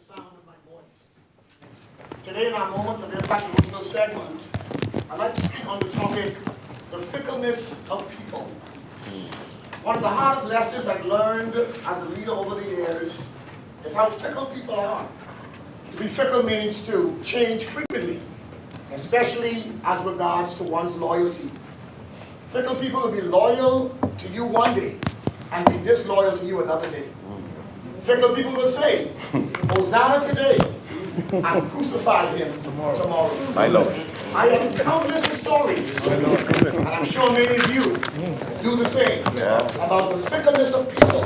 sound of my voice. Today in our Moments of Impact devotional segment, I'd like to speak on the topic, the fickleness of people. One of the hardest lessons I've learned as a leader over the years is how fickle people are. To be fickle means to change frequently, especially as regards to one's loyalty. Fickle people will be loyal to you one day and be disloyal to you another day. Fickle people will say, Hosanna today, and crucify him tomorrow. My Lord. I have countless stories, and I'm sure many of you do the same, about the fickleness of people,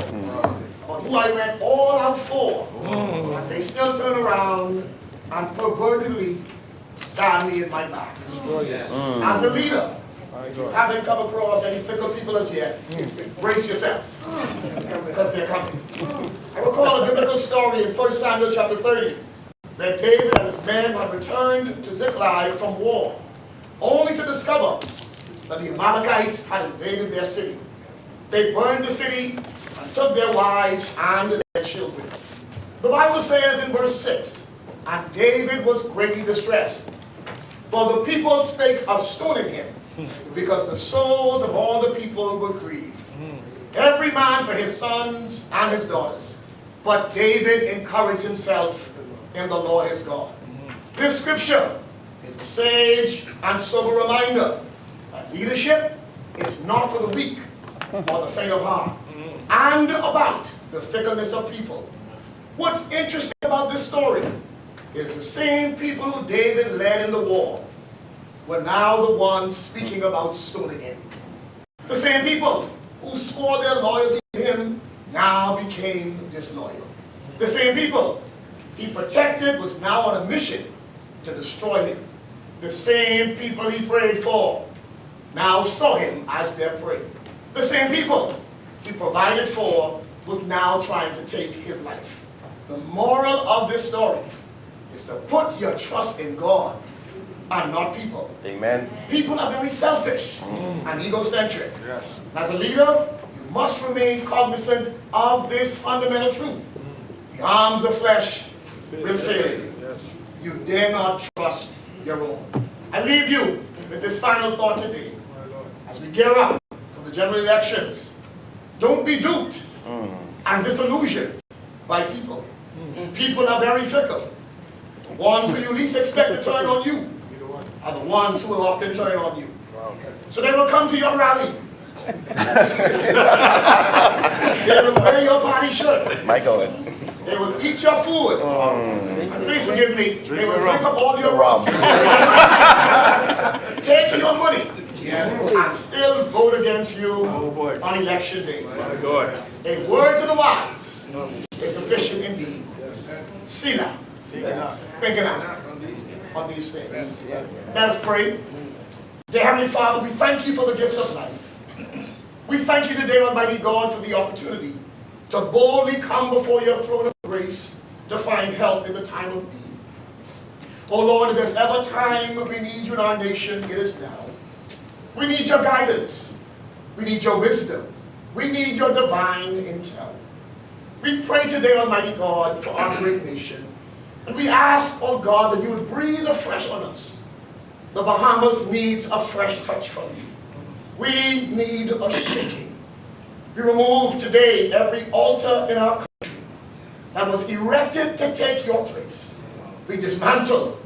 about who I went all out for, and they still turn around and pervertedly stab me in my back. As a leader, haven't come across any fickle people as yet, brace yourself, because they're coming. I recall a biblical story in 1 Samuel chapter 30, where David and his men had returned to Ziklag from war, only to discover that the Amalekites had invaded their city. They burned the city and took their wives and their children. The Bible says in verse 6, and David was greatly distressed, for the people spake of stoning him, because the souls of all the people were grieved, every man for his sons and his daughters. But David encouraged himself in the Lord his God. This scripture is a sage and sober reminder that leadership is not for the weak or the faint of heart, and about the fickleness of people. What's interesting about this story is the same people who David led in the war were now the ones speaking about stoning him. The same people who swore their loyalty to him now became disloyal. The same people he protected was now on a mission to destroy him. The same people he prayed for now saw him as their prey. The same people he provided for was now trying to take his life. The moral of this story is to put your trust in God and not people. Amen. People are very selfish and egocentric. Yes. As a leader, you must remain cognizant of this fundamental truth. The arms of flesh will fail you. Yes. You dare not trust your own. I leave you with this final thought today. As we gear up for the general elections, don't be duped and disillusioned by people. People are very fickle. The ones who you least expect to turn on you are the ones who will often turn on you. So they will come to your rally. They will wear your party shirt. My God. They will eat your food. Please forgive me. They will drink up all your rum. Take your money. And still vote against you on election day. A word to the wise is sufficient indeed. Selah. Thinking out on these things. Let us pray. Dear Heavenly Father, we thank you for the gift of life. We thank you today, Almighty God, for the opportunity to boldly come before your throne of grace to find help in the time of need. Oh Lord, if there's ever time we need you in our nation, it is now. We need your guidance. We need your wisdom. We need your divine intel. We pray today, Almighty God, for our great nation. And we ask, oh God, that you would breathe afresh on us. The Bahamas needs a fresh touch from you. We need a shaking. We remove today every altar in our country that was erected to take your place. We dismantle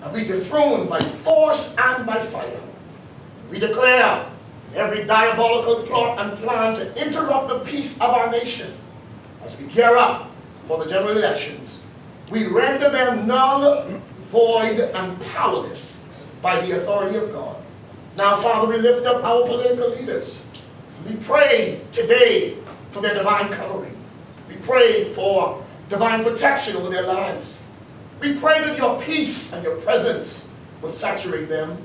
and we dethrone by force and by fire. We declare every diabolical plot and plan to interrupt the peace of our nation as we gear up for the general elections. We render them null, void, and powerless by the authority of God. Now, Father, we lift up our political leaders. We pray today for their divine covering. We pray for divine protection over their lives. We pray that your peace and your presence will saturate them.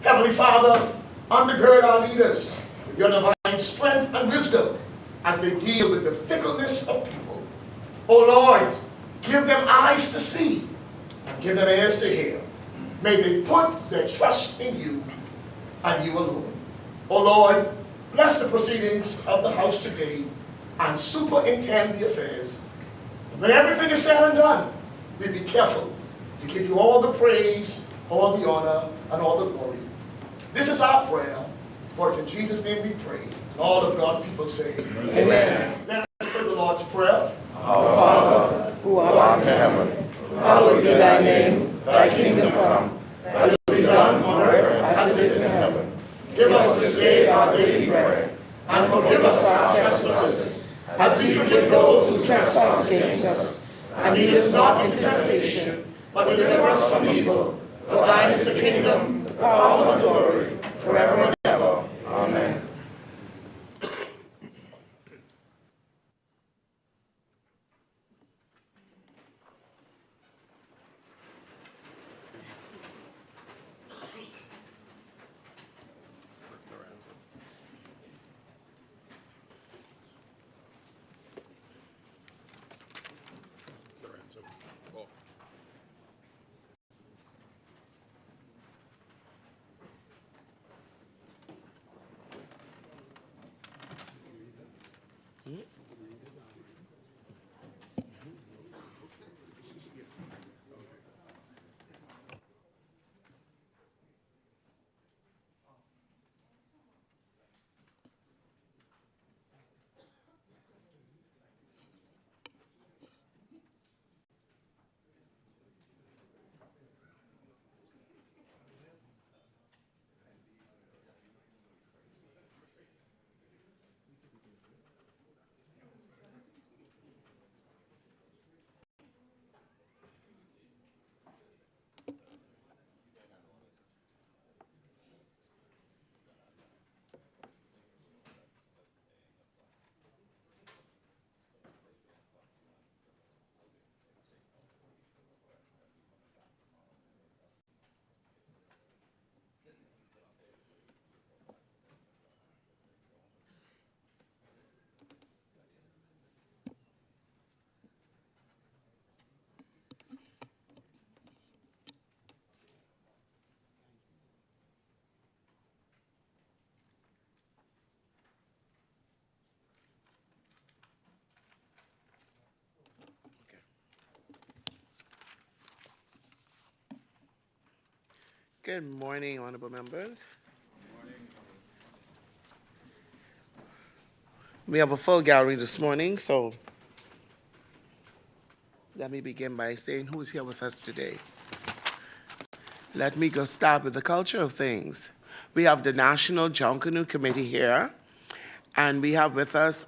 Heavenly Father, undergird our leaders with your divine strength and wisdom as they deal with the fickleness of people. Oh Lord, give them eyes to see and give them ears to hear. May they put their trust in you and you alone. Oh Lord, bless the proceedings of the House today and superintend the affairs. When everything is said and done, we'll be careful to give you all the praise, all the honor, and all the glory. This is our prayer, for it's in Jesus' name we pray. And all of God's people say, Amen. Let us pray the Lord's Prayer. Our Father, who art in heaven, hallowed be thy name. Thy kingdom come, thy will be done on earth as it is in heaven. Give us this day our daily bread, and forgive us our trespasses, as we forgive those who trespass against us. And lead us not into temptation, but deliver us from evil. For thine is the kingdom, the power, and the glory, forever and ever. Amen. Good morning, honorable members. We have a full gallery this morning, so let me begin by saying who is here with us today. Let me go start with the culture of things. We have the National Junkanoo Committee here, and we have with us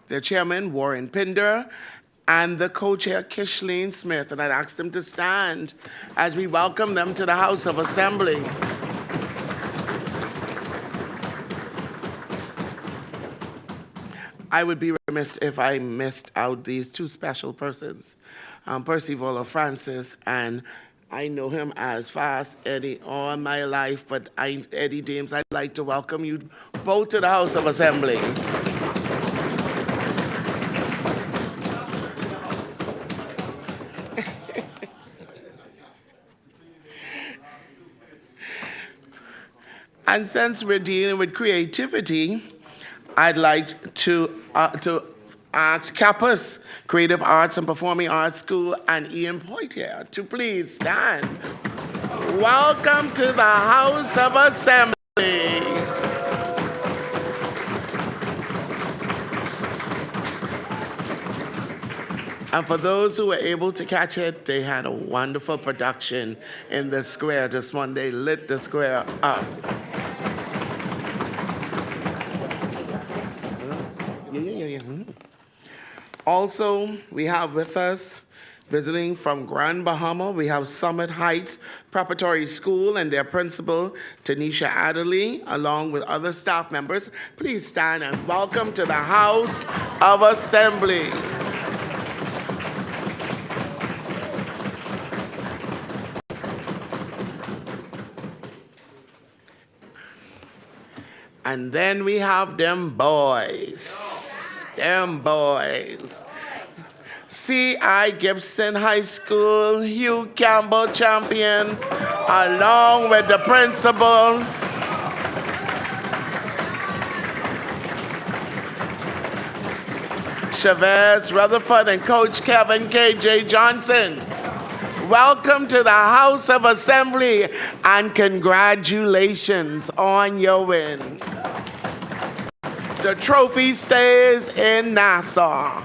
their chairman, Warren Pinder, and the co-chair, Kishleen Smith, and I'd ask them to stand as we welcome them to the House of Assembly. I would be remiss if I missed out these two special persons, Percival Francis, and I know him as Fast Eddie all my life, but Eddie Dames, I'd like to welcome you both to the House of Assembly. And since we're dealing with creativity, I'd like to ask Kappas Creative Arts and Performing Arts School and Ian Poitier to please stand. Welcome to the House of Assembly. And for those who were able to catch it, they had a wonderful production in the square this Monday, lit the square up. Also, we have with us, visiting from Grand Bahama, we have Summit Heights Preparatory School and their principal, Tanisha Adderley, along with other staff members. Please stand and welcome to the House of Assembly. And then we have them boys. C.I. Gibson High School, Hugh Campbell champion, along with the principal. Chavez Rutherford and Coach Kevin K.J. Johnson. welcome to the House of Assembly and congratulations on your win. The trophy stays in Nassau.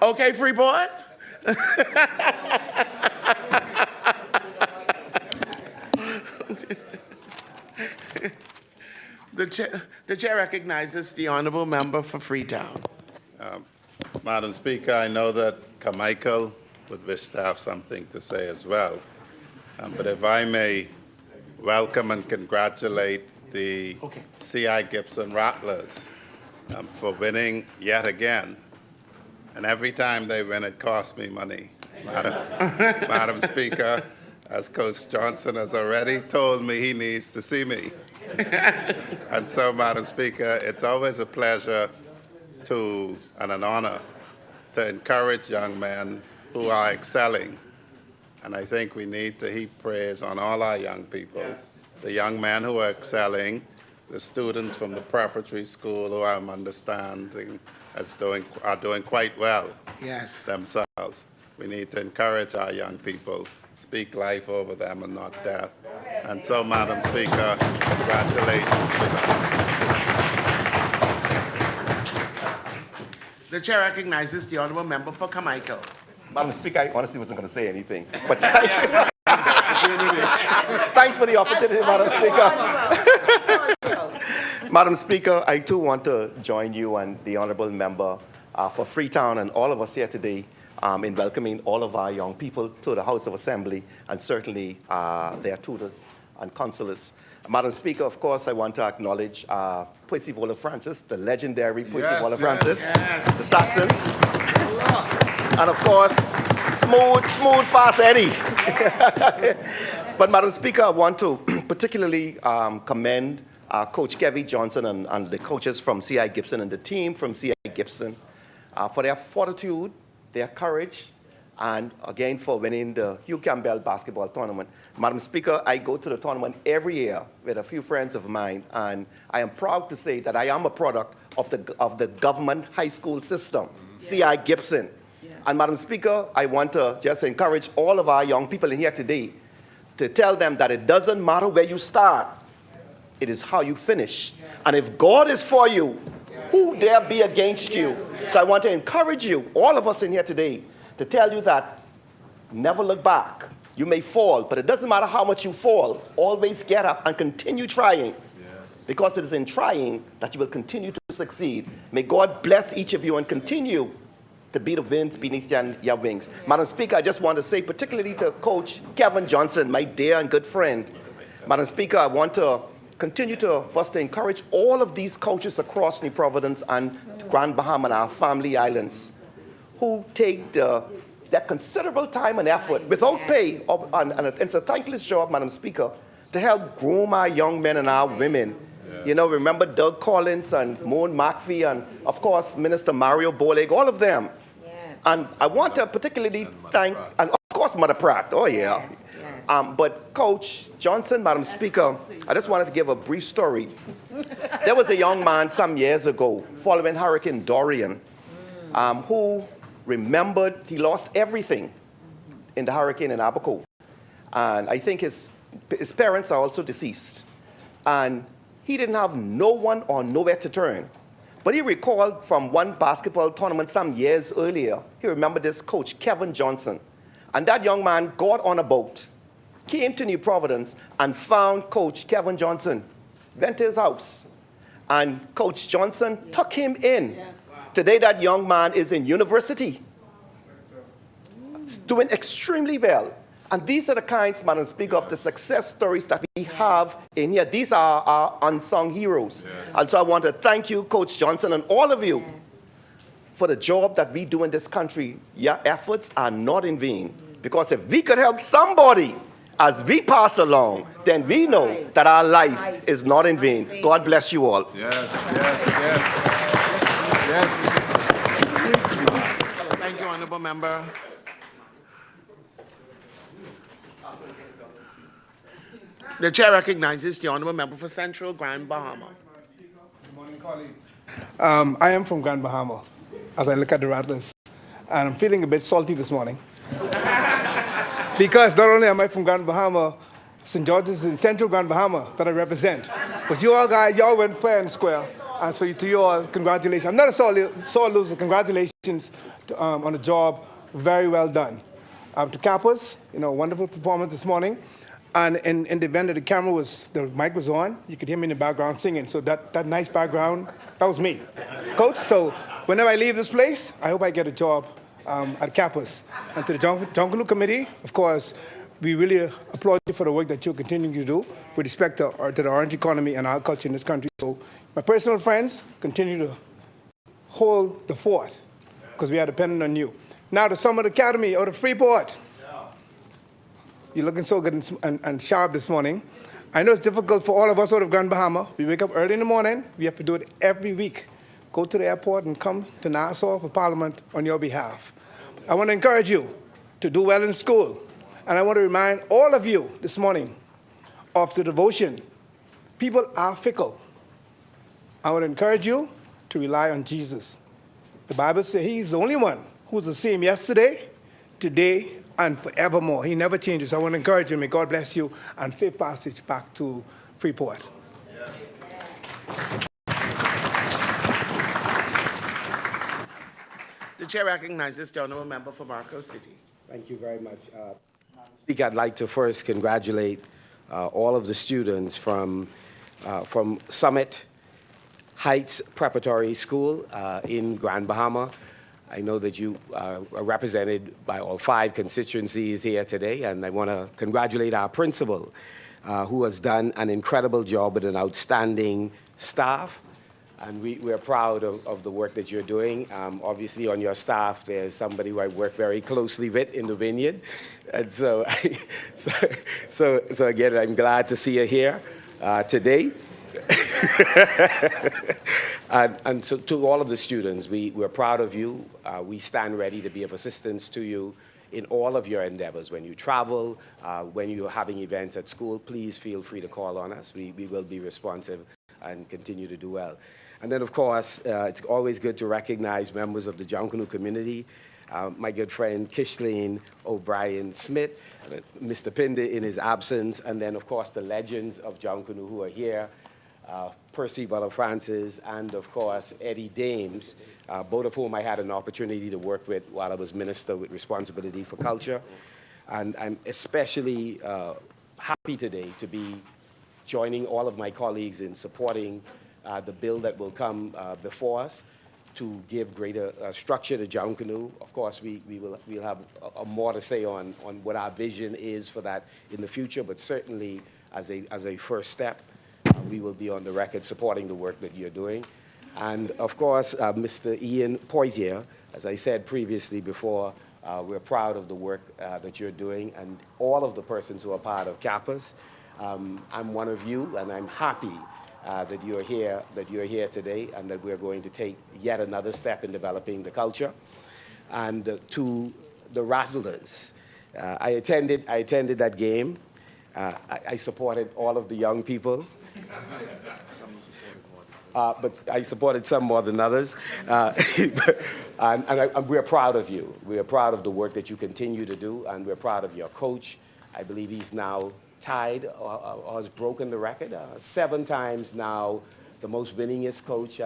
Okay, Freeport? The chair recognizes the honorable member for Freetown. Madam Speaker, I know that Carmichael would wish to have something to say as well. But if I may welcome and congratulate the C.I. Gibson Rattlers for winning yet again. And every time they win, it costs me money. Madam Speaker, as Coach Johnson has already told me, he needs to see me. And so, Madam Speaker, it's always a pleasure and an honor to encourage young men who are excelling. And I think we need to heap praise on all our young people, the young men who are excelling, the students from the preparatory school who I'm understanding are doing quite well themselves. We need to encourage our young people, speak life over them and not death. And so, Madam Speaker, congratulations to them. The chair recognizes the honorable member for Carmichael. Madam Speaker, I honestly wasn't going to say anything, but thanks for the opportunity, Madam Speaker. Madam Speaker, I too want to join you and the honorable member for Freetown and all of us here today in welcoming all of our young people to the House of Assembly and certainly their tutors and counselors. Madam Speaker, of course, I want to acknowledge Percival Francis, the legendary Percival Francis, the Saxons, and of course, smooth, fast Eddie. But Madam Speaker, I want to particularly commend Coach Kevin Johnson and the coaches from C.I. Gibson and the team from C.I. Gibson for their fortitude, their courage, and again for winning the Hugh Campbell basketball tournament. Madam Speaker, I go to the tournament every year with a few friends of mine, and I am proud to say that I am a product of the government high school system, C.I. Gibson. And Madam Speaker, I want to just encourage all of our young people in here today to tell them that it doesn't matter where you start, it is how you finish. And if God is for you, who dare be against you? So I want to encourage you, all of us in here today, to tell you that never look back. You may fall, but it doesn't matter how much you fall. Always get up and continue trying. Because it is in trying that you will continue to succeed. May God bless each of you and continue to be the winds beneath your wings. Madam Speaker, I just want to say, particularly to Coach Kevin Johnson, my dear and good friend. Madam Speaker, I want to continue to first to encourage all of these coaches across New Providence and Grand Bahama and our family islands who take that considerable time and effort without pay, and it's a thankless job, Madam Speaker, to help groom our young men and our women. You know, remember Doug Collins and Moan McPhee and, of course, Minister Mario Boleg, all of them. And I want to particularly thank, and of course, Mother Pratt, but Coach Johnson, Madam Speaker, I just wanted to give a brief story. There was a young man some years ago following Hurricane Dorian who remembered he lost everything in the hurricane in Abaco. And I think his parents are also deceased. And he didn't have no one or nowhere to turn. But he recalled from one basketball tournament some years earlier, he remembered this Coach Kevin Johnson. And that young man got on a boat, came to New Providence, and found Coach Kevin Johnson, went to his house. And Coach Johnson took him in. Today, that young man is in university. He's doing extremely well. And these are the kinds, Madam Speaker, of the success stories that we have in here. These are our unsung heroes. And so I want to thank you, Coach Johnson, and all of you for the job that we do in this country. Your efforts are not in vain. Because if we could help somebody as we pass along, then we know that our life is not in vain. God bless you all. Yes. Thank you, honorable member. The chair recognizes the honorable member for Central Grand Bahama. Good morning, colleagues. I am from Grand Bahama, as I look at the Rattlers. and I'm feeling a bit salty this morning. Because not only am I from Grand Bahama, St. George's in central Grand Bahama that I represent, but you all guys, y'all went fair and square. And so to you all, congratulations. I'm not a sore loser. Congratulations on the job. Very well done. To Kappas, wonderful performance this morning. And in the event that the mic was on, you could hear me in the background singing. So that nice background, that was me. Coach, so whenever I leave this place, I hope I get a job at Kappas. And to the Junkanoo Committee, of course, we really applaud you for the work that you're continuing to do with respect to the orange economy and our culture in this country. So my personal friends, continue to hold the fort because we are dependent on you. Now the Summit Academy out of Freeport. You're looking so good and sharp this morning. I know it's difficult for all of us out of Grand Bahama. We wake up early in the morning. We have to do it every week. Go to the airport and come to Nassau for Parliament on your behalf. I want to encourage you to do well in school. And I want to remind all of you this morning of the devotion. People are fickle. I want to encourage you to rely on Jesus. The Bible says he's the only one who's the same yesterday, today, and forevermore. He never changes. I want to encourage you. May God bless you and safe passage back to Freeport. The chair recognizes the honourable member for Marco City. Thank you very much. Speaker, I'd like to first congratulate all of the students from Summit Heights Preparatory School in Grand Bahama. I know that you are represented by all 5 constituencies here today, and I want to congratulate our principal, who has done an incredible job with an outstanding staff. And we're proud of the work that you're doing. Obviously, on your staff, there's somebody who I work very closely with in the vineyard. And so again, I'm glad to see you here today. and so to all of the students, we're proud of you. We stand ready to be of assistance to you in all of your endeavors. When you travel, when you're having events at school, please feel free to call on us. We will be responsive and continue to do well. And then, of course, it's always good to recognize members of the Junkanoo community. My good friend Kishleen O'Brien Smith, Mr. Pinde in his absence, and then, of course, the legends of Junkanoo who are here, Percy Butler Francis, and, of course, Eddie Dames, both of whom I had an opportunity to work with while I was Minister with Responsibility for Culture. And I'm especially happy today to be joining all of my colleagues in supporting the bill that will come before us to give greater structure to Junkanoo. Of course, we'll have more to say on what our vision is for that in the future, but certainly as a first step, we will be on the record supporting the work that you're doing. And of course, Mr. Ian Poitier, as I said previously before, we're proud of the work that you're doing and all of the persons who are part of Kappas. I'm one of you, and I'm happy that you're here today, and that we're going to take yet another step in developing the culture. And to the Rattlers, I attended that game. I supported all of the young people, but I supported some more than others. And we're proud of you. We are proud of the work that you continue to do, and we're proud of your coach. I believe he's now tied or has broken the record 7 times now, the most winningest coach.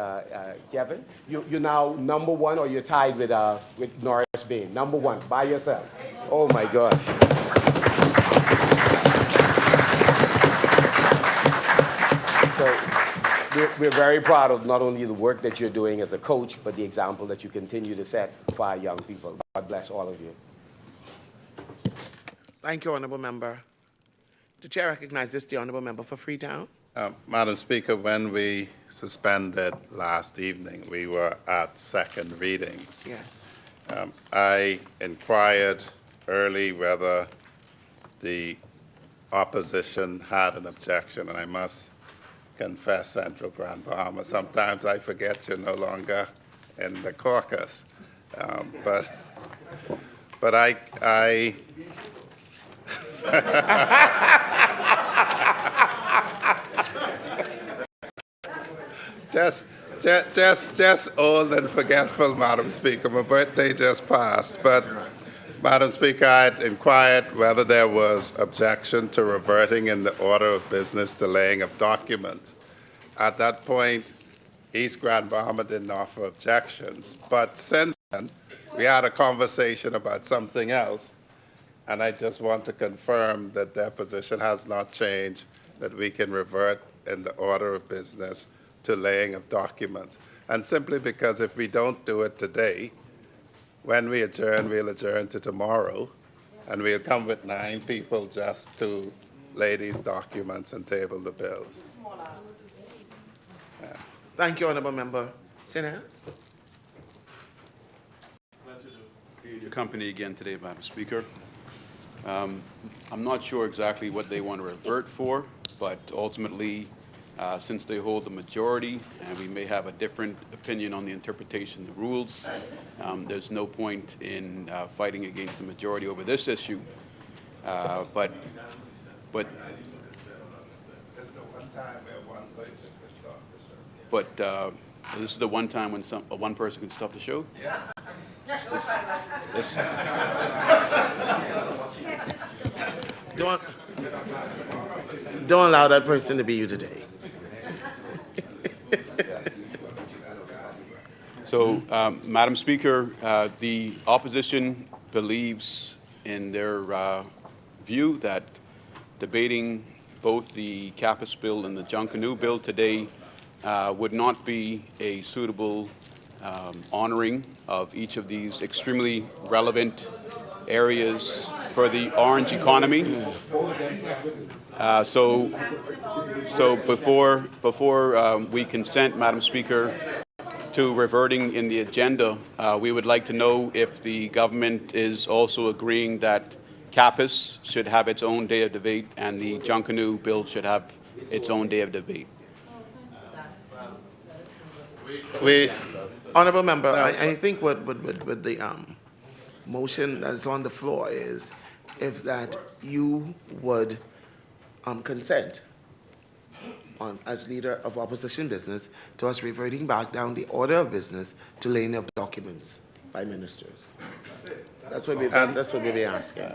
Kevin, you're now #1, or you're tied with Norris Bain, #1 by yourself. Oh my gosh. So we're very proud of not only the work that you're doing as a coach, but the example that you continue to set for our young people. God bless all of you. Thank you, honourable member. The chair recognizes the honourable member for Freetown. Madam Speaker, when we suspended last evening, we were at second readings. Yes. I inquired early whether the opposition had an objection, and I must confess, Central Grand Bahama, sometimes I forget you're no longer in the caucus. But I Just old and forgetful, Madam Speaker. My birthday just passed, but Madam Speaker, I had inquired whether there was objection to reverting in the order of business to laying of documents. At that point, East Grand Bahama didn't offer objections, but since then, we had a conversation about something else, and I just want to confirm that their position has not changed, that we can revert in the order of business to laying of documents. And simply because if we don't do it today, when we adjourn, we'll adjourn to tomorrow, and we'll come with 9 people just to lay these documents and table the bills. Thank you, Honorable Member. Senate. Pleasure to be in your company again today, Madam Speaker. I'm not sure exactly what they want to revert for, but ultimately, since they hold the majority, and we may have a different opinion on the interpretation of the rules, there's no point in fighting against the majority over this issue. But this is the one time when one person can stop the show? Yeah. Don't allow that person to be you today. So, Madam Speaker, the opposition believes in their view that debating both the Kappas bill and the Junkanoo bill today would not be a suitable honoring of each of these extremely relevant areas for the orange economy. So before we consent, Madam Speaker, to reverting in the agenda, we would like to know if the government is also agreeing that Kappas should have its own day of debate and the Junkanoo bill should have its own day of debate. Honorable Member, I think what the motion that's on the floor is if that you would consent as leader of opposition business to us reverting back down the order of business to laying of documents by ministers. That's what we'll be asking.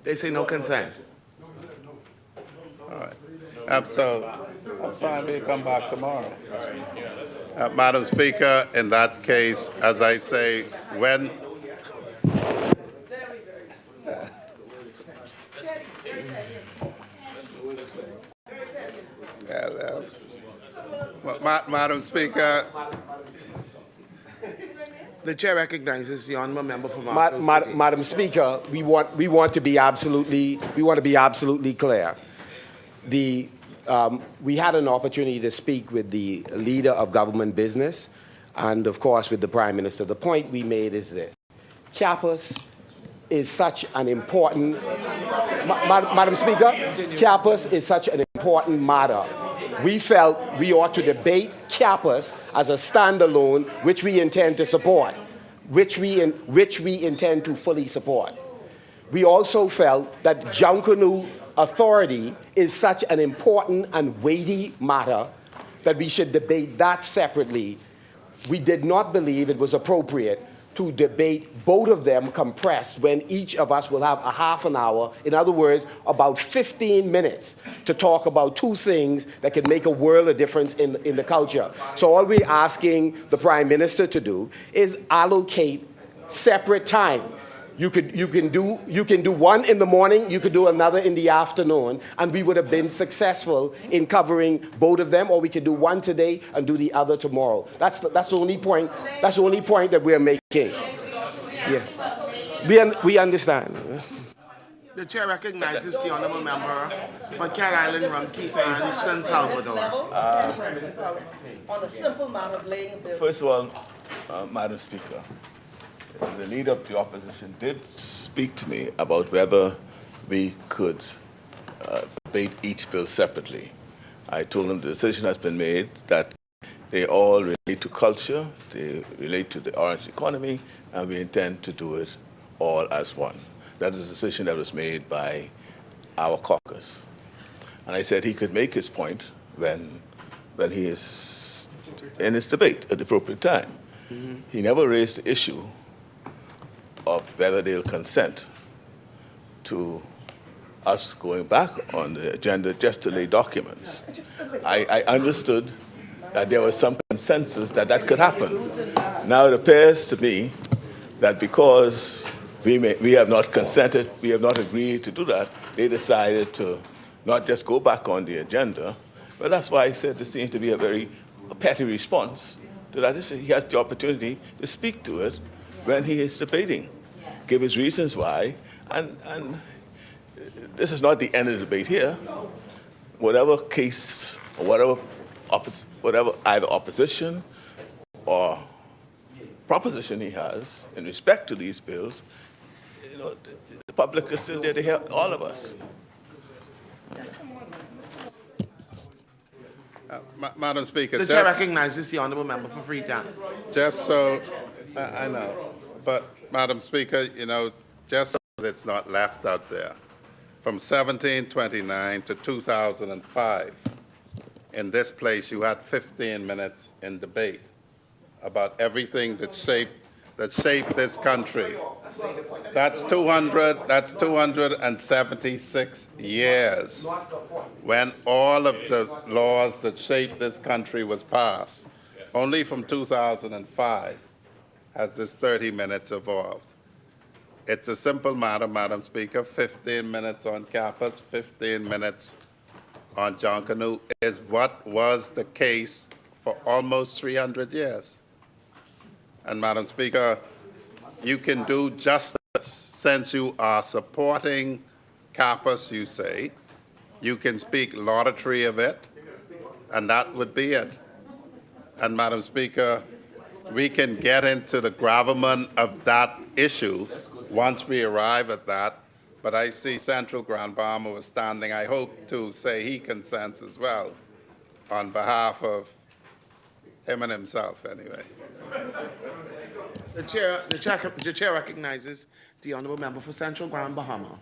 They say no consent. All right. So I'm fine. We'll come back tomorrow. Madam Speaker, in that case, as I say, when Madam Speaker, the chair recognizes the honourable member from Marshall City. Madam Speaker, we want to be absolutely clear. We had an opportunity to speak with the leader of government business, and of course with the Prime Minister. The point we made is this: Kappas is such an important, Madam Speaker, Kappas is such an important matter. We felt we ought to debate Kappas as a standalone, which we intend to support, which we intend to fully support. We also felt that Junkanoo authority is such an important and weighty matter that we should debate that separately. We did not believe it was appropriate to debate both of them compressed when each of us will have a half an hour, in other words, about 15 minutes to talk about two things that can make a world of difference in the culture. So all we're asking the Prime Minister to do is allocate separate time. You can do one in the morning, you could do another in the afternoon, and we would have been successful in covering both of them, or we could do one today and do the other tomorrow. That's the only point. That's the only point that we're making. Yeah, we understand. The chair recognizes the honourable member for Cat Island, Rumkey, and San Salvador. On a simple matter of laying a bill. First of all, Madam Speaker, the leader of the opposition did speak to me about whether we could debate each bill separately. I told him the decision has been made that they all relate to culture, they relate to the orange economy, and we intend to do it all as one. that is a decision that was made by our caucus. And I said he could make his point when he is in his debate at the appropriate time. He never raised the issue of whether they'll consent to us going back on the agenda just to lay documents. I understood that there was some consensus that that could happen. Now it appears to me that because we have not consented, we have not agreed to do that, they decided to not just go back on the agenda. But that's why I said this seems to be a very petty response to that issue. He has the opportunity to speak to it when he is debating, give his reasons why, and this is not the end of the debate here. Whatever case, or whatever either opposition or proposition he has in respect to these bills, the public is still there to hear all of us. Madam Speaker, The chair recognizes the honourable member for Freetown. just so, I know, but Madam Speaker, just so that it's not left out there, from 1729 to 2005, in this place, you had 15 minutes in debate about everything that shaped this country. That's 276 years when all of the laws that shaped this country was passed. Only from 2005 has this 30 minutes evolved. It's a simple matter, Madam Speaker. 15 minutes on campus, 15 minutes on Junkanoo is what was the case for almost 300 years. And Madam Speaker, you can do justice since you are supporting campus, you say. You can speak laudatory of it, and that would be it. And Madam Speaker, we can get into the gravamen of that issue once we arrive at that. But I see Central Grand Bahama was standing. I hope to say he consents as well on behalf of him and himself, anyway. The chair recognizes the honourable member for Central Grand Bahama.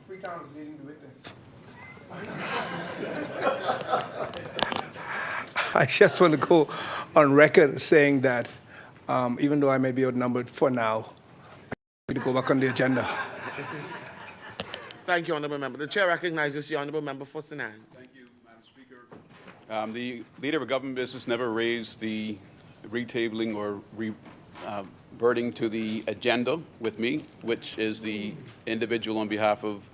I just want to go on record saying that even though I may be outnumbered for now, I'm going to go back on the agenda. Thank you, honourable member. The chair recognizes the honourable member for St. Anne's. Thank you, Madam Speaker. The Leader of Government Business never raised the retabling or reverting to the agenda with me, which is the individual on behalf of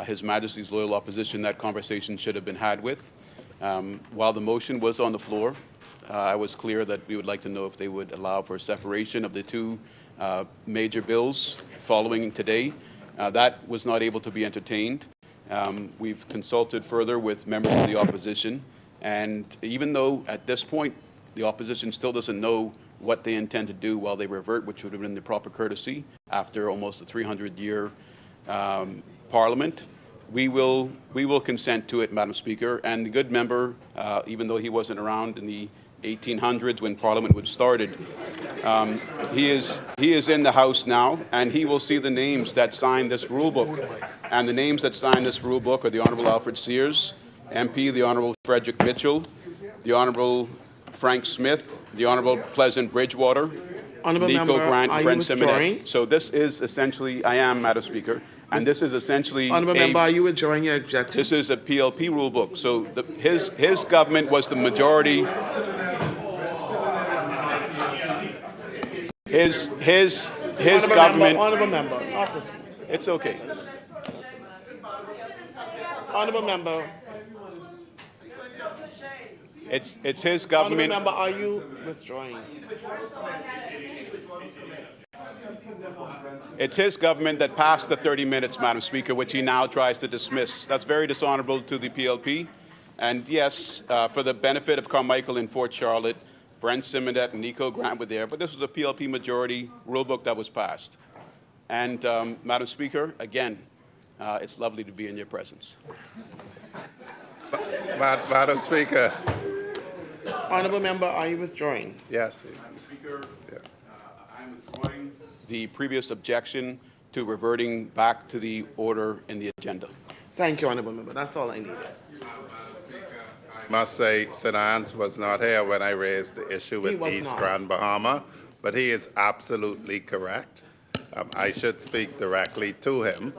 His Majesty's loyal opposition that conversation should have been had with. While the motion was on the floor, I was clear that we would like to know if they would allow for separation of the two major bills following today. That was not able to be entertained. We've consulted further with members of the opposition, and even though at this point the opposition still doesn't know what they intend to do while they revert, which would have been the proper courtesy after almost a 300-year parliament, we will consent to it, Madam Speaker. And the good member, even though he wasn't around in the 1800s when Parliament was started, he is in the House now, and he will see the names that signed this rule book. And the names that signed this rule book are the Honourable Alfred Sears, MP, the Honourable Frederick Mitchell, the Honourable Frank Smith, the Honourable Pleasant Bridgewater, Nico Grant, Brent Simonet. So this is essentially, I am, Madam Speaker, and this is essentially Honourable member, are you withdrawing your objection? This is a PLP rule book. So his government was the majority. His government. Honourable member, It's okay. honourable member. It's his government. Honourable member, are you withdrawing? It's his government that passed the 30 minutes, Madam Speaker, which he now tries to dismiss. That's very dishonorable to the PLP. And yes, for the benefit of Carmichael in Fort Charlotte, Brent Simonet and Nico Grant were there, but this was a PLP majority rulebook that was passed. And Madam Speaker, again, it's lovely to be in your presence. Madam Speaker. Honourable member, are you withdrawing? Yes. Madam Speaker, I'm withdrawing the previous objection to reverting back to the order in the agenda. Thank you, Honorable Member. That's all I needed. I must say, St. Anne's was not here when I raised the issue He with was East not. Grand Bahama, but he is absolutely correct. I should speak directly to him,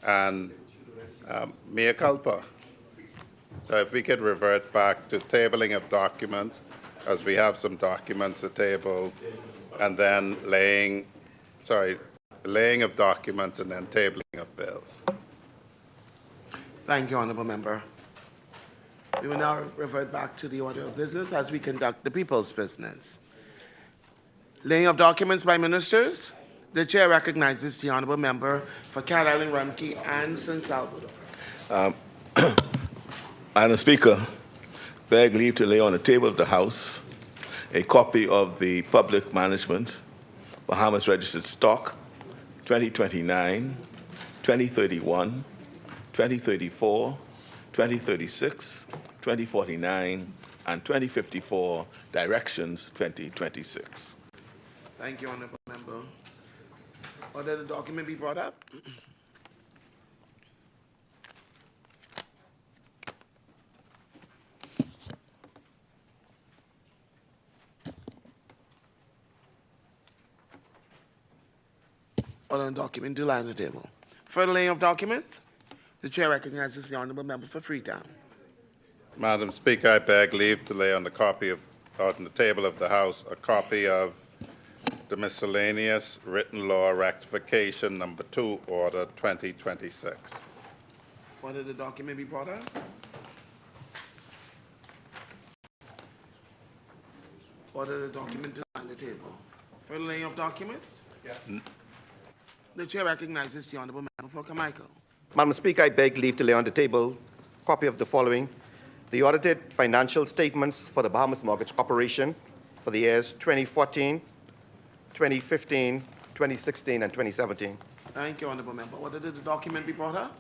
and mea culpa. So if we could revert back to tabling of documents, as we have some documents to table, and then laying of documents and then tabling of bills. Thank you, Honorable Member. We will now revert back to the order of business as we conduct the people's business. Laying of documents by ministers. The chair recognizes the Honorable Member for Cat Island, Rumkey, and San Salvador. Madam Speaker, beg leave to lay on the table of the House a copy of the Public Management Bahamas Registered Stock 2029, 2031, 2034, 2036, 2049, and 2054 Directions 2026. Thank you, Honorable Member. Order the document be brought up. Order the document do lie on the table. Further laying of documents. The chair recognizes the Honorable Member for Freetown. Madam Speaker, I beg leave to lay on the table of the House a copy of the miscellaneous written law rectification number 2, order 2026. Order the document be brought up. Order the document to lie on the table. Further laying of documents. The chair recognizes the Honorable Member for Carmichael. Madam Speaker, I beg leave to lay on the table a copy of the following: the audited financial statements for the Bahamas Mortgage Corporation for the years 2014, 2015, 2016, and 2017. Thank you, Honorable Member. Order the document be brought up.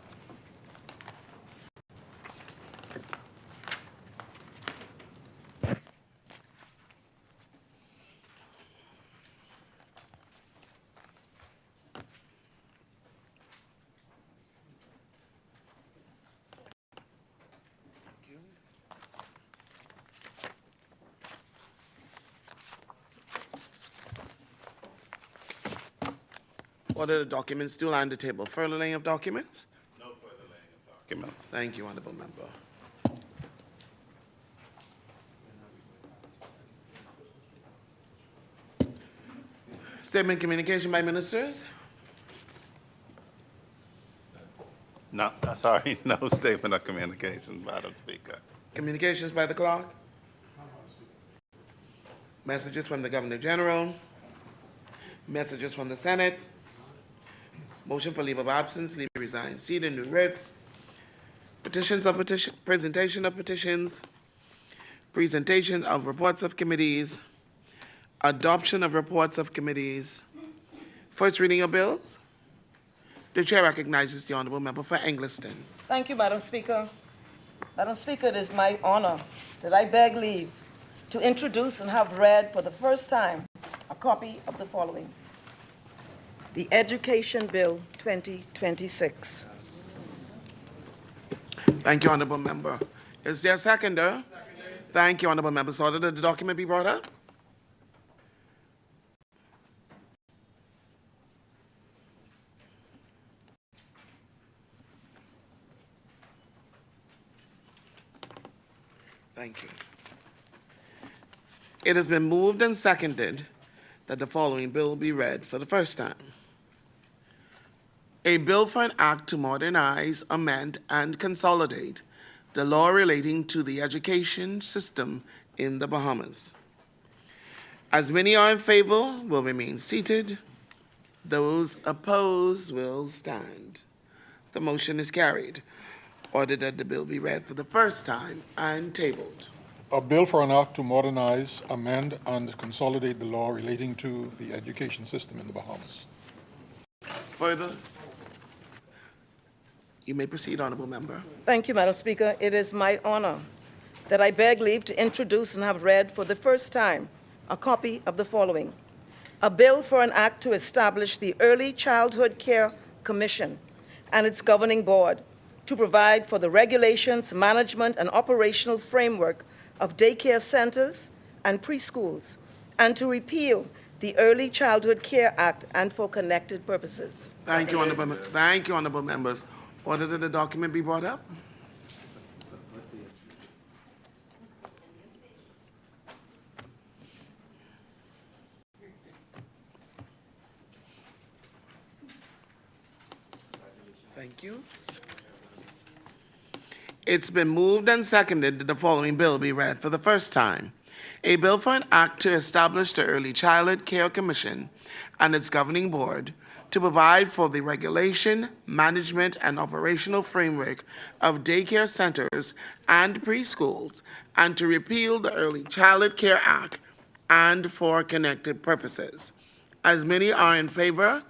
Order the documents still on the table. Further laying of documents? No further laying of documents. Thank you, Honorable Member. Statement communication by ministers? No, sorry, no statement of communication, Madam Speaker. Communications by the clerk? Messages from the Governor General? Messages from the Senate? Motion for leave of absence, leave to resign, seat and new writs, petitions of presentation of petitions, presentation of reports of committees, adoption of reports of committees, first reading of bills. The chair recognizes the Honorable Member for Engliston. Thank you, Madam Speaker. Madam Speaker, it is my honor that I beg leave to introduce and have read for the first time a copy of the following: the Education Bill 2026. Thank you, Honorable Member. Is there a seconder? Thank you, Honorable Member. So order that the document be brought up. Thank you. It has been moved and seconded that the following bill be read for the first time. A bill for an act to modernize, amend, and consolidate the law relating to the education system in the Bahamas. As many are in favor, will remain seated. Those opposed will stand. The motion is carried. Ordered that the bill be read for the first time and tabled. A bill for an act to modernize, amend, and consolidate the law relating to the education system in the Bahamas. Further? You may proceed, Honorable Member. Thank you, Madam Speaker. It is my honor that I beg leave to introduce and have read for the first time a copy of the following: A bill for an act to establish the Early Childhood Care Commission and its governing board to provide for the regulations, management, and operational framework of daycare centers and preschools, and to repeal the Early Childhood Care Act and for connected purposes. Thank you, honorable members. Order that the document be brought up. Thank you. It's been moved and seconded that the following bill be read for the first time. A bill for an act to establish the Early Childhood Care Commission and its governing board to provide for the regulation, management, and operational framework of daycare centers and preschools, and to repeal the Early Childhood Care Act and for connected purposes. As many are in favor,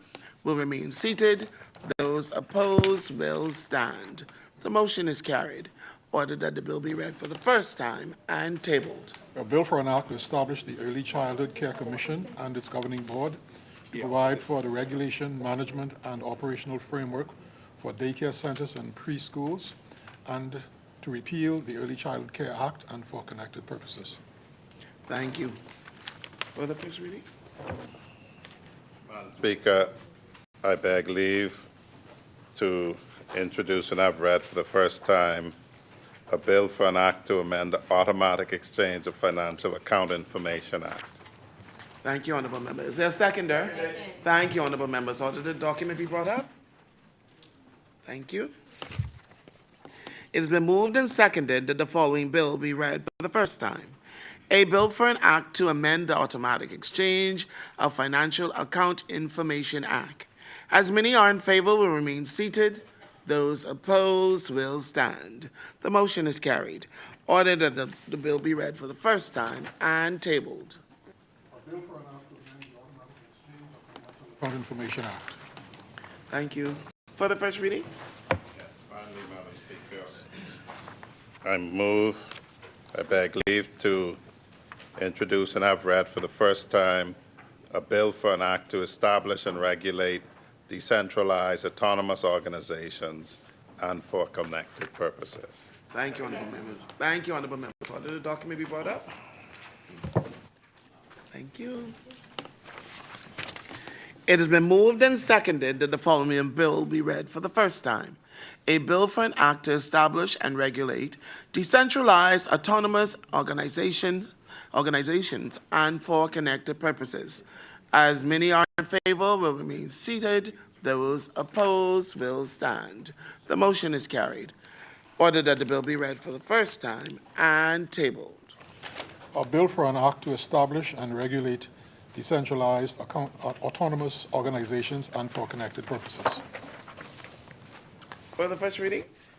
will remain seated. Those opposed will stand. The motion is carried. Ordered that the bill be read for the first time and tabled. A bill for an act to establish the Early Childhood Care Commission and its governing board to provide for the regulation, management, and operational framework for daycare centers and preschools, and to repeal the Early Childhood Care Act and for connected purposes. Thank you. For the first reading? Madam Speaker, I beg leave to introduce and have read for the first time a bill for an act to amend the Automatic Exchange of Financial Account Information Act. Thank you, honorable member. Is there a seconder? Thank you, honorable members. Order the document be brought up. Thank you. It has been moved and seconded that the following bill be read for the first time. A bill for an act to amend the Automatic Exchange of Financial Account Information Act. As many are in favor will remain seated. Those opposed will stand. The motion is carried. Ordered that the bill be read for the first time and tabled. A bill for an act to amend the Automatic Exchange of Financial Account Information Act. Thank you. For the first reading? Yes, finally, Madam Speaker, I move, I beg leave to introduce and have read for the first time a bill for an act to establish and regulate decentralized autonomous organizations and for connected purposes. Thank you, honorable members. Thank you, honorable members. Order the document be brought up. Thank you. It has been moved and seconded that the following bill be read for the first time. A bill for an act to establish and regulate decentralized autonomous organizations and for connected purposes. As many are in favor will remain seated. Those opposed will stand. The motion is carried. Ordered that the bill be read for the first time and tabled. A bill for an act to establish and regulate decentralized autonomous organizations and for connected purposes. For the first readings?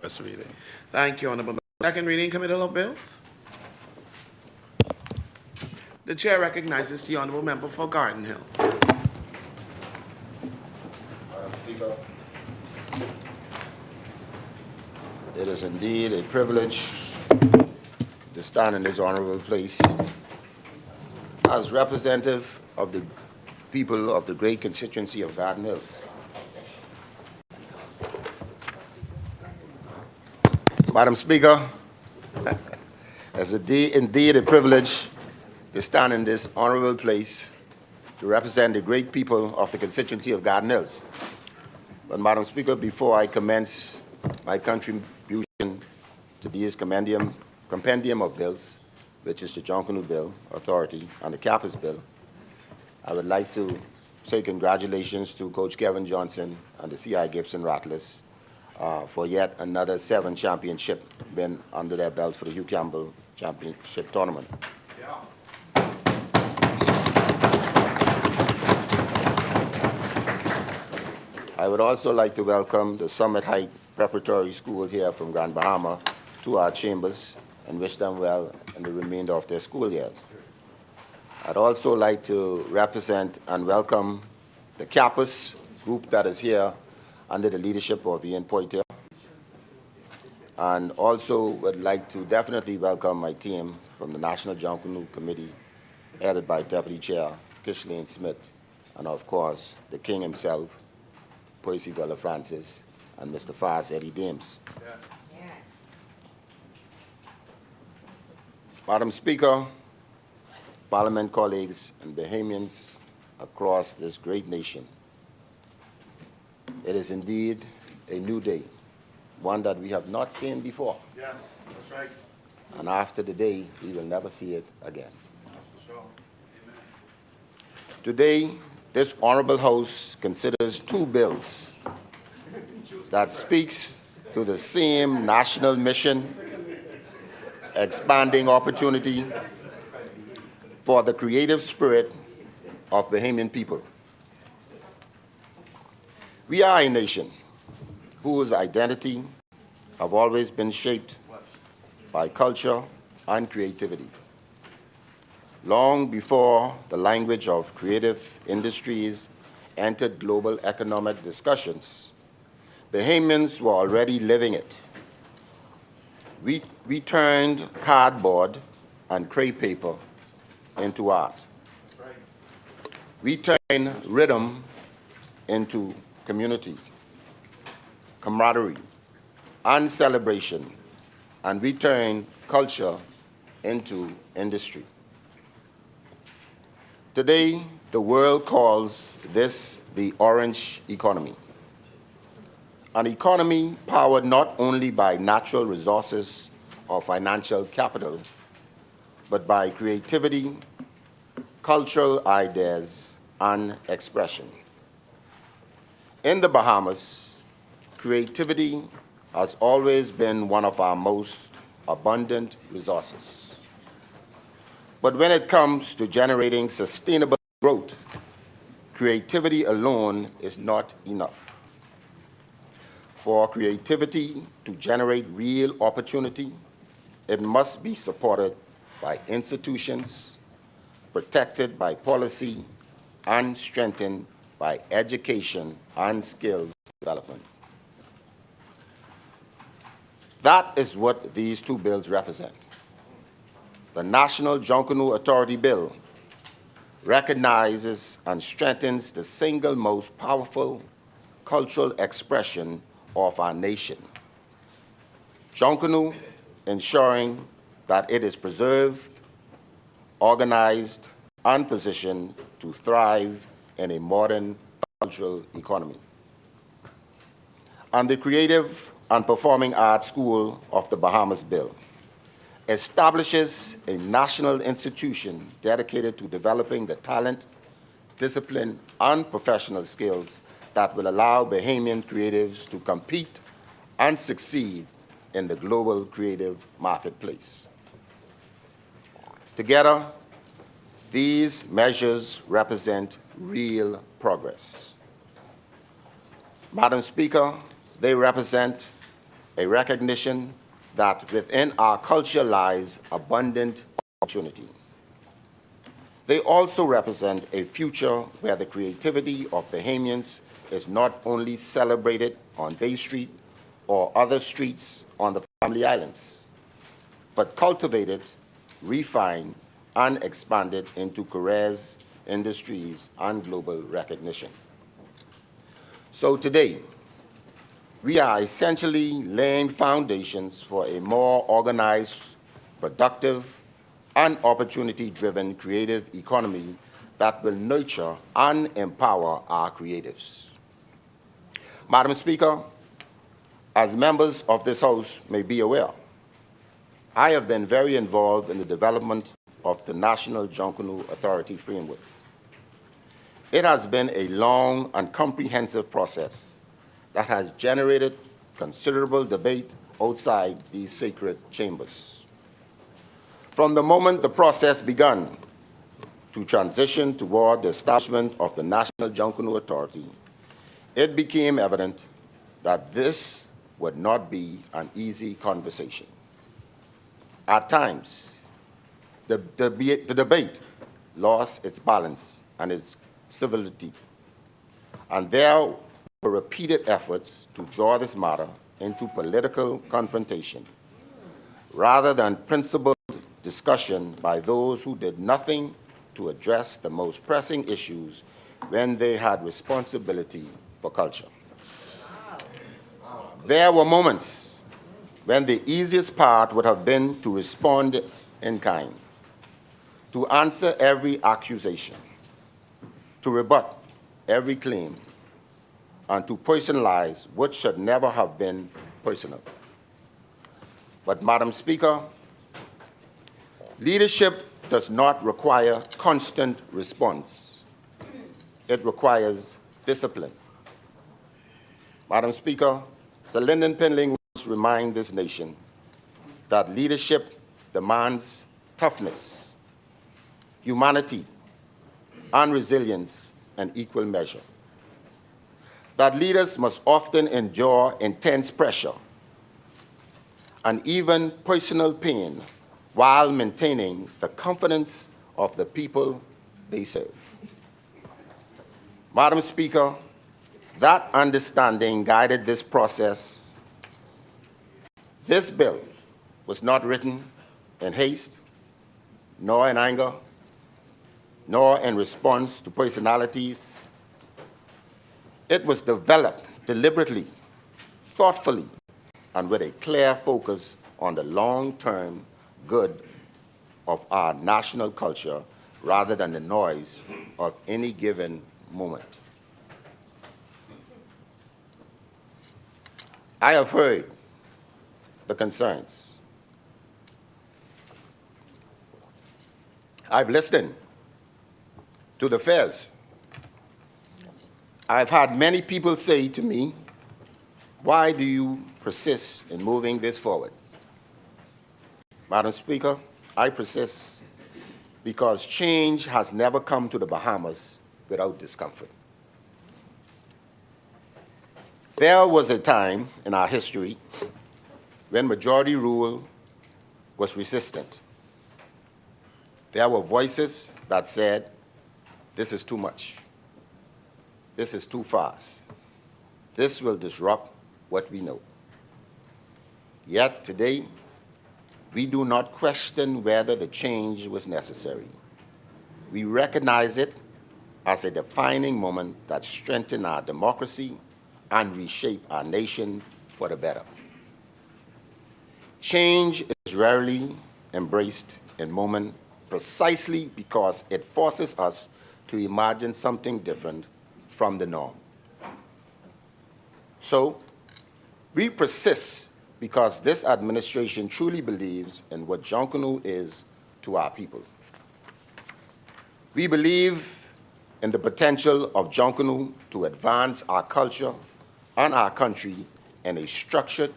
First readings. Thank you, honorable member. Second reading, committal of bills. The chair recognizes the honorable member for Garden Hills. Madam Speaker, it is indeed a privilege to stand in this honorable place as representative of the people of the great constituency of Garden Hills. Madam Speaker, it's indeed a privilege to stand in this honorable place to represent the great people of the constituency of Garden Hills. But Madam Speaker, before I commence my contribution to this compendium of bills, which is the Junkanoo Bill, Authority, and the Capus Bill, I would like to say congratulations to Coach Kevin Johnson and the C.I. Gibson Rattlers for yet another 7 championship win under their belt for the Hugh Campbell Championship Tournament. I would also like to welcome the Summit Height Preparatory School here from Grand Bahama to our chambers and wish them well in the remainder of their school years. I'd also like to represent and welcome the Capus group that is here under the leadership of Ian Poitier. And also would like to definitely welcome my team from the National Junkanoo Committee, headed by Deputy Chair Kishlane Smith, and of course, the King himself, Percy Villa Francis, and Mr. Faz Eddie Dames. Madam Speaker, Parliament colleagues, and Bahamians across this great nation, it is indeed a new day, one that we have not seen before. Yes, that's right. And after the day, we will never see it again. That's for sure. Today, this honorable House considers two bills that speaks to the same national mission, expanding opportunity for the creative spirit of Bahamian people. We are a nation whose identity have always been shaped by culture and creativity. Long before the language of creative industries entered global economic discussions, Bahamians were already living it. We turned cardboard and crepe paper into art. We turned rhythm into community, camaraderie, and celebration, and we turned culture into industry. Today, the world calls this the orange economy, an economy powered not only by natural resources or financial capital, but by creativity, cultural ideas, and expression. In the Bahamas, creativity has always been one of our most abundant resources. But when it comes to generating sustainable growth, creativity alone is not enough. For creativity to generate real opportunity, it must be supported by institutions, protected by policy, and strengthened by education and skills development. That is what these two bills represent. The National Junkanoo Authority Bill recognizes and strengthens the single most powerful cultural expression of our nation, Junkanoo, ensuring that it is preserved, organized, and positioned to thrive in a modern cultural economy. And the Creative and Performing Arts School of the Bahamas Bill establishes a national institution dedicated to developing the talent, discipline, and professional skills that will allow Bahamian creatives to compete and succeed in the global creative marketplace. Together, these measures represent real progress. Madam Speaker, they represent a recognition that within our culture lies abundant opportunity. They also represent a future where the creativity of Bahamians is not only celebrated on Bay Street or other streets on the Family Islands, but cultivated, refined, and expanded into careers, industries, and global recognition. So today, we are essentially laying foundations for a more organized, productive, and opportunity-driven creative economy that will nurture and empower our creatives. Madam Speaker, as members of this House may be aware, I have been very involved in the development of the National Junkanoo Authority framework. It has been a long and comprehensive process that has generated considerable debate outside these sacred chambers. From the moment the process began to transition toward the establishment of the National Junkanoo Authority, it became evident that this would not be an easy conversation. At times, the debate lost its balance and its civility, and there were repeated efforts to draw this matter into political confrontation, rather than principled discussion by those who did nothing to address the most pressing issues when they had responsibility for culture. There were moments when the easiest part would have been to respond in kind, to answer every accusation, to rebut every claim, and to personalize what should never have been personal. But, Madam Speaker, leadership does not require constant response. It requires discipline. Madam Speaker, Sir Lyndon Pinling must remind this nation that leadership demands toughness, humanity, and resilience in equal measure. That leaders must often endure intense pressure and even personal pain while maintaining the confidence of the people they serve. Madam Speaker, that understanding guided this process. This bill was not written in haste, nor in anger, nor in response to personalities. It was developed deliberately, thoughtfully, and with a clear focus on the long-term good of our national culture rather than the noise of any given moment. I have heard the concerns. I've listened to the fears. I've had many people say to me, why do you persist in moving this forward? Madam Speaker, I persist because change has never come to the Bahamas without discomfort. There was a time in our history when majority rule was resistant. There were voices that said, this is too much. This is too fast. This will disrupt what we know. Yet today, we do not question whether the change was necessary. We recognize it as a defining moment that strengthened our democracy and reshape our nation for the better. Change is rarely embraced in moment precisely because it forces us to imagine something different from the norm. So, we persist because this administration truly believes in what Junkanoo is to our people. We believe in the potential of Junkanoo to advance our culture and our country in a structured,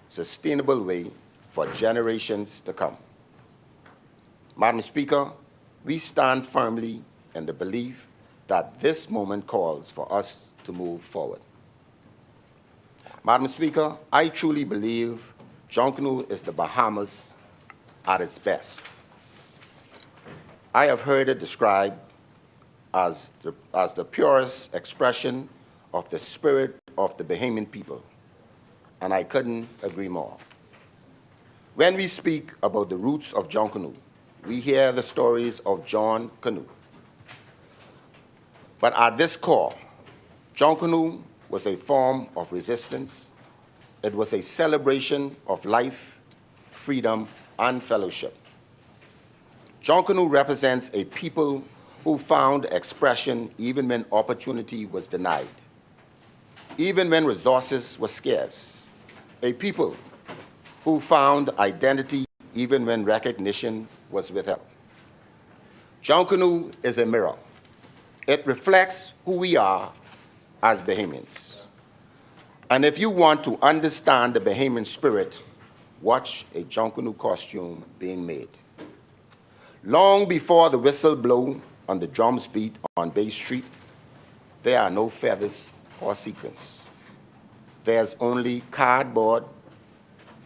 sustainable way for generations to come. Madam Speaker, we stand firmly in the belief that this moment calls for us to move forward. Madam Speaker, I truly believe Junkanoo is the Bahamas at its best. I have heard it described as the purest expression of the spirit of the Bahamian people, and I couldn't agree more. When we speak about the roots of Junkanoo, we hear the stories of John Canoe. But at this core, Junkanoo was a form of resistance. It was a celebration of life, freedom, and fellowship. Junkanoo represents a people who found expression even when opportunity was denied, even when resources were scarce. A people who found identity even when recognition was withheld. Junkanoo is a mirror. It reflects who we are as Bahamians. And if you want to understand the Bahamian spirit, watch a Junkanoo costume being made. Long before the whistle blow on the drums beat on Bay Street, there are no feathers or sequins. There's only cardboard,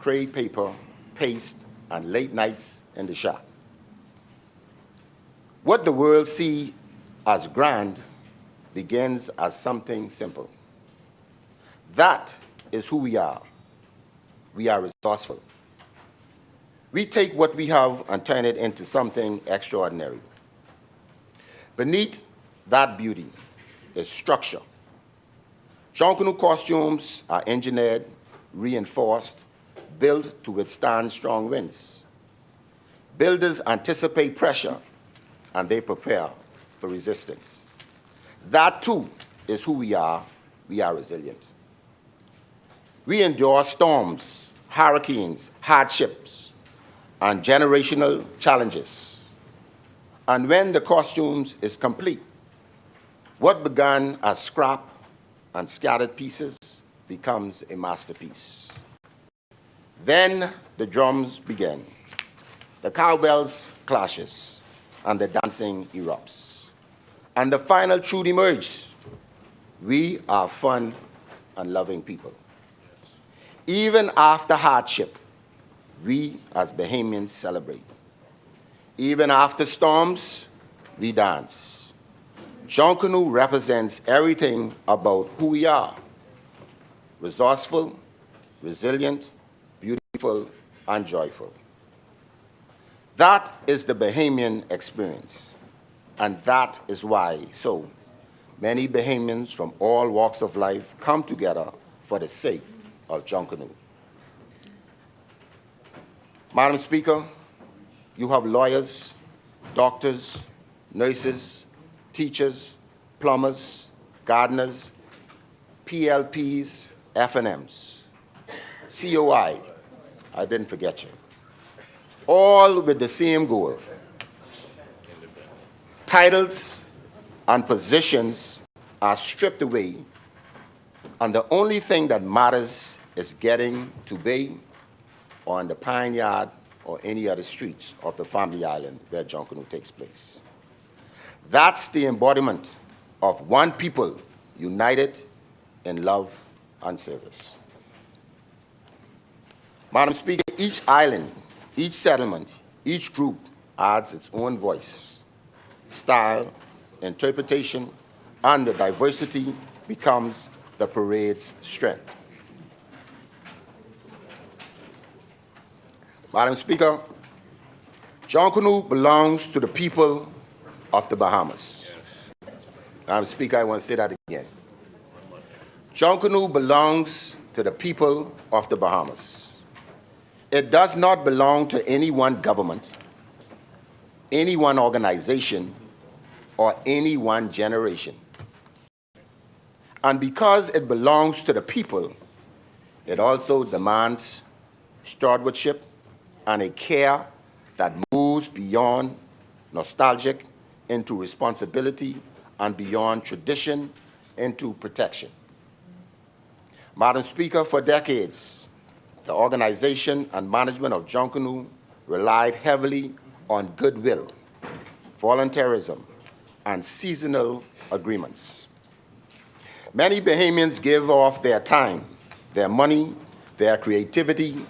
trade paper, paste, and late nights in the shop. What the world sees as grand begins as something simple. That is who we are. We are resourceful. We take what we have and turn it into something extraordinary. Beneath that beauty is structure. Jonkunu costumes are engineered, reinforced, built to withstand strong winds. Builders anticipate pressure, and they prepare for resistance. That, too, is who we are. We are resilient. We endure storms, hurricanes, hardships, and generational challenges. And when the costumes is complete, what began as scrap and scattered pieces becomes a masterpiece. Then the drums begin, the cowbells clashes, and the dancing erupts. And the final truth emerges. We are fun and loving people. Even after hardship, we as Bahamians celebrate. Even after storms, we dance. Jonkunu represents everything about who we are: resourceful, resilient, beautiful, and joyful. That is the Bahamian experience, and that is why so many Bahamians from all walks of life come together for the sake of Jonkunu. Madam Speaker, you have lawyers, doctors, nurses, teachers, plumbers, gardeners, PLPs, FNMs, COI, I didn't forget you, all with the same goal. Titles and positions are stripped away, and the only thing that matters is getting to Bay or on the Pine Yard or any other streets of the family island where Jonkunu takes place. That's the embodiment of one people united in love and service. Madam Speaker, each island, each settlement, each group adds its own voice, style, interpretation, and the diversity becomes the parade's strength. Madam Speaker, Jonkunu belongs to the people of the Bahamas. Madam Speaker, I want to say that again. Jonkunu belongs to the people of the Bahamas. It does not belong to any one government, any one organization, or any one generation. And because it belongs to the people, it also demands stewardship and a care that moves beyond nostalgic into responsibility and beyond tradition into protection. Madam Speaker, for decades, the organization and management of Jonkunu relied heavily on goodwill, volunteerism, and seasonal agreements. Many Bahamians give off their time, their money, their creativity,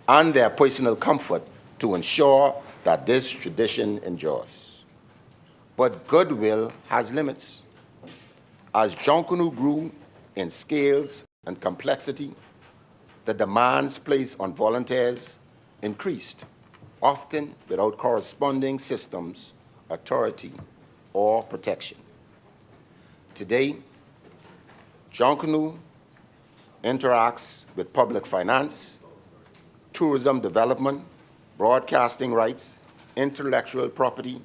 and their personal comfort to ensure that this tradition endures. But goodwill has limits. As Jonkunu grew in scales and complexity, the demands placed on volunteers increased, often without corresponding systems, authority, or protection. Today, Jonkunu interacts with public finance, tourism development, broadcasting rights, intellectual property,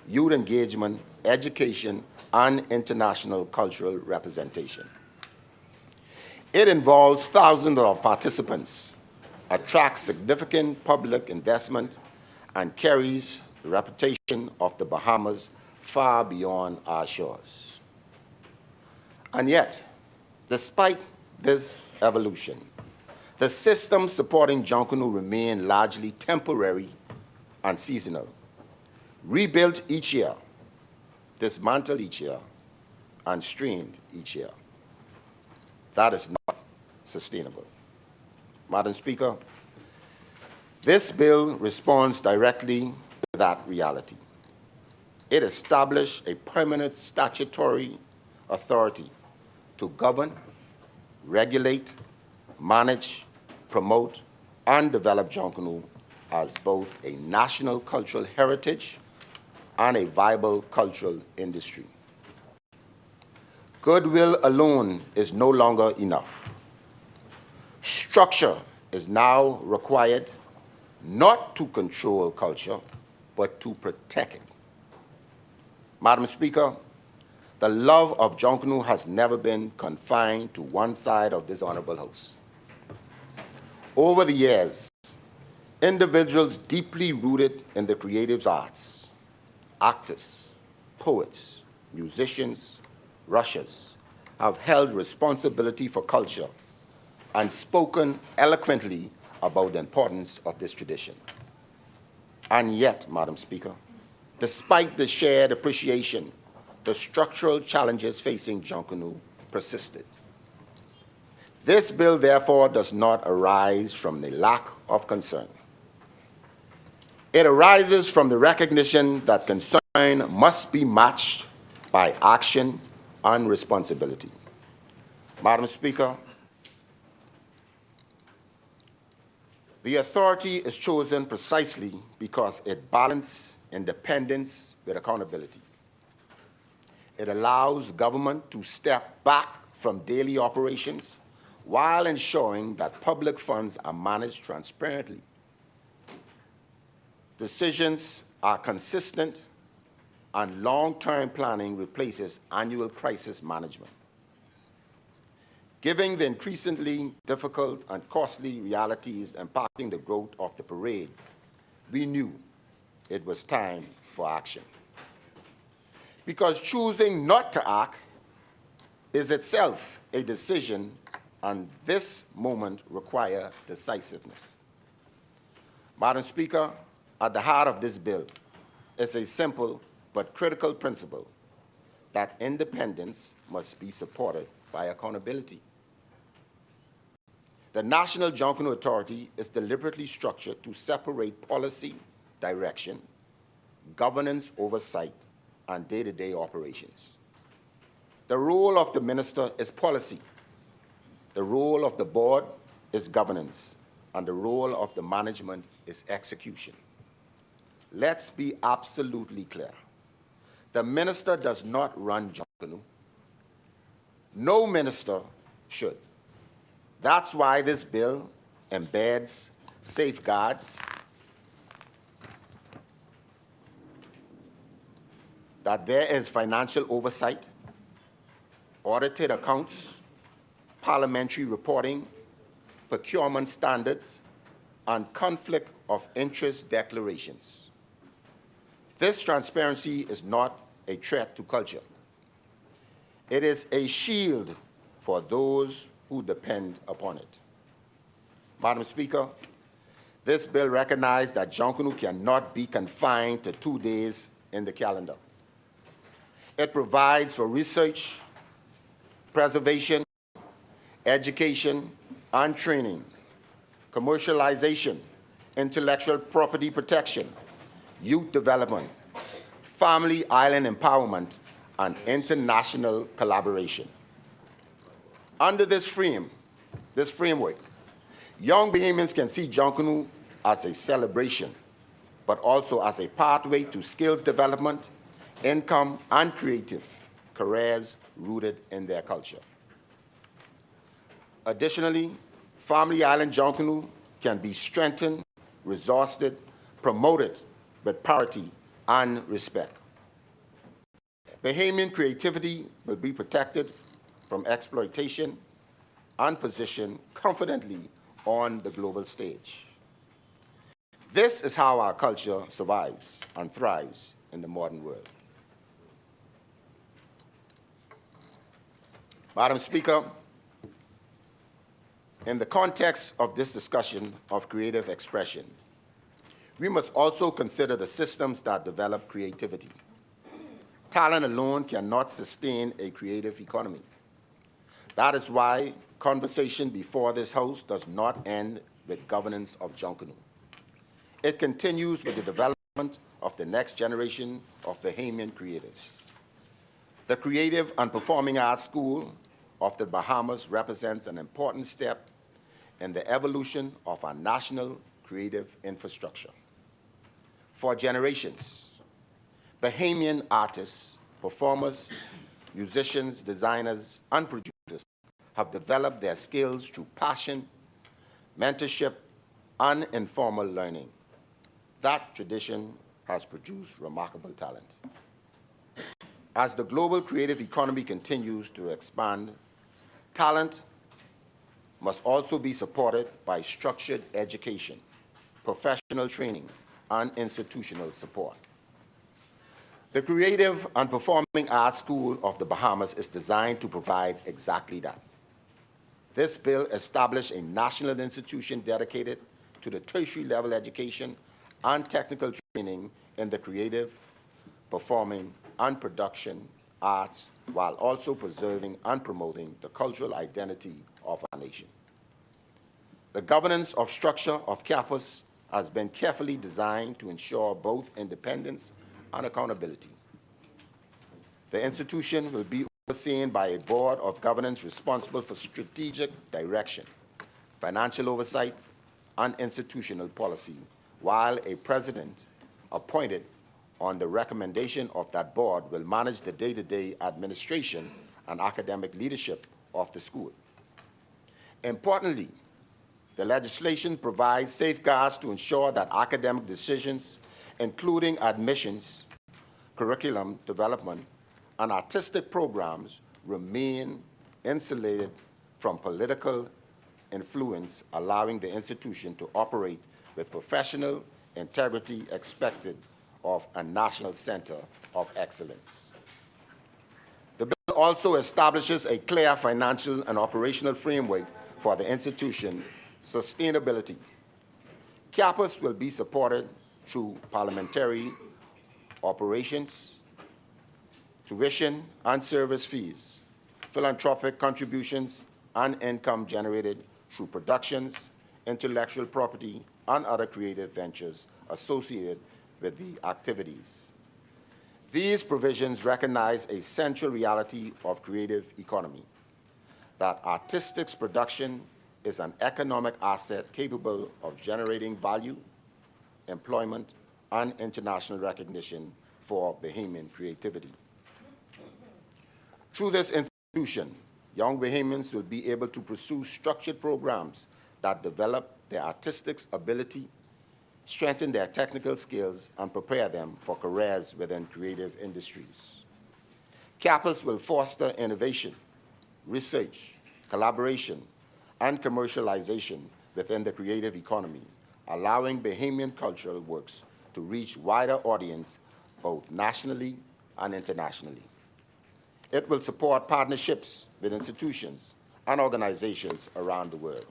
youth engagement, education, and international cultural representation. It involves thousands of participants, attracts significant public investment, and carries the reputation of the Bahamas far beyond our shores. And yet, despite this evolution, the systems supporting Jonkunu remain largely temporary and seasonal, rebuilt each year, dismantled each year, and streamed each year. That is not sustainable. Madam Speaker, this bill responds directly to that reality. It established a permanent statutory authority to govern, regulate, manage, promote, and develop Jonkunu as both a national cultural heritage and a viable cultural industry. Goodwill alone is no longer enough. Structure is now required not to control culture, but to protect it. Madam Speaker, the love of Junkanoo has never been confined to one side of this honorable House. Over the years, individuals deeply rooted in the creative arts, actors, poets, musicians, rushers, have held responsibility for culture and spoken eloquently about the importance of this tradition. And yet, Madam Speaker, despite the shared appreciation, the structural challenges facing Junkanoo persisted. This bill, therefore, does not arise from the lack of concern. It arises from the recognition that concern must be matched by action and responsibility. Madam Speaker, the authority is chosen precisely because it balances independence with accountability. It allows government to step back from daily operations while ensuring that public funds are managed transparently. Decisions are consistent, and long-term planning replaces annual crisis management. Given the increasingly difficult and costly realities impacting the growth of the parade, we knew it was time for action. Because choosing not to act is itself a decision, and this moment requires decisiveness. Madam Speaker, at the heart of this bill is a simple but critical principle that independence must be supported by accountability. The National Junkanoo Authority is deliberately structured to separate policy direction, governance oversight, and day-to-day operations. The role of the minister is policy. The role of the board is governance, and the role of the management is execution. Let's be absolutely clear. The minister does not run Junkanoo. No minister should. That's why this bill embeds safeguards that there is financial oversight, audited accounts, parliamentary reporting, procurement standards, and conflict of interest declarations. This transparency is not a threat to culture. It is a shield for those who depend upon it. Madam Speaker, this bill recognizes that Junkanoo cannot be confined to 2 days in the calendar. It provides for research, preservation, education, and training, commercialization, intellectual property protection, youth development, family island empowerment, and international collaboration. Under this framework, young Bahamians can see Junkanoo as a celebration, but also as a pathway to skills development, income, and creative careers rooted in their culture. Additionally, Family Island Junkanoo can be strengthened, resourced, promoted with parity and respect. Bahamian creativity will be protected from exploitation and positioned confidently on the global stage. This is how our culture survives and thrives in the modern world. Madam Speaker, in the context of this discussion of creative expression, we must also consider the systems that develop creativity. Talent alone cannot sustain a creative economy. That is why conversation before this House does not end with governance of Junkanoo. It continues with the development of the next generation of Bahamian creatives. The Creative and Performing Arts School of the Bahamas represents an important step in the evolution of our national creative infrastructure. For generations, Bahamian artists, performers, musicians, designers, and producers have developed their skills through passion, mentorship, and informal learning. That tradition has produced remarkable talent. As the global creative economy continues to expand, talent must also be supported by structured education, professional training, and institutional support. The Creative and Performing Arts School of the Bahamas is designed to provide exactly that. This bill established a national institution dedicated to the tertiary level education and technical training in the creative, performing, and production arts, while also preserving and promoting the cultural identity of our nation. The governance of structure of campus has been carefully designed to ensure both independence and accountability. The institution will be overseen by a board of governance responsible for strategic direction, financial oversight, and institutional policy, while a president appointed on the recommendation of that board will manage the day-to-day administration and academic leadership of the school. Importantly, the legislation provides safeguards to ensure that academic decisions, including admissions, curriculum development, and artistic programs, remain insulated from political influence, allowing the institution to operate with professional integrity expected of a national center of excellence. The bill also establishes a clear financial and operational framework for the institution's sustainability. Campus will be supported through parliamentary operations, tuition and service fees, philanthropic contributions, and income generated through productions, intellectual property, and other creative ventures associated with the activities. These provisions recognize a central reality of creative economy, that artistic production is an economic asset capable of generating value, employment, and international recognition for Bahamian creativity. Through this institution, young Bahamians will be able to pursue structured programs that develop their artistic ability, strengthen their technical skills, and prepare them for careers within creative industries. Campus will foster innovation, research, collaboration, and commercialization within the creative economy, allowing Bahamian cultural works to reach wider audience both nationally and internationally. It will support partnerships with institutions and organizations around the world.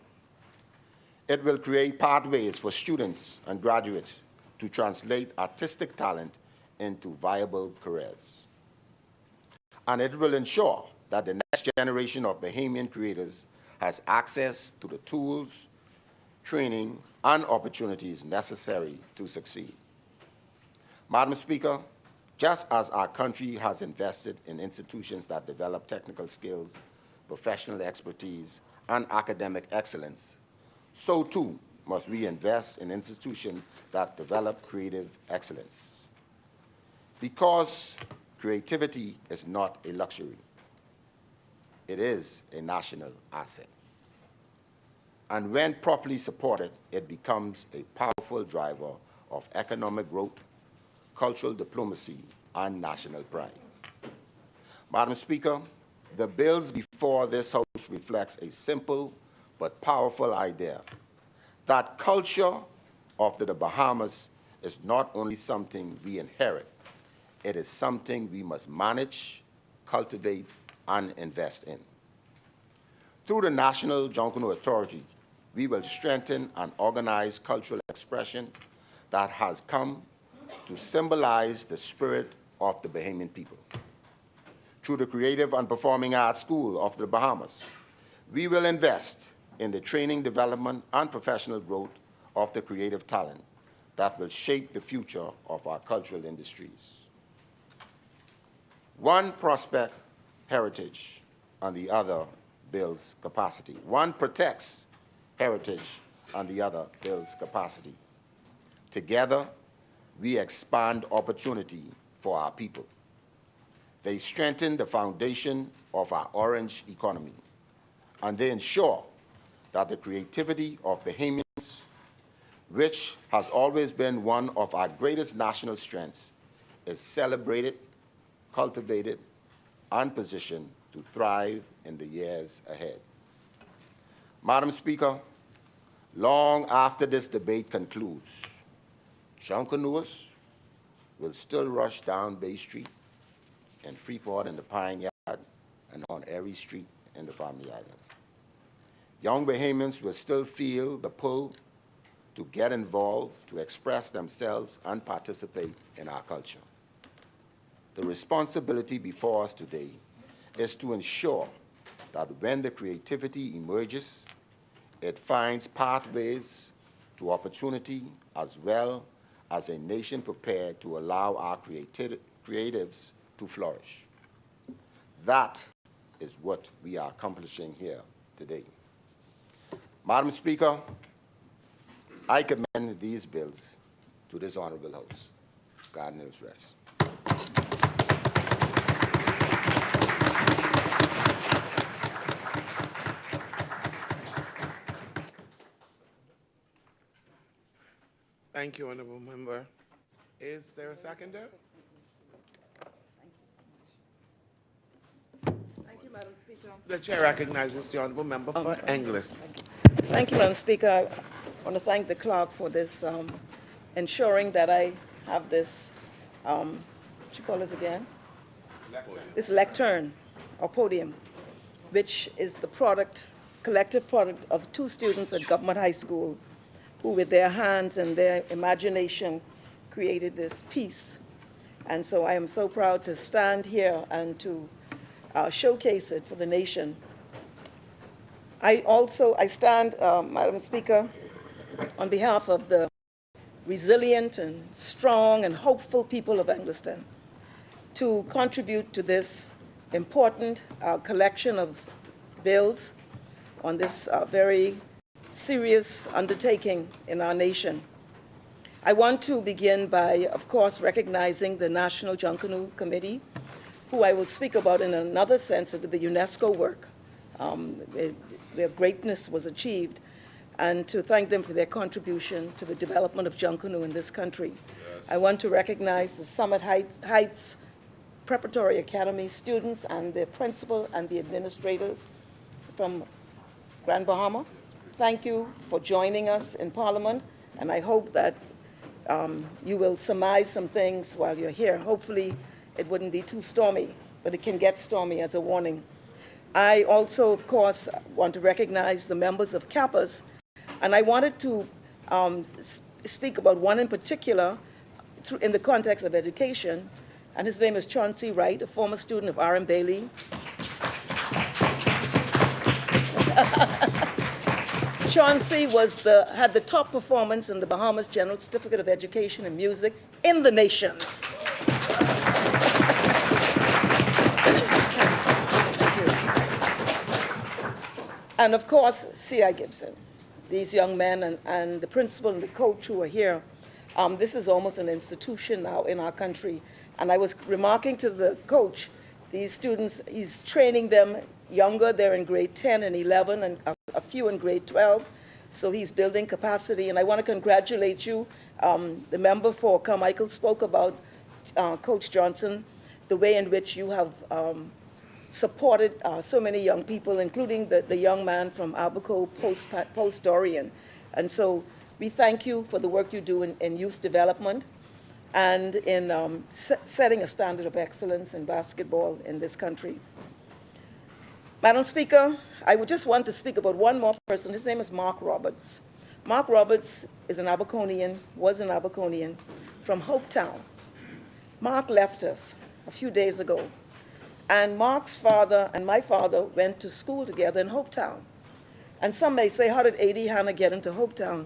It will create pathways for students and graduates to translate artistic talent into viable careers. And it will ensure that the next generation of Bahamian creators has access to the tools, training, and opportunities necessary to succeed. Madam Speaker, just as our country has invested in institutions that develop technical skills, professional expertise, and academic excellence, so too must we invest in institutions that develop creative excellence. Because creativity is not a luxury, it is a national asset. And when properly supported, it becomes a powerful driver of economic growth, cultural diplomacy, and national pride. Madam Speaker, the bills before this House reflects a simple but powerful idea that culture of the Bahamas is not only something we inherit, it is something we must manage, cultivate, and invest in. Through the National Junkanoo Authority, we will strengthen and organize cultural expression that has come to symbolize the spirit of the Bahamian people. Through the Creative and Performing Arts School of the Bahamas, we will invest in the training, development, and professional growth of the creative talent that will shape the future of our cultural industries. One prospects heritage and the other builds capacity. One protects heritage and the other builds capacity. Together, we expand opportunity for our people. They strengthen the foundation of our orange economy, and they ensure that the creativity of Bahamians, which has always been one of our greatest national strengths, is celebrated, cultivated, and positioned to thrive in the years ahead. Madam Speaker, long after this debate concludes, Junkanooers will still rush down Bay Street and Freeport and the Pine Yard and on Erie Street in the Family Island. Young Bahamians will still feel the pull to get involved, to express themselves and participate in our culture. The responsibility before us today is to ensure that when the creativity emerges, it finds pathways to opportunity as well as a nation prepared to allow our creatives to flourish. That is what we are accomplishing here today. Madam Speaker, I commend these bills to this honorable House. God knows rest. Thank you, Honorable Member. Is there a seconder? Thank you, Madam Speaker. The chair recognizes the Honorable Member for English. Thank you, Madam Speaker. I want to thank the clerk for this, ensuring that I have this, what you call it again? This lectern or podium, which is the product, collective product of two students at Government High School who with their hands and their imagination created this piece. And so I am so proud to stand here and to showcase it for the nation. I stand, Madam Speaker, on behalf of the resilient and strong and hopeful people of Angleton to contribute to this important collection of bills on this very serious undertaking in our nation. I want to begin by, of course, recognizing the National Junkanoo Committee, who I will speak about in another sense of the UNESCO work, where greatness was achieved, and to thank them for their contribution to the development of Junkanoo in this country. Yes. I want to recognize the Summit Heights Preparatory Academy students and their principal and the administrators from Grand Bahama. Thank you for joining us in Parliament, and I hope that you will surmise some things while you're here. Hopefully, it wouldn't be too stormy, but it can get stormy as a warning. I also, of course, want to recognize the members of CAPAS, and I wanted to speak about one in particular in the context of education, and his name is Chauncey Wright, a former student of R.M. Bailey. Chauncey had the top performance in the Bahamas General Certificate of Education in Music in the nation. And of course, C.I. Gibson, these young men and the principal and the coach who are here. This is almost an institution now in our country. And I was remarking to the coach, these students, he's training them younger. They're in grade 10 and 11 and a few in grade 12. So he's building capacity. And I want to congratulate you. The member for Carmichael spoke about Coach Johnson, the way in which you have supported so many young people, including the young man from Abaco post-Dorian. And so we thank you for the work you do in youth development and in setting a standard of excellence in basketball in this country. Madam Speaker, I would just want to speak about one more person. His name is Mark Roberts. Mark Roberts is an Abaconian, was an Abaconian from Hopetown. Mark left us a few days ago. And Mark's father and my father went to school together in Hopetown. And some may say, how did A.D. Hanna get into Hopetown?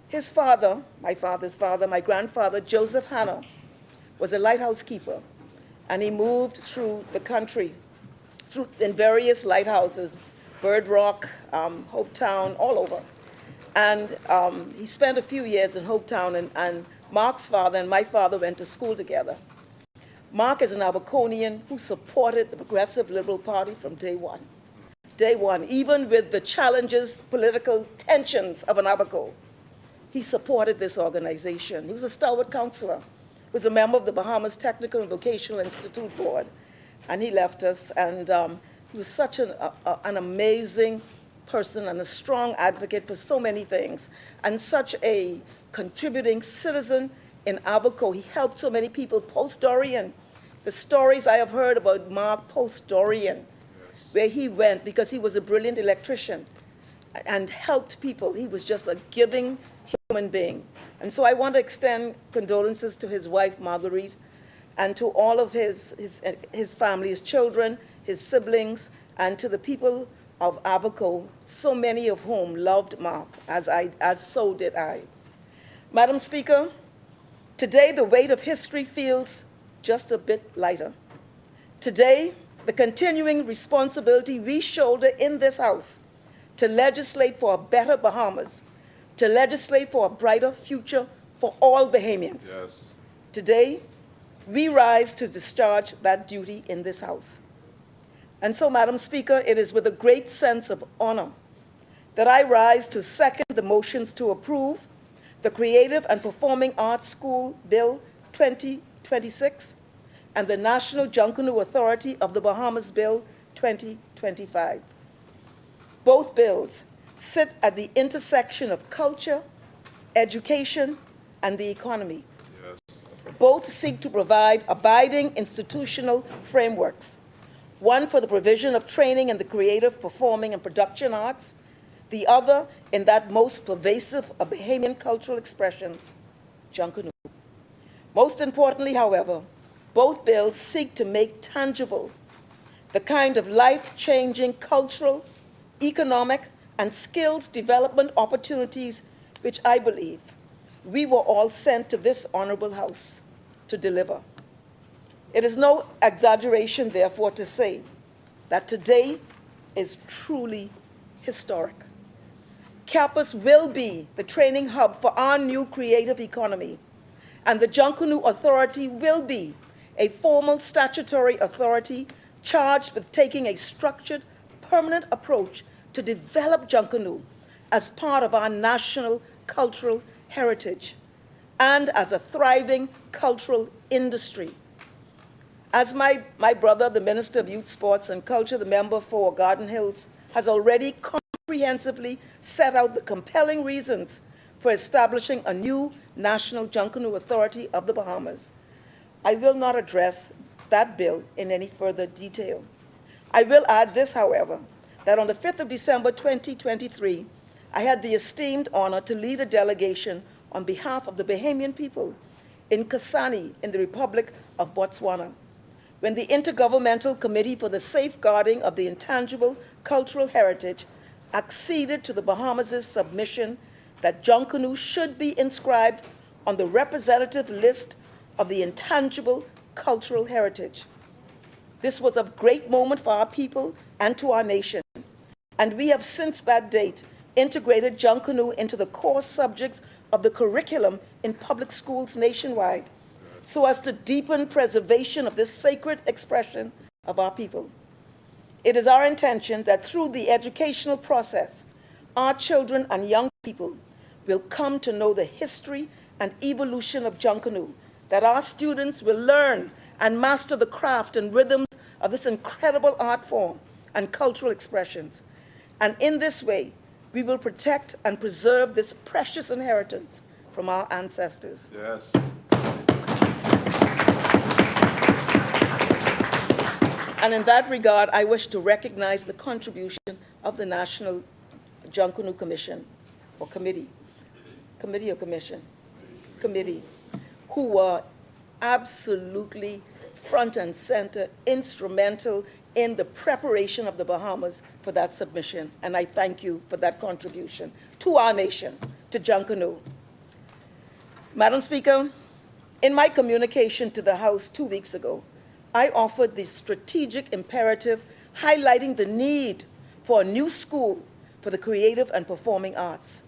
His father, my father's father, my grandfather, Joseph Hanna, was a lighthouse keeper. And he moved through the country, in various lighthouses, Bird Rock, Hopetown, all over. And he spent a few years in Hopetown, and Mark's father and my father went to school together. Mark is an Abaconian who supported the Progressive Liberal Party from day one. Day one, even with the challenges, political tensions of an Abaco, he supported this organization. He was a stalwart counselor. He was a member of the Bahamas Technical and Vocational Institute Board, and he left us. And he was such an amazing person and a strong advocate for so many things, and such a contributing citizen in Abaco. He helped so many people post-Dorian. The stories I have heard about Mark post-Dorian, where he went because he was a brilliant electrician and helped people. He was just a giving human being. And so I want to extend condolences to his wife, Marguerite, and to all of his family, his children, his siblings, and to the people of Abaco, so many of whom loved Mark, as so did I. Madam Speaker, today the weight of history feels just a bit lighter. Today, the continuing responsibility we shoulder in this House to legislate for a better Bahamas, to legislate for a brighter future for all Bahamians. Yes. Today, we rise to discharge that duty in this House. And so, Madam Speaker, it is with a great sense of honor that I rise to second the motions to approve the Creative and Performing Arts School Bill 2026 and the National Junkanoo Authority of the Bahamas Bill 2025. Both bills sit at the intersection of culture, education, and the economy. Yes. Both seek to provide abiding institutional frameworks, one for the provision of training in the creative, performing, and production arts, the other in that most pervasive of Bahamian cultural expressions, Junkanoo. Most importantly, however, both bills seek to make tangible the kind of life-changing cultural, economic, and skills development opportunities which I believe we were all sent to this honorable House to deliver. It is no exaggeration, therefore, to say that today is truly historic. Campus will be the training hub for our new creative economy, and the Junkanoo Authority will be a formal statutory authority charged with taking a structured, permanent approach to develop Junkanoo as part of our national cultural heritage and as a thriving cultural industry. As my brother, the Minister of Youth, Sports and Culture, the member for Garden Hills, has already comprehensively set out the compelling reasons for establishing a new National Junkanoo Authority of the Bahamas, I will not address that bill in any further detail. I will add this, however, that on the 5th of December 2023, I had the esteemed honor to lead a delegation on behalf of the Bahamian people in Kasane in the Republic of Botswana, when the Intergovernmental Committee for the Safeguarding of the Intangible Cultural Heritage acceded to the Bahamas' submission that Junkanoo should be inscribed on the representative list of the intangible cultural heritage. This was a great moment for our people and to our nation, and we have since that date integrated Junkanoo into the core subjects of the curriculum in public schools nationwide, so as to deepen preservation of this sacred expression of our people. It is our intention that through the educational process, our children and young people will come to know the history and evolution of Junkanoo, that our students will learn and master the craft and rhythms of this incredible art form and cultural expressions. And in this way, we will protect and preserve this precious inheritance from our ancestors. Yes. And in that regard, I wish to recognize the contribution of the National Junkanoo Commission, or Committee, Committee or Commission? Committee, who were absolutely front and center, instrumental in the preparation of the Bahamas for that submission. And I thank you for that contribution to our nation, to Junkanoo. Madam Speaker, in my communication to the House 2 weeks ago, I offered the strategic imperative highlighting the need for a new school for the creative and performing arts.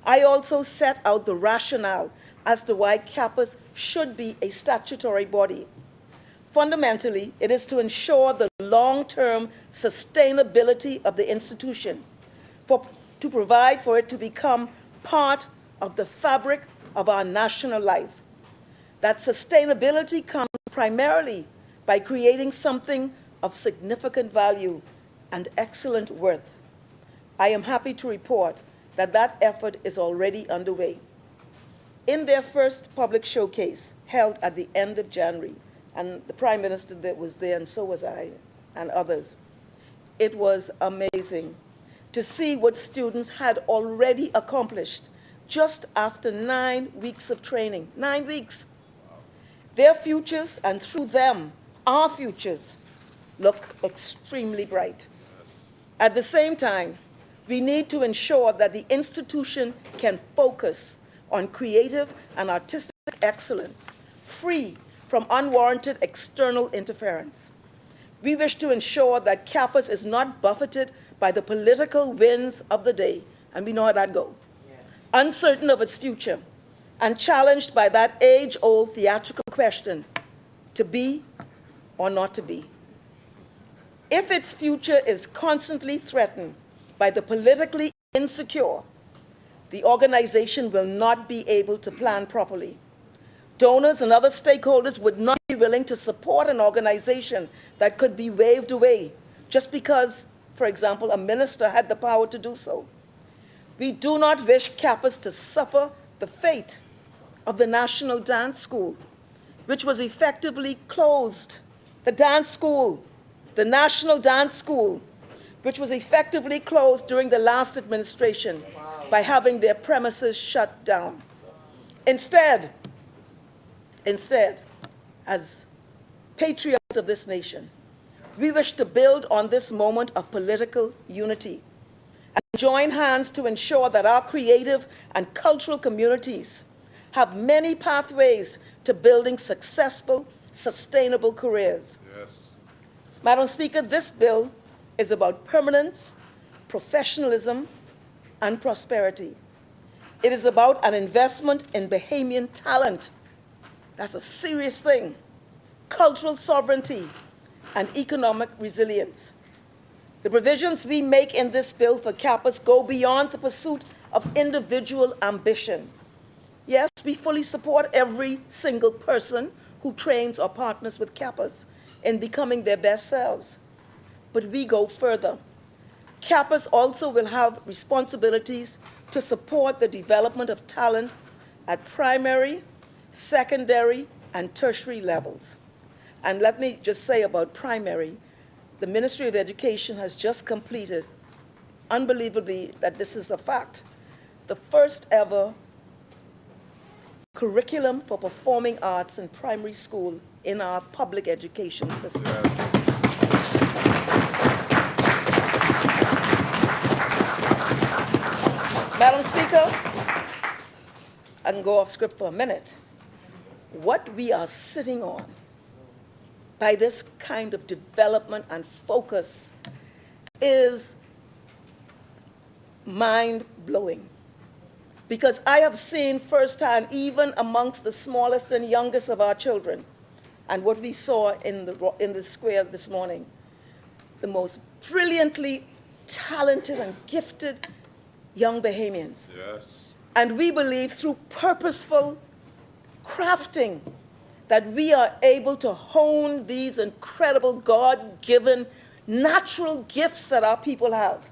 I also set out the rationale as to why CAPAS should be a statutory body. Fundamentally, it is to ensure the long-term sustainability of the institution, to provide for it to become part of the fabric of our national life. That sustainability comes primarily by creating something of significant value and excellent worth. I am happy to report that that effort is already underway. In their first public showcase, held at the end of January, and the Prime Minister was there, and so was I, and others, it was amazing to see what students had already accomplished just after 9 weeks of training. 9 weeks. Their futures, and through them, our futures, look extremely bright. At the same time, we need to ensure that the institution can focus on creative and artistic excellence, free from unwarranted external interference. We wish to ensure that campus is not buffeted by the political winds of the day, and we know how that goes, uncertain of its future, and challenged by that age-old theatrical question, to be or not to be. If its future is constantly threatened by the politically insecure, the organization will not be able to plan properly. Donors and other stakeholders would not be willing to support an organization that could be waved away just because, for example, a minister had the power to do so. We do not wish campus to suffer the fate of the National Dance School, which was effectively closed. The dance school, the National Dance School, which was effectively closed during the last administration by having their premises shut down. Instead, as patriots of this nation, we wish to build on this moment of political unity and join hands to ensure that our creative and cultural communities have many pathways to building successful, sustainable careers. Yes. Madam Speaker, this bill is about permanence, professionalism, and prosperity. It is about an investment in Bahamian talent. That's a serious thing. Cultural sovereignty and economic resilience. The provisions we make in this bill for campus go beyond the pursuit of individual ambition. Yes, we fully support every single person who trains or partners with campus in becoming their best selves. But we go further. Campus also will have responsibilities to support the development of talent at primary, secondary, and tertiary levels. And let me just say about primary, the Ministry of Education has just completed, unbelievably that this is a fact, the first ever curriculum for performing arts in primary school in our public education system. Madam Speaker, I can go off script for a minute. What we are sitting on by this kind of development and focus is mind-blowing. Because I have seen firsthand, even amongst the smallest and youngest of our children, and what we saw in the square this morning, the most brilliantly talented and gifted young Bahamians. Yes. And we believe through purposeful crafting that we are able to hone these incredible God-given natural gifts that our people have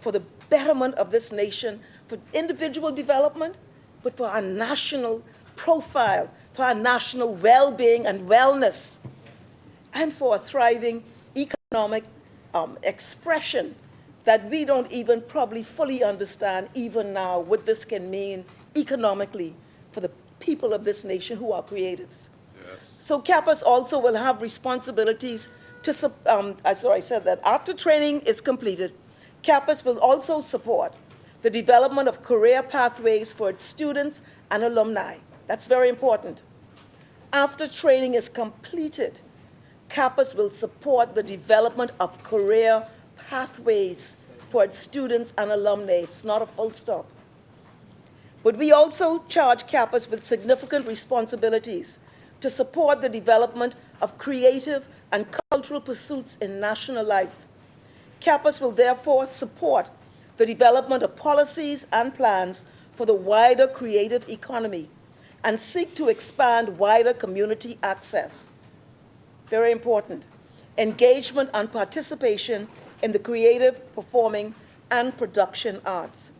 for the betterment of this nation, for individual development, but for our national profile, for our national well-being and wellness, and for a thriving economic expression that we don't even probably fully understand even now what this can mean economically for the people of this nation who are creatives. Yes. So campus also will have responsibilities to, I said that after training is completed, campus will also support the development of career pathways for its students and alumni. That's very important. After training is completed, campus will support the development of career pathways for its students and alumni. It's not a full stop. But we also charge campus with significant responsibilities to support the development of creative and cultural pursuits in national life. Campus will therefore support the development of policies and plans for the wider creative economy and seek to expand wider community access. Very important. Engagement and participation in the creative, performing, and production arts.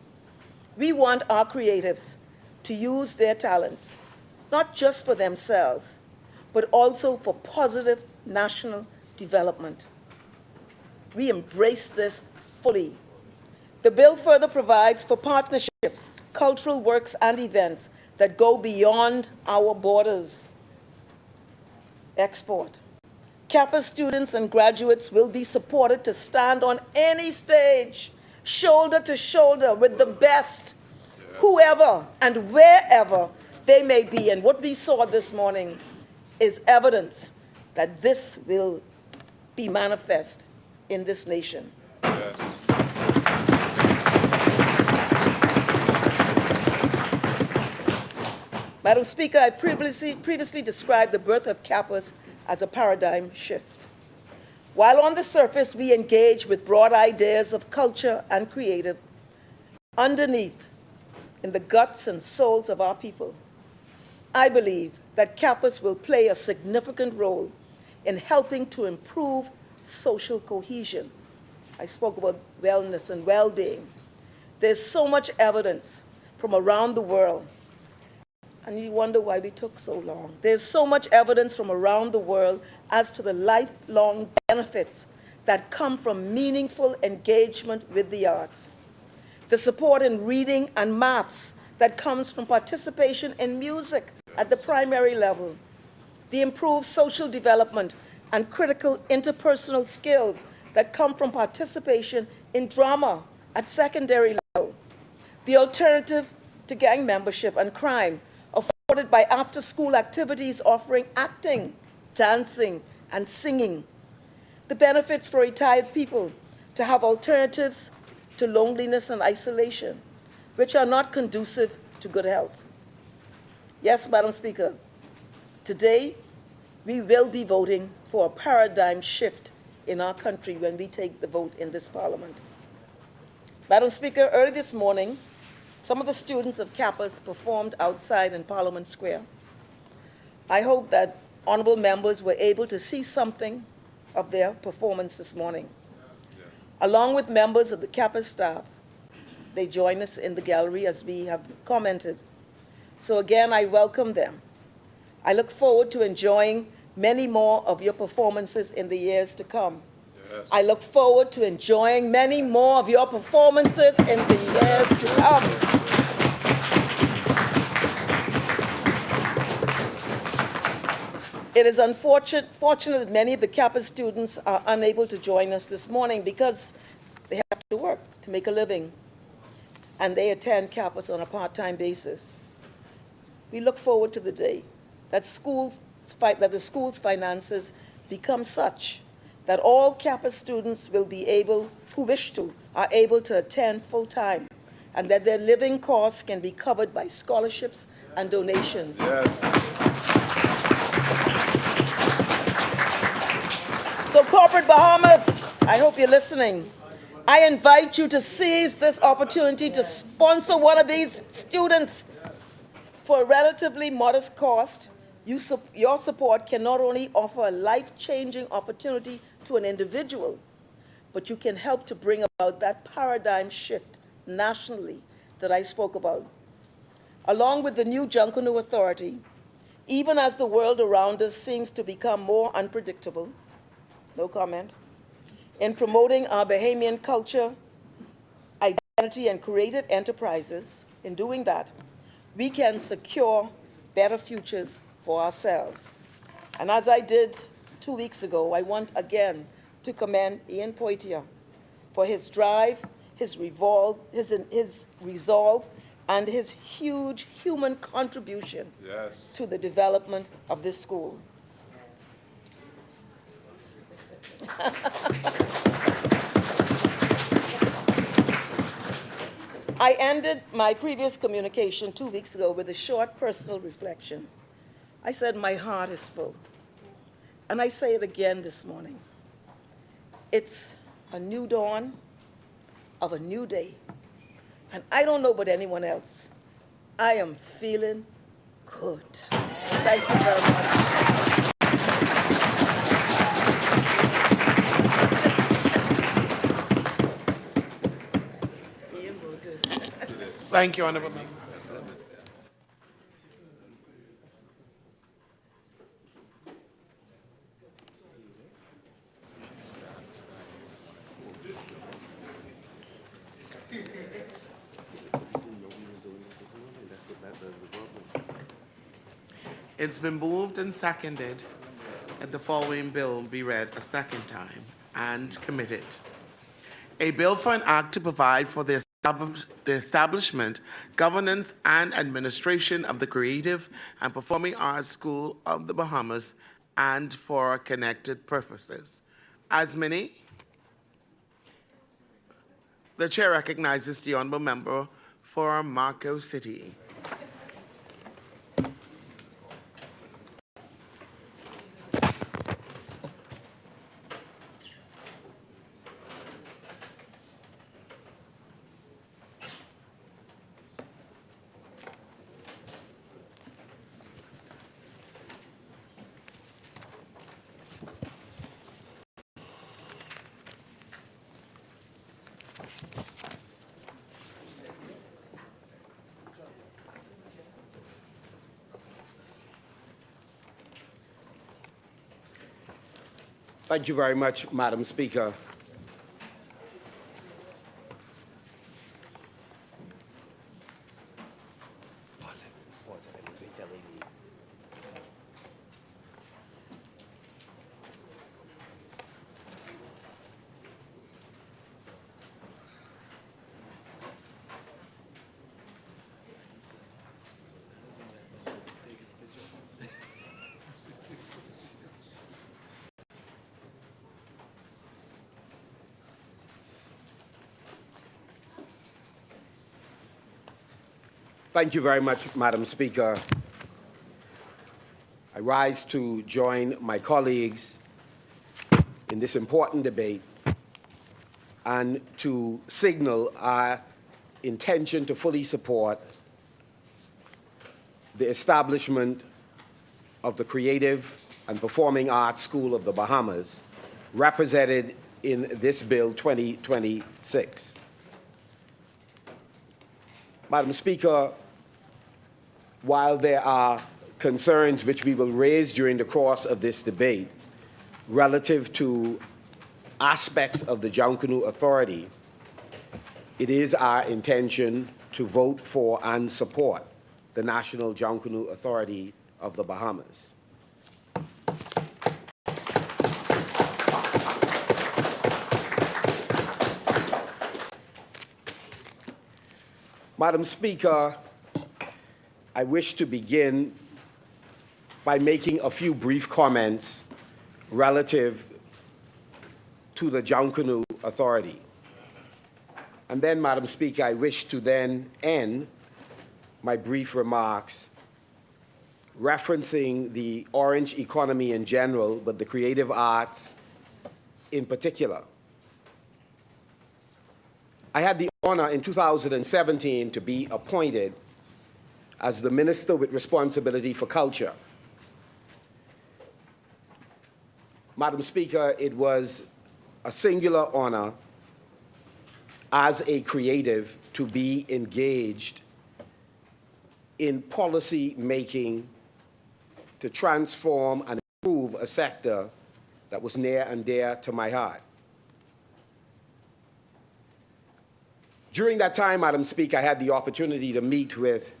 We want our creatives to use their talents, not just for themselves, but also for positive national development. We embrace this fully. The bill further provides for partnerships, cultural works, and events that go beyond our borders. Export. Campus students and graduates will be supported to stand on any stage, shoulder to shoulder with the best, whoever and wherever they may be. And what we saw this morning is evidence that this will be manifest in this nation. Yes. Madam Speaker, I previously described the birth of campus as a paradigm shift. While on the surface we engage with broad ideas of culture and creative, underneath, in the guts and souls of our people, I believe that campus will play a significant role in helping to improve social cohesion. I spoke about wellness and well-being. There's so much evidence from around the world, and you wonder why we took so long. There's so much evidence from around the world as to the lifelong benefits that come from meaningful engagement with the arts. The support in reading and maths that comes from participation in music at the primary level. The improved social development and critical interpersonal skills that come from participation in drama at secondary level. The alternative to gang membership and crime afforded by after-school activities offering acting, dancing, and singing. The benefits for retired people to have alternatives to loneliness and isolation, which are not conducive to good health. Yes, Madam Speaker, today we will be voting for a paradigm shift in our country when we take the vote in this Parliament. Madam Speaker, early this morning, some of the students of campus performed outside in Parliament Square. I hope that honorable members were able to see something of their performance this morning. Along with members of the campus staff, they join us in the gallery as we have commented. So again, I welcome them. I look forward to enjoying many more of your performances in the years to come. Yes. I look forward to enjoying many more of your performances in the years to come. It is fortunate that many of the campus students are unable to join us this morning because they have to work to make a living, and they attend campus on a part-time basis. We look forward to the day that the school's finances become such that all campus students will be able, who wish to, are able to attend full-time, and that their living costs can be covered by scholarships and donations. Yes. So corporate Bahamas, I hope you're listening. I invite you to seize this opportunity to sponsor one of these students for a relatively modest cost. Your support can not only offer a life-changing opportunity to an individual, but you can help to bring about that paradigm shift nationally that I spoke about. Along with the new Junkanoo Authority, even as the world around us seems to become more unpredictable, no comment, in promoting our Bahamian culture, identity, and creative enterprises, in doing that, we can secure better futures for ourselves. And as I did 2 weeks ago, I want again to commend Ian Poitier for his drive, his resolve, and his huge human contribution to the development of this school. I ended my previous communication 2 weeks ago with a short personal reflection. I said, my heart is full. And I say it again this morning. It's a new dawn of a new day. And I don't know about anyone else. I am feeling good. Thank you very much. Thank you, Honorable Member. It's been moved and seconded that the following bill be read a second time and committed. A bill for an act to provide for the establishment, governance, and administration of the Creative and Performing Arts School of the Bahamas and for connected purposes. As many, the chair recognizes the honorable member for Marco City. Thank you very much, Madam Speaker. Thank you very much, Madam Speaker. I rise to join my colleagues in this important debate and to signal our intention to fully support the establishment of the Creative and Performing Arts School of the Bahamas, represented in this Bill 2026. Madam Speaker, while there are concerns which we will raise during the course of this debate relative to aspects of the Junkanoo Authority, it is our intention to vote for and support the National Junkanoo Authority of the Bahamas. Madam Speaker, I wish to begin by making a few brief comments relative to the Junkanoo Authority. And then, Madam Speaker, I wish to then end my brief remarks referencing the orange economy in general, but the creative arts in particular. I had the honor in 2017 to be appointed as the Minister with responsibility for culture. Madam Speaker, it was a singular honor as a creative to be engaged in policy making to transform and improve a sector that was near and dear to my heart. During that time, Madam Speaker, I had the opportunity to meet with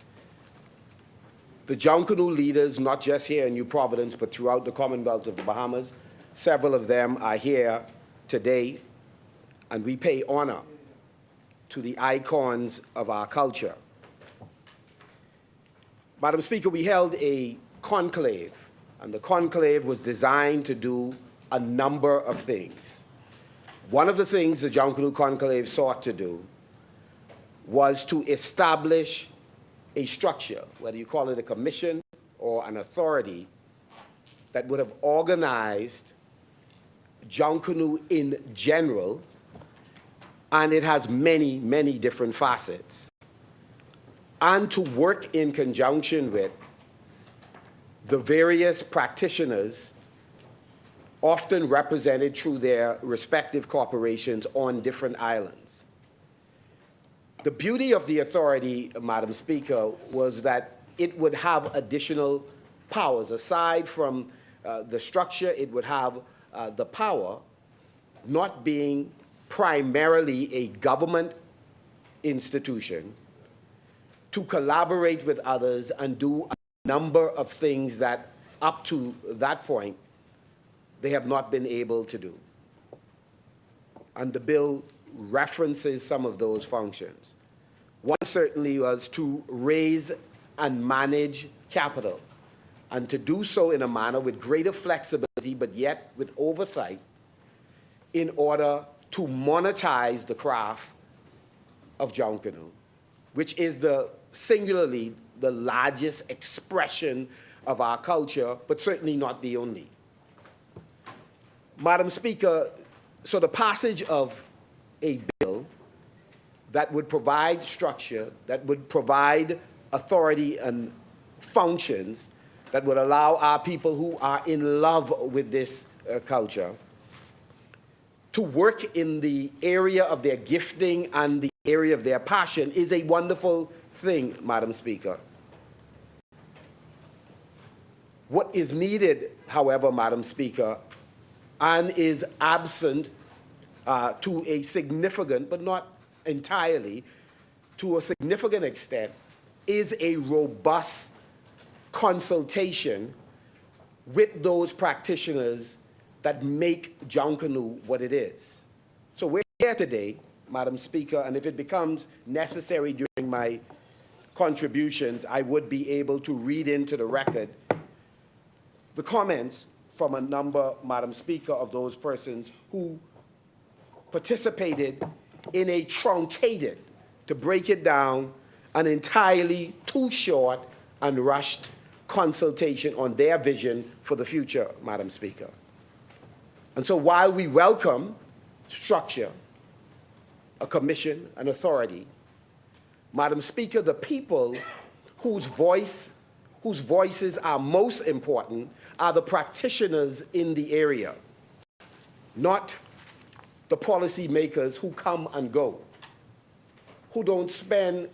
the Junkanoo leaders, not just here in New Providence, but throughout the Commonwealth of the Bahamas. Several of them are here today, and we pay honor to the icons of our culture. Madam Speaker, we held a conclave, and the conclave was designed to do a number of things. One of the things the Junkanoo Conclave sought to do was to establish a structure, whether you call it a commission or an authority, that would have organized Junkanoo in general, and it has many, many different facets, and to work in conjunction with the various practitioners, often represented through their respective corporations on different islands. The beauty of the authority, Madam Speaker, was that it would have additional powers. Aside from the structure, it would have the power, not being primarily a government institution, to collaborate with others and do a number of things that, up to that point, they have not been able to do. And the bill references some of those functions. One certainly was to raise and manage capital, and to do so in a manner with greater flexibility, but yet with oversight, in order to monetize the craft of Junkanoo, which is singularly the largest expression of our culture, but certainly not the only. Madam Speaker, so the passage of a bill that would provide structure, that would provide authority and functions, that would allow our people who are in love with this culture to work in the area of their gifting and the area of their passion is a wonderful thing, Madam Speaker. What is needed, however, Madam Speaker, and is absent to a significant, but not entirely, to a significant extent, is a robust consultation with those practitioners that make Junkanoo what it is. So we're here today, Madam Speaker, and if it becomes necessary during my contributions, I would be able to read into the record the comments from a number, Madam Speaker, of those persons who participated in a truncated, to break it down, an entirely too short and rushed consultation on their vision for the future, Madam Speaker. And so while we welcome structure, a commission, an authority, Madam Speaker, the people whose voices are most important are the practitioners in the area, not the policymakers who come and go, who don't spend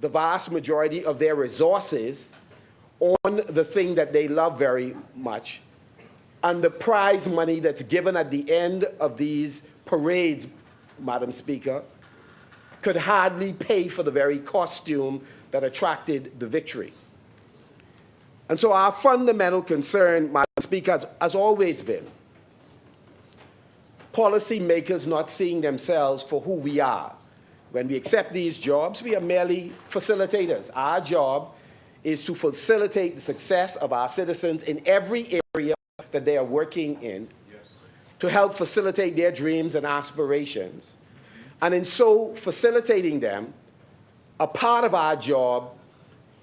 the vast majority of their resources on the thing that they love very much, and the prize money that's given at the end of these parades, Madam Speaker, could hardly pay for the very costume that attracted the victory. And so our fundamental concern, Madam Speaker, has always been policymakers not seeing themselves for who we are. When we accept these jobs, we are merely facilitators. Our job is to facilitate the success of our citizens in every area that they are working in, to help facilitate their dreams and aspirations. And in so facilitating them, a part of our job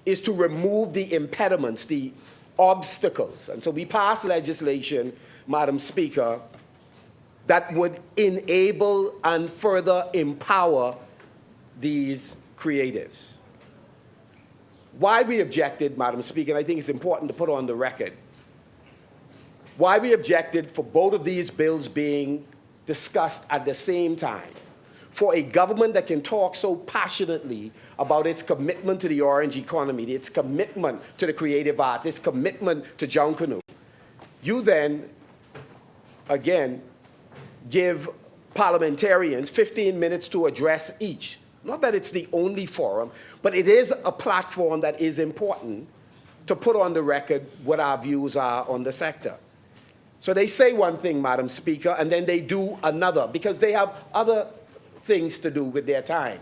is to remove the impediments, the obstacles. And so we pass legislation, Madam Speaker, that would enable and further empower these creatives. Why we objected, Madam Speaker, and I think it's important to put on the record, why we objected for both of these bills being discussed at the same time, for a government that can talk so passionately about its commitment to the orange economy, its commitment to the creative arts, its commitment to Junkanoo, you then, again, give parliamentarians 15 minutes to address each. Not that it's the only forum, but it is a platform that is important to put on the record what our views are on the sector. So they say one thing, Madam Speaker, and then they do another, because they have other things to do with their time.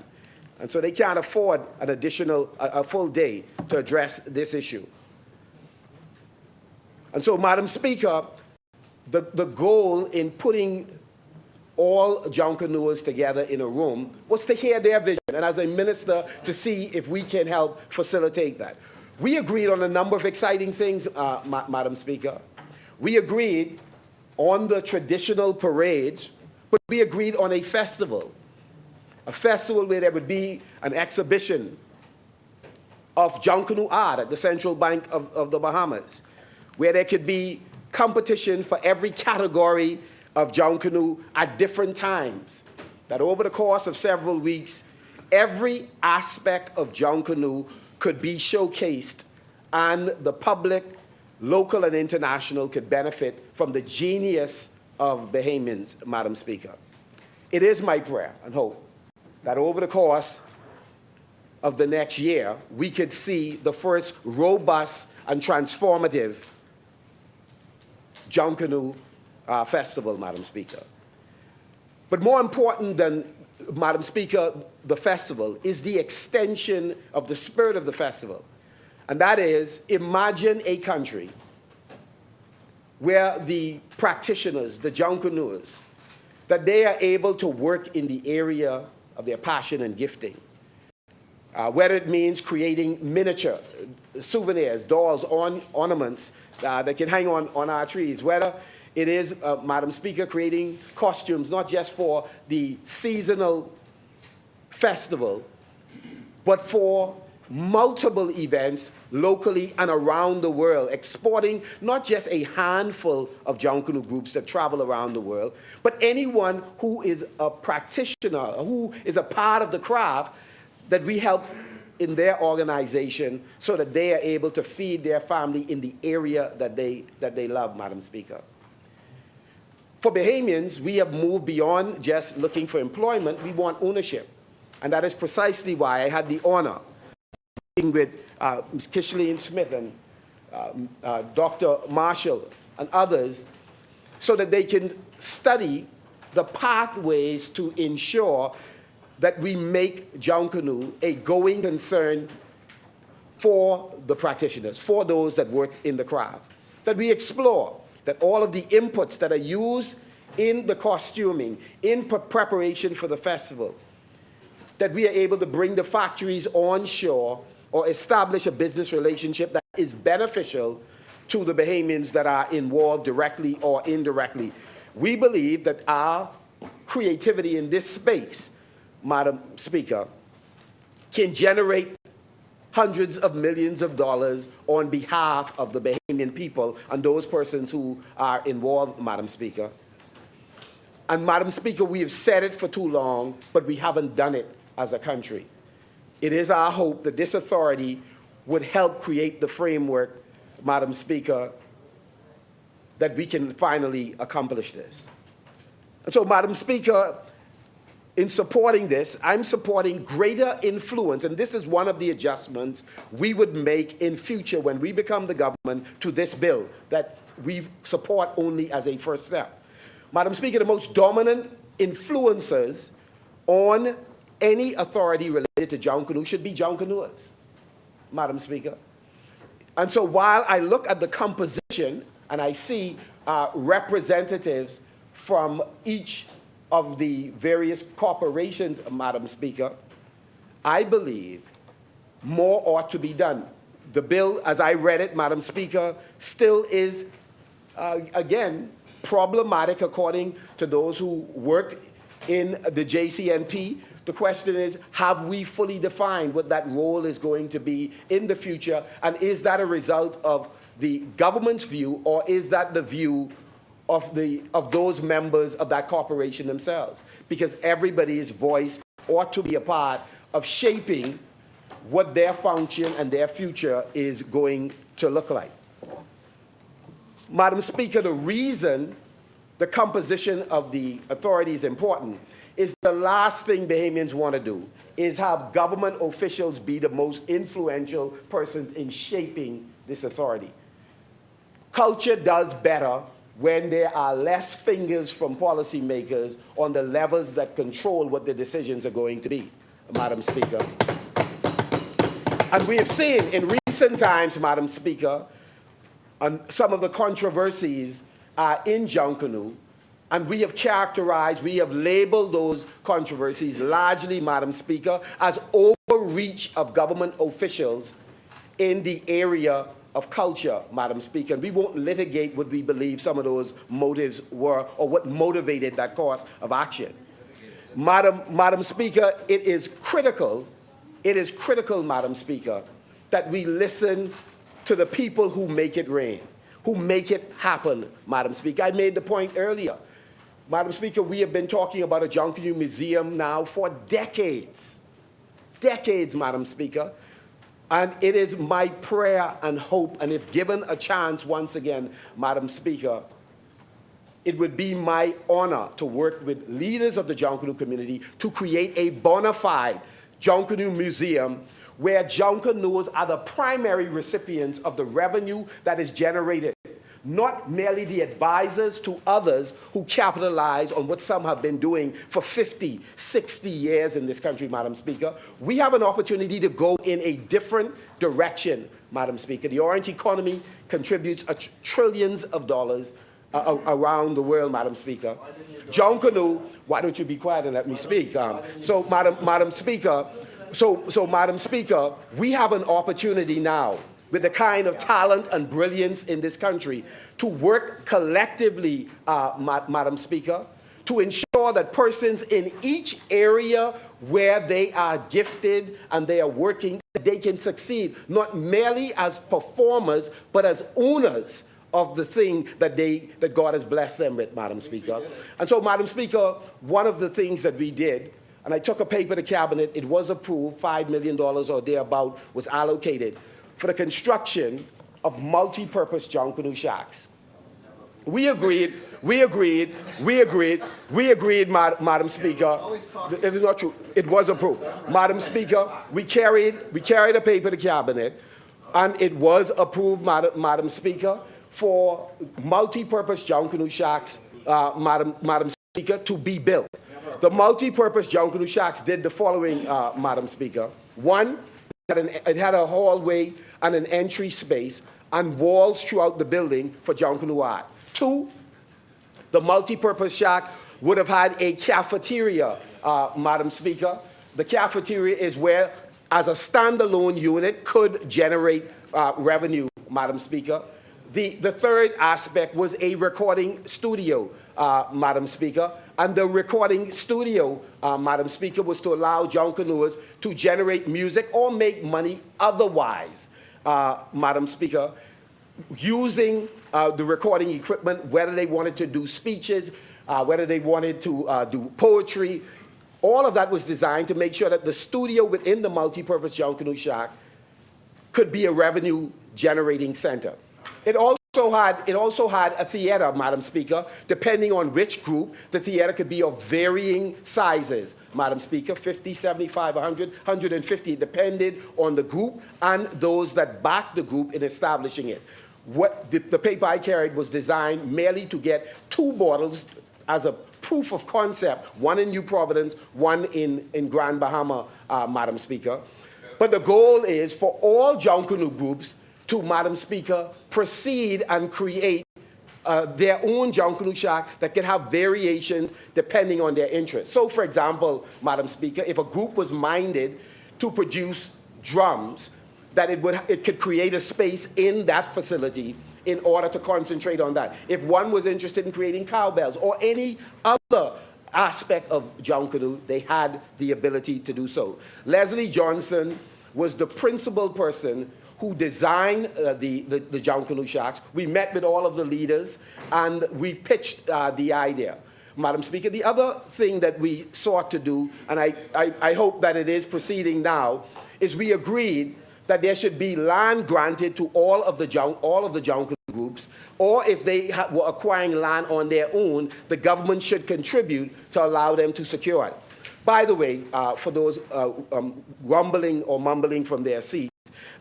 And so they can't afford an additional, a full day to address this issue. And so, Madam Speaker, the goal in putting all Junkanooers together in a room was to hear their vision, and as a minister, to see if we can help facilitate that. We agreed on a number of exciting things, Madam Speaker. We agreed on the traditional parades, but we agreed on a festival where there would be an exhibition of Junkanoo art at the Central Bank of the Bahamas, where there could be competition for every category of Junkanoo at different times, that over the course of several weeks, every aspect of Junkanoo could be showcased, and the public, local and international, could benefit from the genius of Bahamians, Madam Speaker. It is my prayer and hope that over the course of the next year, we could see the first robust and transformative Junkanoo Festival, Madam Speaker. But more important than, Madam Speaker, the festival is the extension of the spirit of the festival. And that is, imagine a country where the practitioners, the Junkanooers, that they are able to work in the area of their passion and gifting. Whether it means creating miniature souvenirs, dolls, ornaments that can hang on our trees, whether it is, Madam Speaker, creating costumes, not just for the seasonal festival, but for multiple events locally and around the world, exporting not just a handful of Junkanoo groups that travel around the world, but anyone who is a practitioner, who is a part of the craft, that we help in their organization so that they are able to feed their family in the area that they love, Madam Speaker. For Bahamians, we have moved beyond just looking for employment. We want ownership. And that is precisely why I had the honor of speaking with Ms. Kishley Smith and Dr. Marshall and others so that they can study the pathways to ensure that we make Junkanoo a going concern for the practitioners, for those that work in the craft. That we explore that all of the inputs that are used in the costuming, in preparation for the festival, that we are able to bring the factories onshore or establish a business relationship that is beneficial to the Bahamians that are involved directly or indirectly. We believe that our creativity in this space, Madam Speaker, can generate hundreds of millions of dollars on behalf of the Bahamian people and those persons who are involved, Madam Speaker. And Madam Speaker, we have said it for too long, but we haven't done it as a country. It is our hope that this authority would help create the framework, Madam Speaker, that we can finally accomplish this. And so, Madam Speaker, in supporting this, I'm supporting greater influence, and this is one of the adjustments we would make in future when we become the government to this bill that we support only as a first step. Madam Speaker, the most dominant influencers on any authority related to Junkanoo should be Junkanooers, Madam Speaker. And so while I look at the composition and I see representatives from each of the various corporations, Madam Speaker, I believe more ought to be done. The bill, as I read it, Madam Speaker, still is, again, problematic according to those who worked in the JCNP. The question is, have we fully defined what that role is going to be in the future? And is that a result of the government's view, or is that the view of those members of that corporation themselves? Because everybody's voice ought to be a part of shaping what their function and their future is going to look like. Madam Speaker, the reason the composition of the authority is important is the last thing Bahamians want to do is have government officials be the most influential persons in shaping this authority. Culture does better when there are less fingers from policymakers on the levels that control what the decisions are going to be, Madam Speaker. And we have seen in recent times, Madam Speaker, some of the controversies in Junkanoo, and we have characterized, we have labeled those controversies largely, Madam Speaker, as overreach of government officials in the area of culture, Madam Speaker. And we won't litigate what we believe some of those motives were or what motivated that course of action. Madam Speaker, it is critical, Madam Speaker, that we listen to the people who make it rain, who make it happen, Madam Speaker. I made the point earlier. Madam Speaker, we have been talking about a Junkanoo Museum now for decades. Decades, Madam Speaker. And it is my prayer and hope, and if given a chance once again, Madam Speaker, it would be my honor to work with leaders of the Junkanoo community to create a bona fide Junkanoo Museum where Junkanoos are the primary recipients of the revenue that is generated, not merely the advisors to others who capitalize on what some have been doing for 50, 60 years in this country, Madam Speaker. We have an opportunity to go in a different direction, Madam Speaker. The orange economy contributes trillions of dollars around the world, Madam Speaker. Junkanoo, why don't you be quiet and let me speak? Madam Speaker, Madam Speaker, we have an opportunity now with the kind of talent and brilliance in this country to work collectively, Madam Speaker, to ensure that persons in each area where they are gifted and they are working, they can succeed, not merely as performers, but as owners of the thing that God has blessed them with, Madam Speaker. And so, Madam Speaker, one of the things that we did, and I took a paper to Cabinet, it was approved, $5 million or thereabout was allocated for the construction of multi-purpose Junkanoo shacks. We agreed, Madam Speaker. It is not true. It was approved. Madam Speaker, we carried a paper to Cabinet, and it was approved, Madam Speaker, for multi-purpose Junkanoo shacks, Madam Speaker, to be built. The multi-purpose Junkanoo shacks did the following, Madam Speaker. One, it had a hallway and an entry space and walls throughout the building for Junkanoo art. Two, the multi-purpose shack would have had a cafeteria, Madam Speaker. The cafeteria is where, as a standalone unit, could generate revenue, Madam Speaker. The third aspect was a recording studio, Madam Speaker. And the recording studio, Madam Speaker, was to allow Junkanoos to generate music or make money otherwise, Madam Speaker, using the recording equipment, whether they wanted to do speeches, whether they wanted to do poetry. All of that was designed to make sure that the studio within the multi-purpose Junkanoo shack could be a revenue-generating center. It also had a theater, Madam Speaker. Depending on which group, the theater could be of varying sizes, Madam Speaker, 50, 75, 100, 150, depended on the group and those that backed the group in establishing it. The paper I carried was designed merely to get 2 bottles as a proof of concept, one in New Providence, one in Grand Bahama, Madam Speaker. But the goal is for all Junkanoo groups to, Madam Speaker, proceed and create their own Junkanoo shack that can have variations depending on their interests. So, for example, Madam Speaker, if a group was minded to produce drums, that it could create a space in that facility in order to concentrate on that. If one was interested in creating cowbells or any other aspect of Junkanoo, they had the ability to do so. Leslie Johnson was the principal person who designed the Junkanoo shacks. We met with all of the leaders, and we pitched the idea. Madam Speaker, the other thing that we sought to do, and I hope that it is proceeding now, is we agreed that there should be land granted to all of the Junkanoo groups, or if they were acquiring land on their own, the government should contribute to allow them to secure it. By the way, for those rumbling or mumbling from their seats,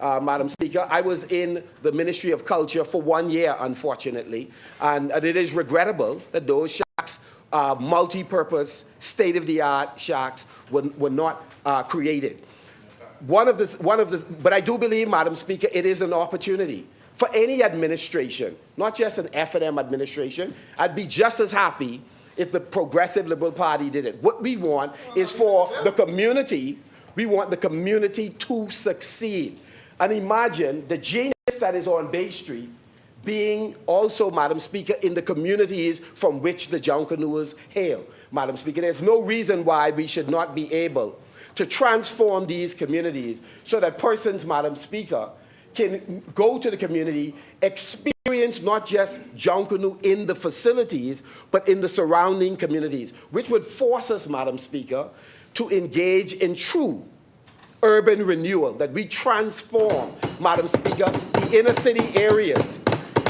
Madam Speaker, I was in the Ministry of Culture for 1 year, unfortunately, and it is regrettable that those shacks, multi-purpose, state-of-the-art shacks, were not created. But I do believe, Madam Speaker, it is an opportunity for any administration, not just an F&M administration. I'd be just as happy if the Progressive Liberal Party did it. What we want is for the community, we want the community to succeed. And imagine the genius that is on Bay Street being also, Madam Speaker, in the communities from which the Junkanoo hail. Madam Speaker, there's no reason why we should not be able to transform these communities so that persons, Madam Speaker, can go to the community, experience not just Junkanoo in the facilities, but in the surrounding communities, which would force us, Madam Speaker, to engage in true urban renewal, that we transform, Madam Speaker, the inner city areas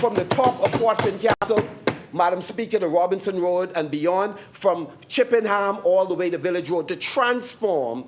from the top of Fort Finn Castle, Madam Speaker, to Robinson Road and beyond, from Chippenham all the way to Village Road, to transform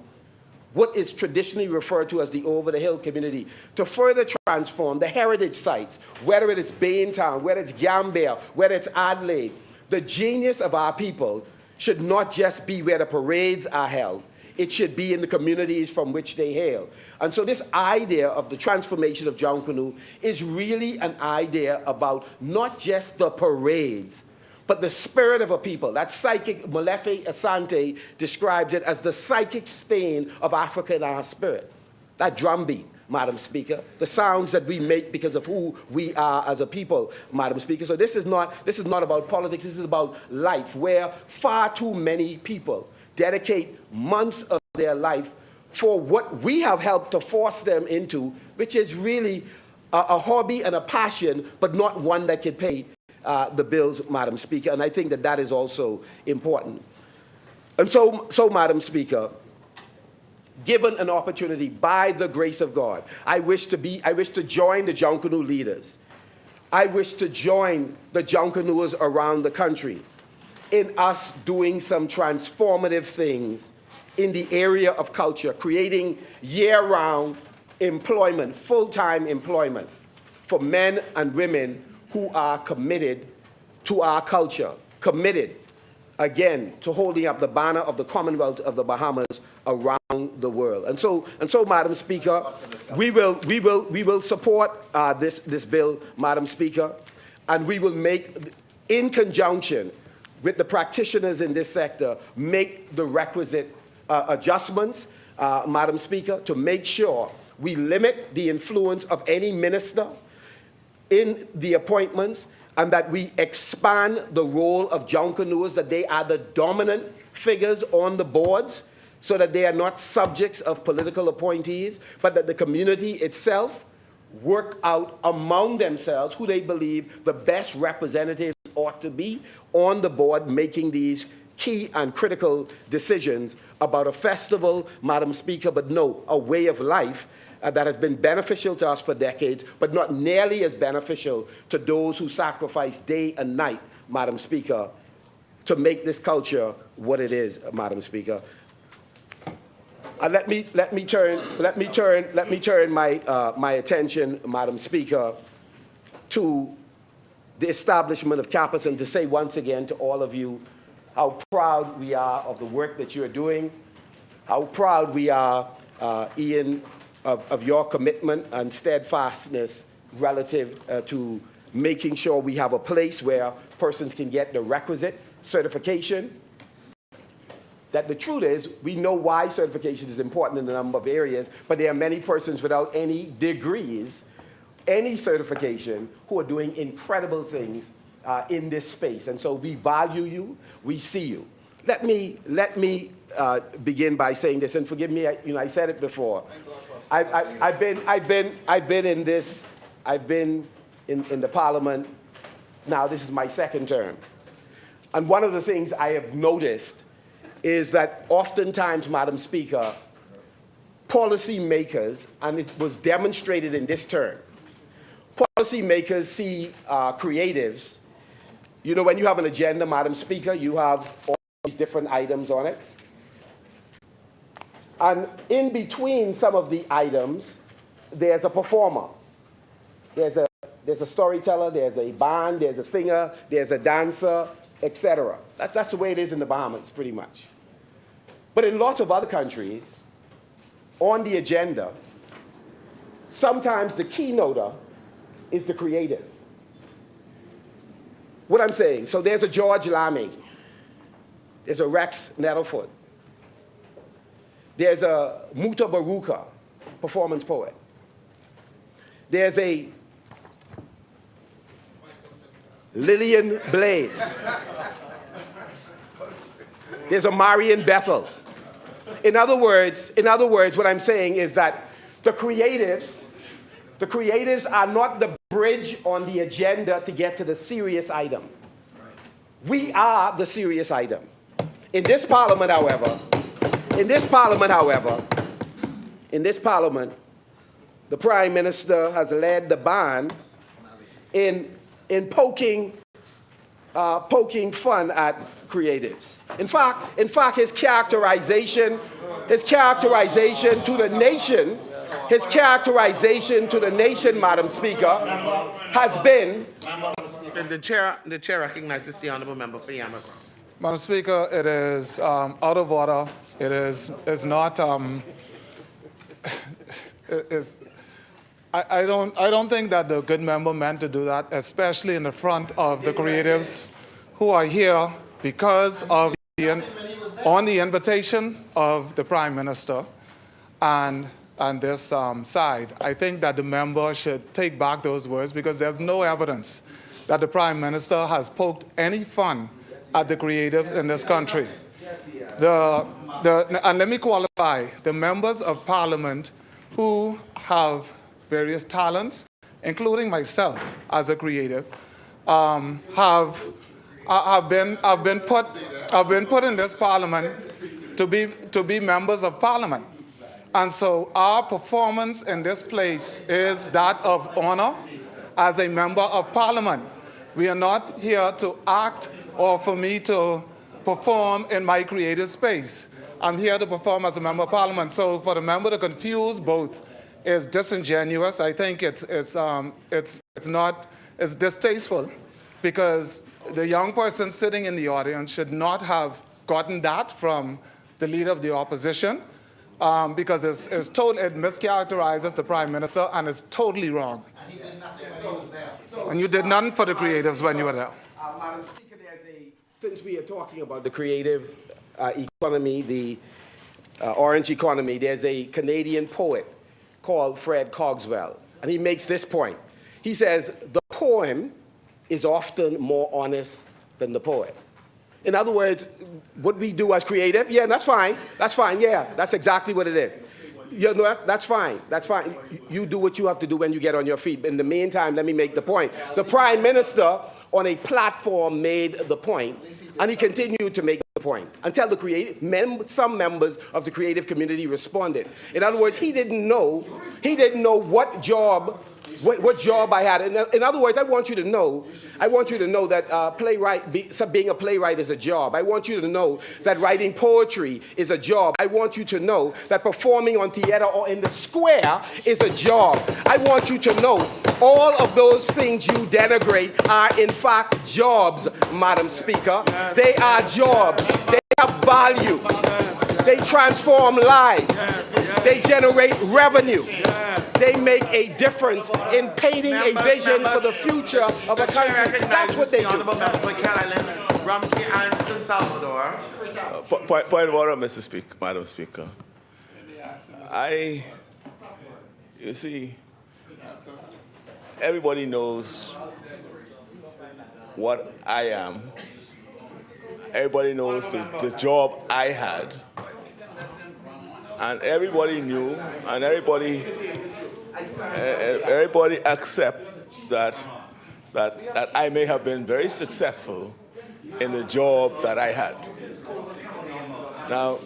what is traditionally referred to as the over-the-hill community, to further transform the heritage sites, whether it is Baintown, whether it's Gambia, whether it's Adelaide. The genius of our people should not just be where the parades are held. It should be in the communities from which they hail. And so this idea of the transformation of Junkanoo is really an idea about not just the parades, but the spirit of a people. That psychic, Molefe Asante describes it as the psychic stain of Africa in our spirit. That drumbeat, Madam Speaker, the sounds that we make because of who we are as a people, Madam Speaker. So this is not about politics, this is about life, where far too many people dedicate months of their life for what we have helped to force them into, which is really a hobby and a passion, but not one that can pay the bills, Madam Speaker. And I think that that is also important. And so Madam Speaker, given an opportunity by the grace of God, I wish to join the Junkanoo leaders. I wish to join the Junkanooers around the country in us doing some transformative things in the area of culture, creating year-round employment, full-time employment for men and women who are committed to our culture, committed, again, to holding up the banner of the Commonwealth of the Bahamas around the world. And so, Madam Speaker, we will support this bill, Madam Speaker, and we will make, in conjunction with the practitioners in this sector, make the requisite adjustments, Madam Speaker, to make sure we limit the influence of any minister in the appointments, and that we expand the role of Junkanooers, that they are the dominant figures on the boards, so that they are not subjects of political appointees, but that the community itself work out among themselves who they believe the best representatives ought to be on the board, making these key and critical decisions about a festival, Madam Speaker, but no, a way of life that has been beneficial to us for decades, but not nearly as beneficial to those who sacrifice day and night, Madam Speaker, to make this culture what it is, Madam Speaker. Let me turn my attention, Madam Speaker, to the establishment of CAPAS, and to say once again to all of you how proud we are of the work that you're doing, how proud we are, Ian, of your commitment and steadfastness relative to making sure we have a place where persons can get the requisite certification. That the truth is, we know why certification is important in a number of areas, but there are many persons without any degrees, any certification, who are doing incredible things in this space. And so we value you, we see you. Let me begin by saying this, and forgive me, I said it before. I've been in the Parliament, now this is my second term. And one of the things I have noticed is that oftentimes, Madam Speaker, policy makers, and it was demonstrated in this term, policy makers see creatives. You know, when you have an agenda, Madam Speaker, you have all these different items on it. And in between some of the items, there's a performer. There's a storyteller, there's a band, there's a singer, there's a dancer, etc. That's the way it is in the Bahamas, pretty much. But in lots of other countries, on the agenda, sometimes the keynoter is the creative. What I'm saying, so there's a George Lamy, there's a Rex Nettlefoot, there's a Muta Baruka, performance poet. There's a Lillian Blaze. There's a Marion Bethel. In other words, what I'm saying is that the creatives are not the bridge on the agenda to get to the serious item. We are the serious item. In this parliament, however, the Prime Minister has led the band in poking fun at creatives. In fact, his characterization to the nation, Madam Speaker, has been. The chair recognizes the honourable member for Yamaha. Madam Speaker, it is out of order. It is not. I don't think that the good member meant to do that, especially in the front of the creatives who are here because of on the invitation of the Prime Minister and this side. I think that the member should take back those words because there's no evidence that the Prime Minister has poked any fun at the creatives in this country. And let me qualify, the members of Parliament who have various talents, including myself as a creative, have been put in this Parliament to be members of Parliament. And so our performance in this place is that of honor as a member of Parliament. We are not here to act or for me to perform in my creative space. I'm here to perform as a member of Parliament. So for the member to confuse both is disingenuous. I think it's distasteful because the young person sitting in the audience should not have gotten that from the leader of the opposition because it mischaracterizes the Prime Minister and it's totally wrong. And you did nothing for the creatives when you were there. Madam Speaker, since we are talking about the creative economy, the orange economy, there's a Canadian poet called Fred Cogswell, and he makes this point. He says, the poem is often more honest than the poet. In other words, what we do as creative, yeah, that's fine, yeah, that's exactly what it is. You know, that's fine. You do what you have to do when you get on your feet. In the meantime, let me make the point. The Prime Minister on a platform made the point, and he continued to make the point until some members of the creative community responded. In other words, he didn't know what job I had. In other words, I want you to know that being a playwright is a job. I want you to know that writing poetry is a job. I want you to know that performing on theater or in the square is a job. I want you to know all of those things you denigrate are in fact jobs, Madam Speaker. They are jobs. They have value. They transform lives. They generate revenue. They make a difference in painting a vision for the future of a country. That's what they do. Point of order, Madam Speaker. You see, everybody knows what I am. Everybody knows the job I had. And everybody knew, and everybody accepts that I may have been very successful in the job that I had. Now,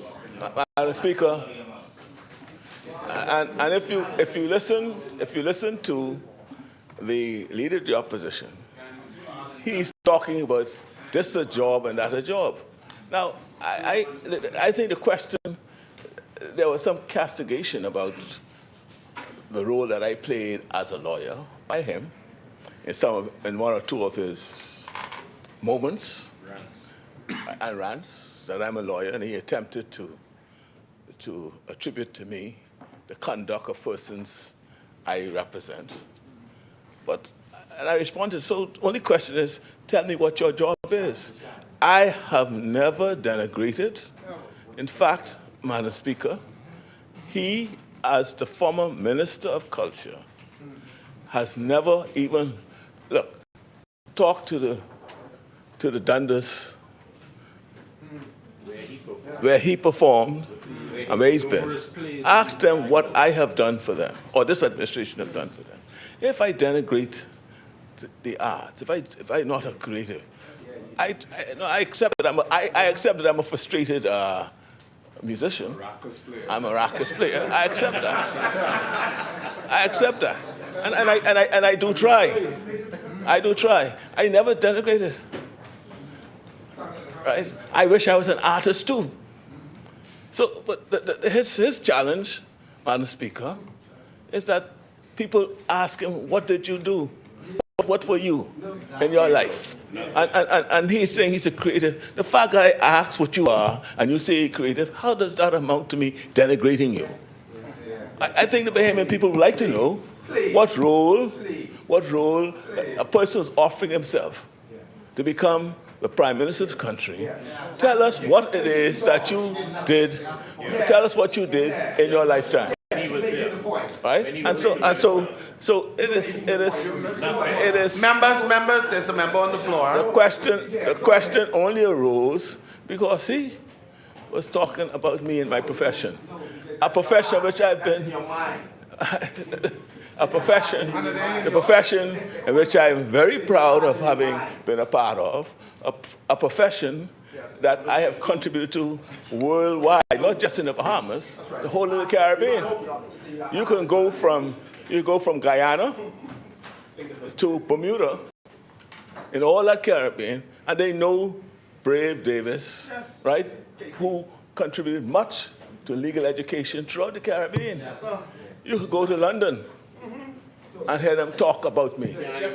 Madam Speaker, and if you listen to the leader of the opposition, he's talking about this a job and that a job. Now, I think the question, there was some castigation about the role that I played as a lawyer by him in one or two of his moments and rants that I'm a lawyer, and he attempted to attribute to me the conduct of persons I represent. And I responded, so the only question is, tell me what your job is. I have never denigrated. In fact, Madam Speaker, he, as the former Minister of Culture, has never even, look, talk to the Dundas where he performed and where he's been. Ask them what I have done for them, or this administration have done for them. If I denigrate the arts, if I'm not a creative, I accept that I accept that I'm a frustrated musician. I'm a raucous player. I accept that. I accept that, and I do try. I do try. I never denigrate it. Right? I wish I was an artist too. So, but his challenge, Madam Speaker, is that people ask him, "What did you do? What were you in your life?" And he's saying he's a creative. The fact that I ask what you are and you say you're creative, how does that amount to me denigrating you? I think the Bahamian people would like to know what role a person is offering himself to become the Prime Minister of the country. Tell us what it is that you did. Tell us what you did in your lifetime. Right? And so it is. Members, there's a member on the floor. The question only arose because he was talking about me and my profession. A profession which I've been, the profession in which I'm very proud of having been a part of, a profession that I have contributed to worldwide, not just in the Bahamas, the whole of the Caribbean. You go from Guyana to Bermuda, in all that Caribbean, and they know Brave Davis, right, who contributed much to legal education throughout the Caribbean. You could go to London and hear them talk about me.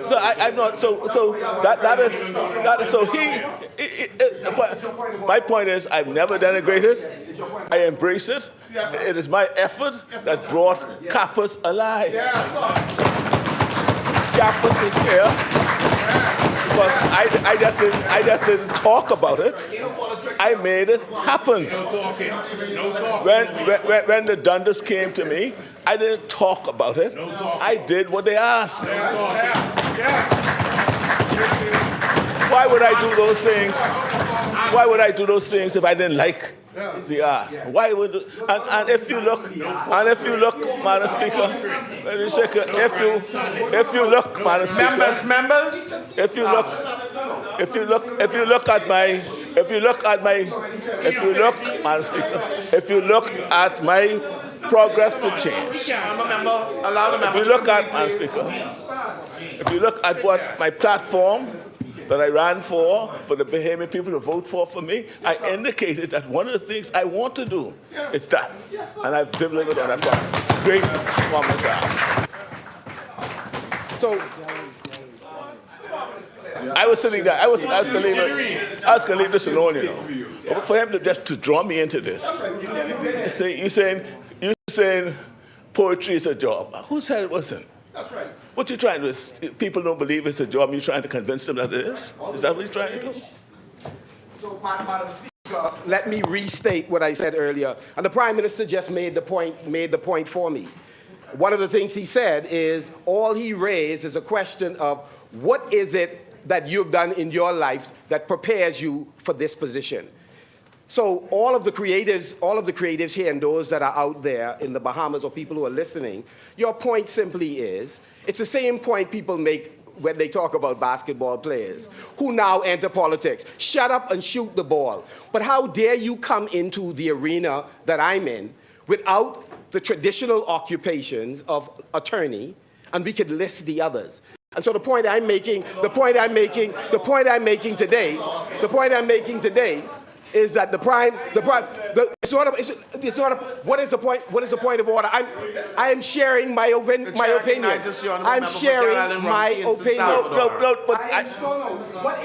So I'm not, so that is, so my point is I've never denigrated. I embrace it. It is my effort that brought Kappas alive. Kappas is here. But I just didn't talk about it. I made it happen. When the Dundas came to me, I didn't talk about it. I did what they asked. Why would I do those things? Why would I do those things if I didn't like the art? Why would? And if you look, Madam Speaker, if you look, Madam Speaker, members, if you look at my progress for change. If you look at, Madam Speaker, if you look at what my platform that I ran for the Bahamian people to vote for me, I indicated that one of the things I want to do is that. And I've delivered on that promise. Great performance. So I was sitting there, I was going to leave this alone, you know. But for him to draw me into this. You saying poetry is a job. Who said it wasn't? That's right. What you're trying to do, people don't believe it's a job, and you're trying to convince them that it is? Is that what you're trying to do? So, Madam Speaker, let me restate what I said earlier. And the Prime Minister just made the point for me. One of the things he said is all he raised is a question of what is it that you've done in your life that prepares you for this position. So all of the creatives here and those that are out there in the Bahamas or people who are listening, your point simply is, it's the same point people make when they talk about basketball players who now enter politics. Shut up and shoot the ball. But how dare you come into the arena that I'm in without the traditional occupations of attorney, and we could list the others. And so the point I'm making today is that what is the point of order? I am sharing my opinion. I'm sharing my opinion. No, but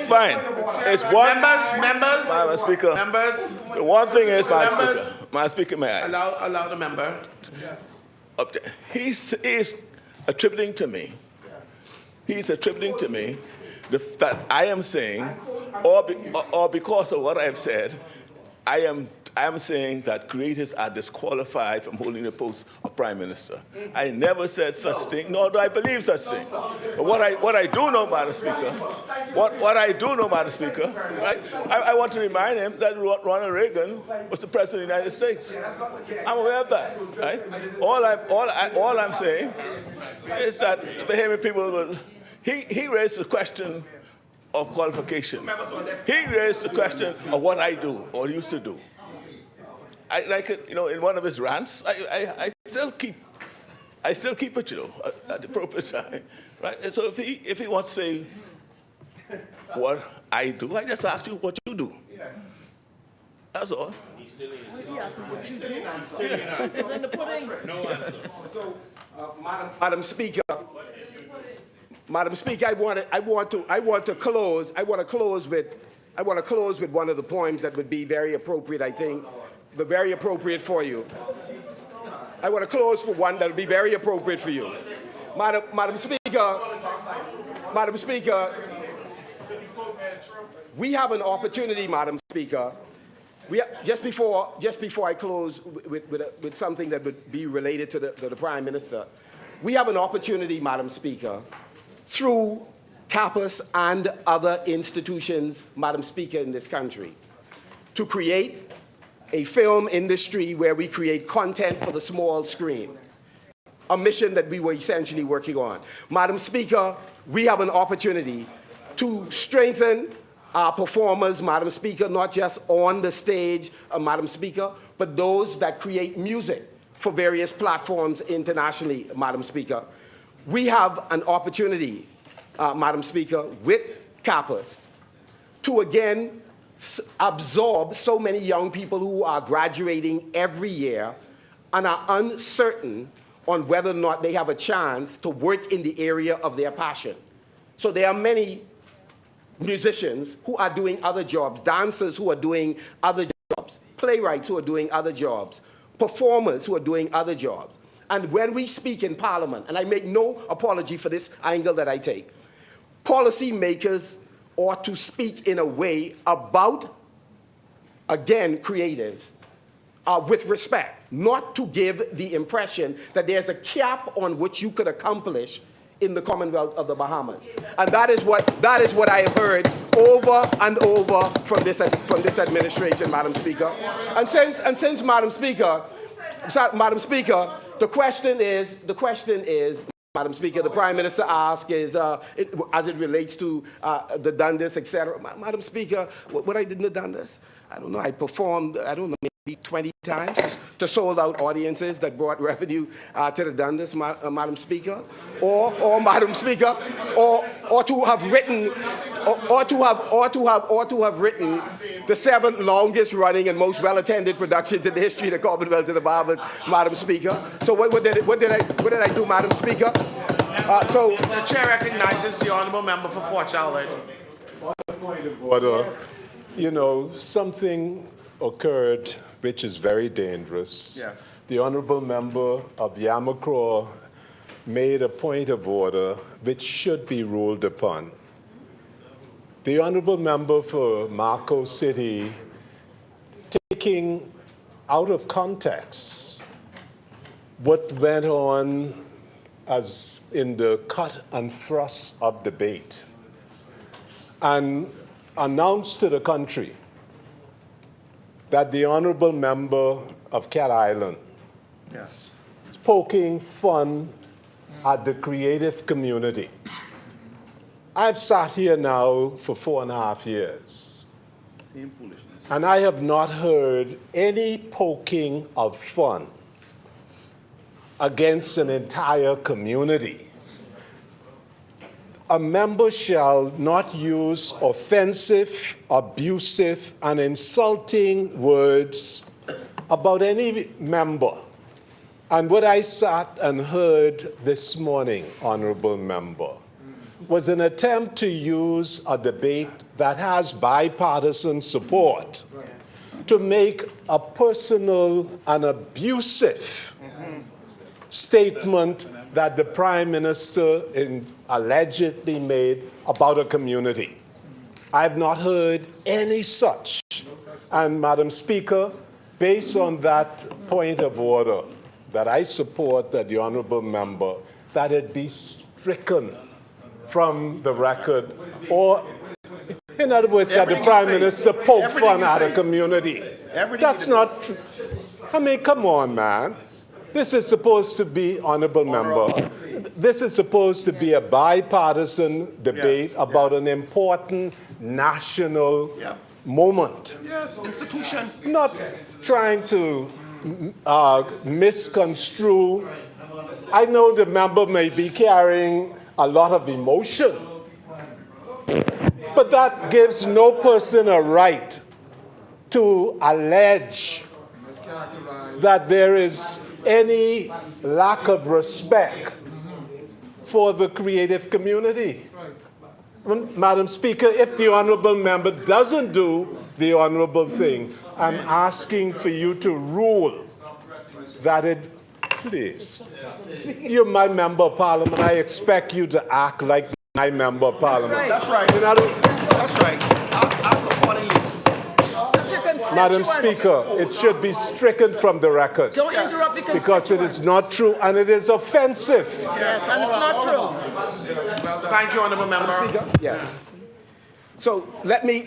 fine. It's one. Members. Madam Speaker. Members. The one thing is, Madam Speaker, may I? Allow the member. He's attributing to me. He's attributing to me that I am saying, or because of what I've said, I am saying that creatives are disqualified from holding the post of Prime Minister. I never said such thing, nor do I believe such thing. But what I do know, Madam Speaker, what I do know, Madam Speaker, right? I want to remind him that Ronald Reagan was the President of the United States. I'm aware of that, right? All I'm saying is that the Bahamian people will. He raised the question of qualification. He raised the question of what I do or used to do. I like it, in one of his rants. I still keep it, at the appropriate time, right? And so if he wants to say what I do, I just ask you what you do. That's all. What you do? It's in the pudding. No answer. So, Madam Speaker, I want to close with one of the poems that would be very appropriate, I think, very appropriate for you. I want to close for one that would be very appropriate for you. Madam Speaker, we have an opportunity, Madam Speaker. Just before I close with something that would be related to the Prime Minister, we have an opportunity, Madam Speaker, through CAPUS and other institutions, Madam Speaker, in this country, to create a film industry where we create content for the small screen, a mission that we were essentially working on. Madam Speaker, we have an opportunity to strengthen our performers, Madam Speaker, not just on the stage, Madam Speaker, but those that create music for various platforms internationally, Madam Speaker. We have an opportunity, Madam Speaker, with CAPUS to again absorb so many young people who are graduating every year and are uncertain on whether or not they have a chance to work in the area of their passion. So there are many musicians who are doing other jobs, dancers who are doing other jobs, playwrights who are doing other jobs, performers who are doing other jobs. And when we speak in Parliament, and I make no apology for this angle that I take, policymakers ought to speak in a way about, again, creatives, with respect, not to give the impression that there's a cap on what you could accomplish in the Commonwealth of the Bahamas. And that is what I have heard over and over from this administration, Madam Speaker. And since Madam Speaker, the question is, Madam Speaker, the Prime Minister asked is, as it relates to the Dundas, etc. Madam Speaker, what I did in the Dundas, I don't know, I performed, I don't know, maybe 20 times to sold out audiences that brought revenue to the Dundas, Madam Speaker, or Madam Speaker, or to have written, or to have written the 7th longest running and most well-attended productions in the history of the Commonwealth of the Bahamas, Madam Speaker. So what did I do, Madam Speaker? So the chair recognizes the honourable member for Fort Charlotte. On the point of order, something occurred which is very dangerous. Yes. The honourable member of Yamacraw made a point of order which should be ruled upon. The honourable member for Marco City taking out of context what went on as in the cut and thrust of debate and announced to the country that the honourable member of Cat Island Yes. is poking fun at the creative community. I've sat here now for 4.5 years. Same foolishness. And I have not heard any poking of fun against an entire community. A member shall not use offensive, abusive, and insulting words about any member. And what I sat and heard this morning, honourable member, was an attempt to use a debate that has bipartisan support to make a personal and abusive statement that the Prime Minister allegedly made about a community. I have not heard any such. And Madam Speaker, based on that point of order that I support that the honorable member, that it be stricken from the record, or in other words, that the Prime Minister poke fun at a community. That's not true. I mean, come on, man. This is supposed to be, honorable member, this is supposed to be a bipartisan debate about an important national moment. Yes, institution. Not trying to misconstrue. I know the member may be carrying a lot of emotion, but that gives no person a right to allege that there is any lack of respect for the creative community. Madam Speaker, if the honorable member doesn't do the honorable thing, I'm asking for you to rule that it, please. You're my member of parliament. I expect you to act like my member of parliament. That's right. That's right. I'll support you. Madam Speaker, it should be stricken from the record. Don't interrupt the because it is not true and it is offensive. Yes, and it's not true. Thank you, honorable member. Yes. So let me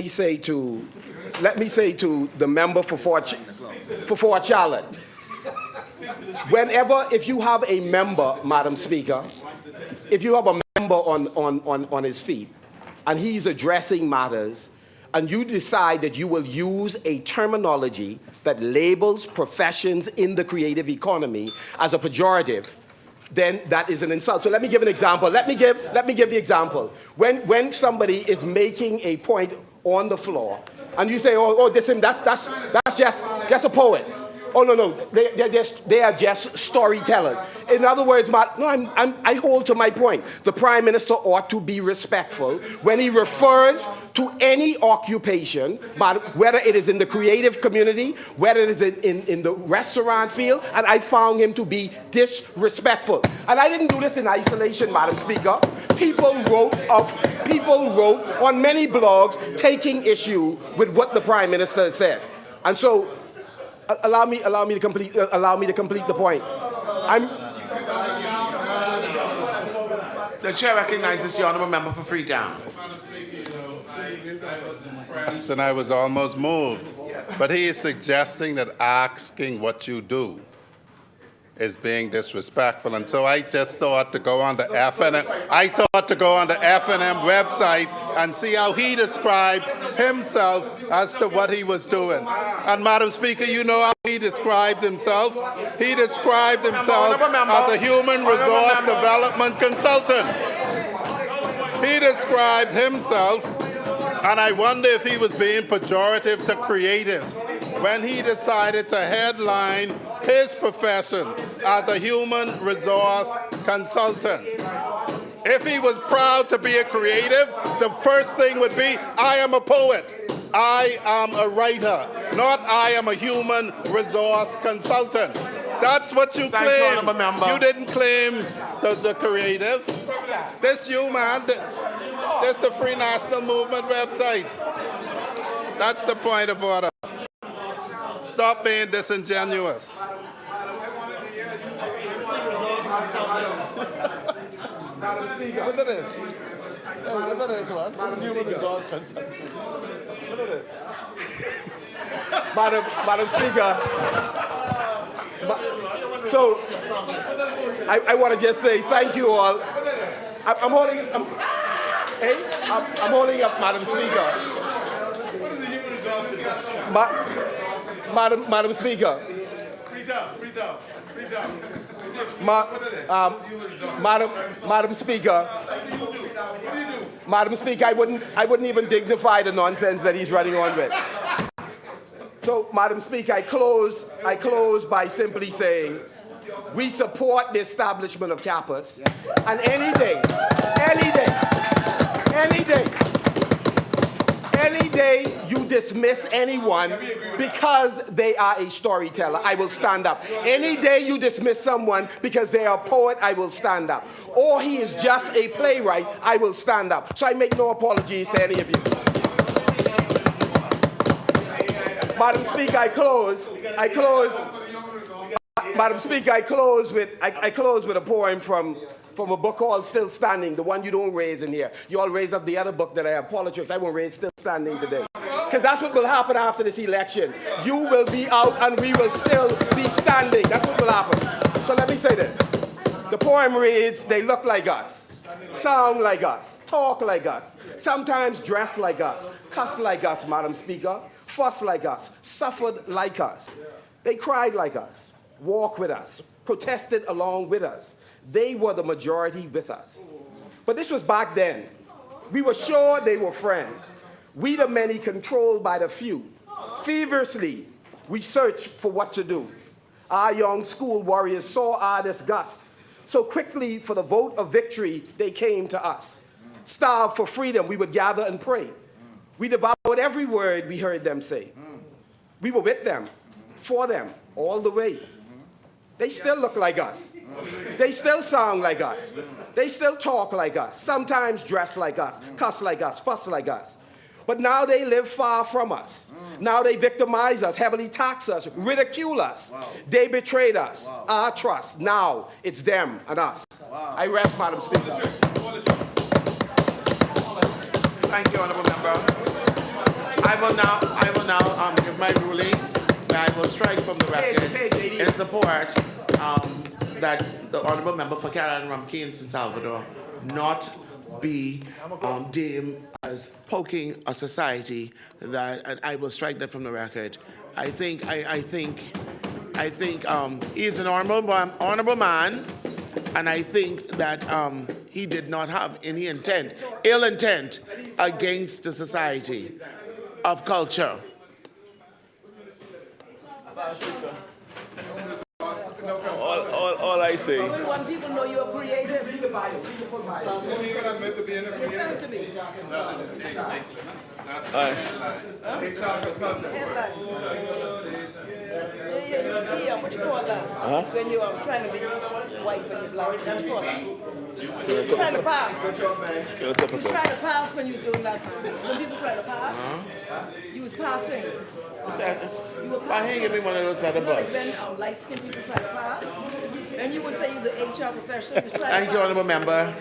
say to the member for Fort Charlotte. Whenever, if you have a member, Madam Speaker, if you have a member on his feet and he's addressing matters, and you decide that you will use a terminology that labels professions in the creative economy as a pejorative, then that is an insult. So let me give an example. Let me give the example. When somebody is making a point on the floor, and you say, that's just a poet. Oh no, they are just storytellers. In other words, I hold to my point. The Prime Minister ought to be respectful when he refers to any occupation, whether it is in the creative community, whether it is in the restaurant field, and I found him to be disrespectful. And I didn't do this in isolation, Madam Speaker. People wrote on many blogs taking issue with what the Prime Minister said. And so, allow me to complete the point. The chair recognizes the honorable member for Freetown. I was impressed and I was almost moved. But he is suggesting that asking what you do is being disrespectful. And so I just thought to go on the FNM. I thought to go on the FNM website and see how he described himself as to what he was doing. And Madam Speaker, you know how he described himself? He described himself as a human resource development consultant. He described himself, and I wonder if he was being pejorative to creatives when he decided to headline his profession as a human resource consultant. If he was proud to be a creative, the first thing would be, I am a poet. I am a writer, not I am a human resource consultant. That's what you claim. You didn't claim the creative. This you, man. This the Free National Movement website. That's the point of order. Stop being disingenuous. Look at this. Look at this one. Human resource consultant. Look at it. Madam Speaker, so I want to just say thank you all. I'm holding up, Madam Speaker. Madam Speaker. Madam Speaker. Madam Speaker, I wouldn't even dignify the nonsense that he's running on with. So, Madam Speaker, I close by simply saying we support the establishment of CAPAS, and any day you dismiss anyone because they are a storyteller, I will stand up. Any day you dismiss someone because they are a poet, I will stand up. Or he is just a playwright, I will stand up. So I make no apologies to any of you. Madam Speaker, I close Madam Speaker, I close with a poem from a book called Still Standing, the one you don't raise in here. You all raise up the other book that I have, Politics. I won't raise Still Standing today. Because that's what will happen after this election. You will be out and we will still be standing. That's what will happen. So let me say this. The poem reads, they look like us, sound like us, talk like us, sometimes dress like us, cuss like us, Madam Speaker, fuss like us, suffered like us. They cried like us, walked with us, protested along with us. They were the majority with us. But this was back then. We were sure they were friends. We the many controlled by the few. Feverishly, we searched for what to do. Our young school warriors saw our disgust. So quickly for the vote of victory, they came to us. Starved for freedom, we would gather and pray. We devoured every word we heard them say. We were with them, for them, all the way. They still look like us. They still sound like us. They still talk like us, sometimes dress like us, cuss like us, fuss like us. But now they live far from us. Now they victimize us, heavily tax us, ridicule us. They betrayed us, our trust. Now it's them and us. I rest, Madam Speaker. Thank you, Honourable Member. I will now give my ruling. I will strike from the record in support that the Honourable Member for Caroline Rumkey in San Salvador not be deemed as poking a society, that, and I will strike that from the record. I think he's an honourable man, and I think that he did not have any ill intent against the society of culture. All I say. We want people to know you're creative. Send it to me. Yeah, what you call that? When you're trying to be white when you're black. What you call that? You're trying to pass. You was trying to pass when you was doing that. When people try to pass, you was passing. You were passing. I ain't giving one of those other bucks. When light-skinned people try to pass, then you would say you're an HR professional. Thank you, Honourable Member.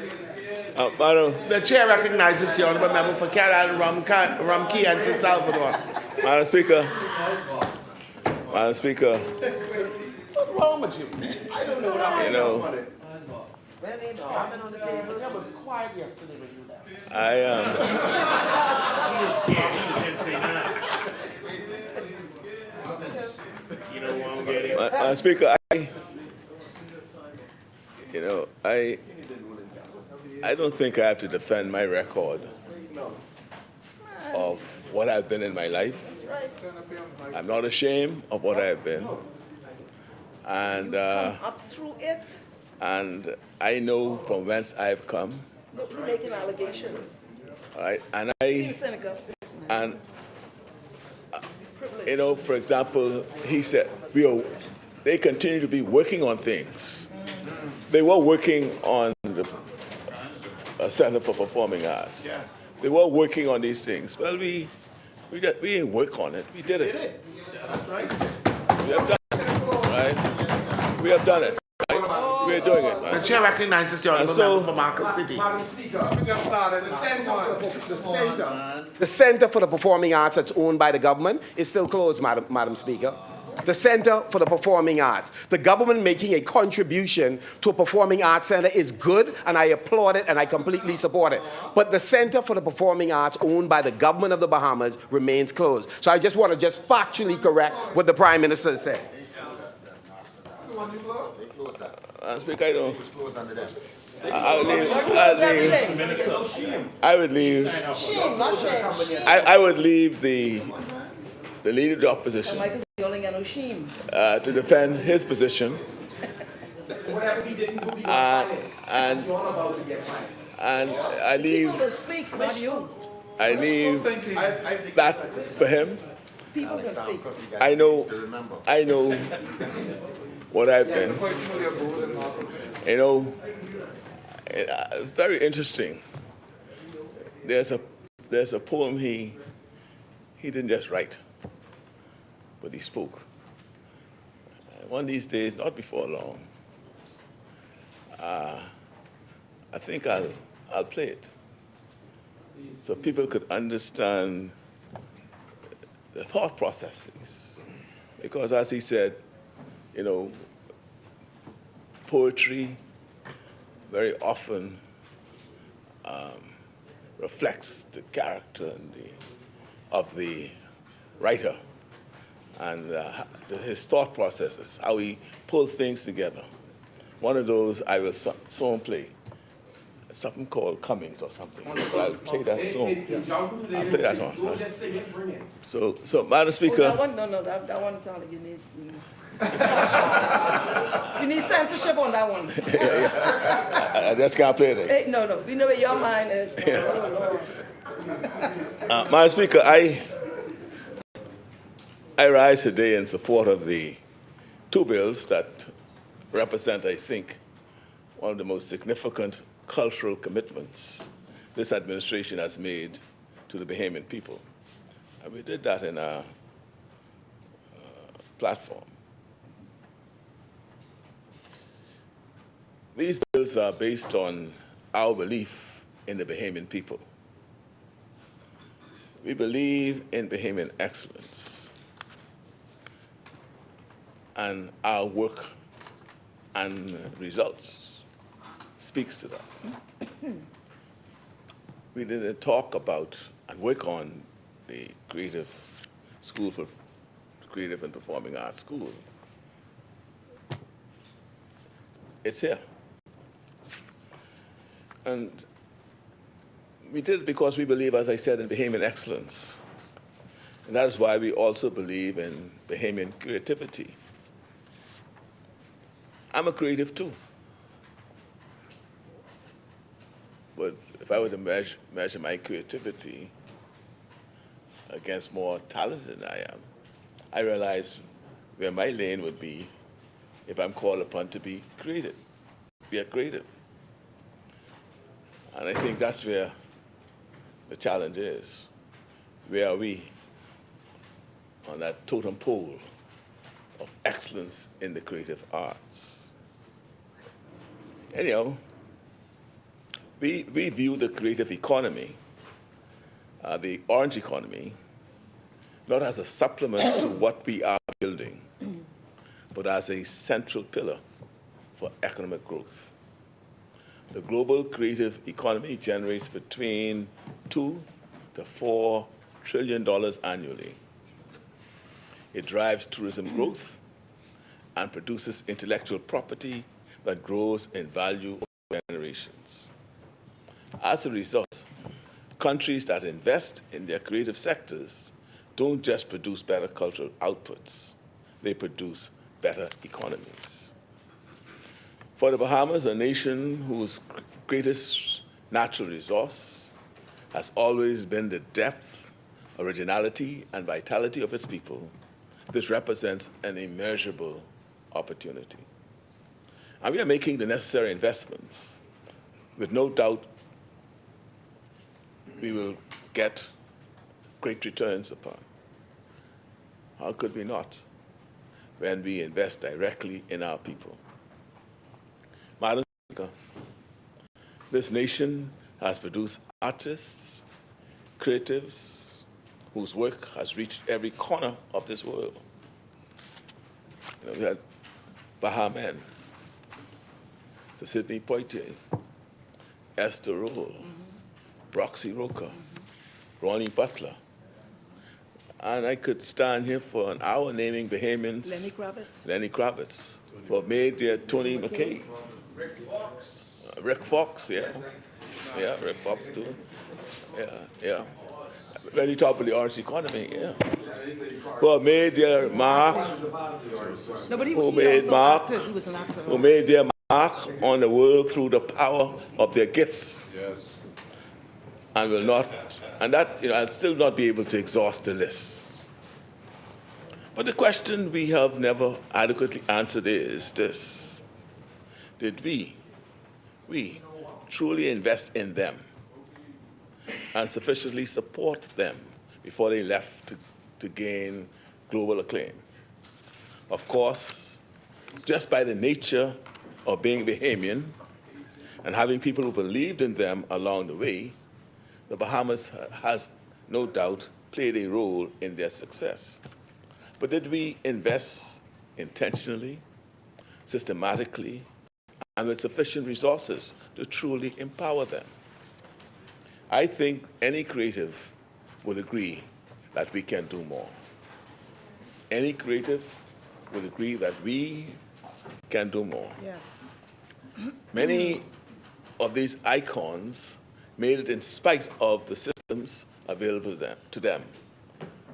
Madam. The chair recognizes the Honourable Member for Caroline Rumkey and San Salvador. Madam Speaker. Madam Speaker. What's wrong with you? I don't know what I'm doing. on the table. That was quiet yesterday when you left. I am. He was scared. He didn't say nothing. You know what I'm getting? Madam Speaker, I don't think I have to defend my record of what I've been in my life. I'm not ashamed of what I've been. And up through it. And I know from whence I've come. Look, you're making allegations. All right, and for example, he said they continue to be working on things. They were working on the Center for Performing Arts. Yes. They were working on these things. Well, we didn't work on it. We did it. That's right. We have done it. Right? We have done it. Right? We're doing it. Right? The chair recognizes the Honourable Member for Market City. Madam Speaker, we just started. The Center for the Performing Arts that's owned by the government is still closed, Madam Speaker. The Center for the Performing Arts. The government making a contribution to a performing arts center is good, and I applaud it and I completely support it. But the Center for the Performing Arts owned by the government of the Bahamas remains closed. So I just want to factually correct what the Prime Minister said. Speaker, I don't. I would leave the leader of the opposition to defend his position. And I leave that for him. I know what I've been. Very interesting. There's a poem he didn't just write, but he spoke. one of these days, not before long, I think I'll play it so people could understand the thought processes. Because as he said, you know, poetry very often reflects the character of the writer and his thought processes, how he pulls things together. One of those I will soon play, something called Cummings or something. I'll play that soon. I'll play that one. Don't just sing it, bring it. So Madam Speaker. That one, no, that one, Charlie, you need. You need censorship on that one. I just can't play it. Hey, no, we know where your mind is. Oh, Lord. Madam Speaker, I rise today in support of the two bills that represent, I think, one of the most significant cultural commitments this administration has made to the Bahamian people. And we did that in our platform. These bills are based on our belief in the Bahamian people. We believe in Bahamian excellence, and our work and results speaks to that. We didn't talk about and work on the creative school for creative and performing arts school. It's here. And we did it because we believe, as I said, in Bahamian excellence. And that is why we also believe in Bahamian creativity. I'm a creative too. But if I were to measure my creativity against more talented than I am, I realize where my lane would be if I'm called upon to be creative, be a creative. And I think that's where the challenge is. Where are we on that totem pole of excellence in the creative arts? Anyhow, we view the creative economy, the orange economy, not as a supplement to what we are building, but as a central pillar for economic growth. The global creative economy generates between $2 to $4 trillion annually. It drives tourism growth and produces intellectual property that grows in value over generations. As a result, countries that invest in their creative sectors don't just produce better cultural outputs, they produce better economies. For the Bahamas, a nation whose greatest natural resource has always been the depth, originality, and vitality of its people, this represents an immeasurable opportunity. And we are making the necessary investments. With no doubt, we will get great returns upon. How could we not when we invest directly in our people? Madam Speaker, this nation has produced artists, creatives, whose work has reached every corner of this world. You know, we had Bahamen, Sidney Poitier, Esther Roll, Broxy Roker, Ronnie Butler. And I could stand here for an hour naming Bahamians. Lenny Kravitz, who have made their Tony McKay. Rick Fox, yeah. Yeah, Rick Fox too. Yeah. Very top of the orange economy, yeah. Who have made their mark. Who made their mark on the world through the power of their gifts. Yes. And will not, and that, I'll still not be able to exhaust the list. But the question we have never adequately answered is this: did we truly invest in them and sufficiently support them before they left to gain global acclaim? Of course, just by the nature of being Bahamian and having people who believed in them along the way, the Bahamas has no doubt played a role in their success. But did we invest intentionally, systematically, and with sufficient resources to truly empower them? I think any creative would agree that we can do more. Any creative would agree that we can do more. Yes. Many of these icons made it in spite of the systems available to them,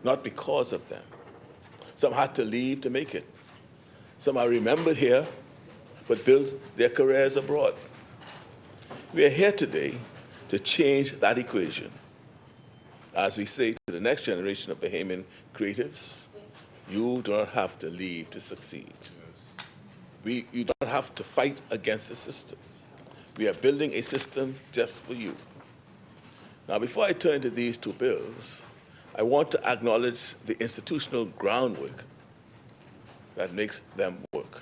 not because of them. Some had to leave to make it. Some are remembered here, but built their careers abroad. We are here today to change that equation. As we say to the next generation of Bahamian creatives, you do not have to leave to succeed. You don't have to fight against the system. We are building a system just for you. Now, before I turn to these two bills, I want to acknowledge the institutional groundwork that makes them work.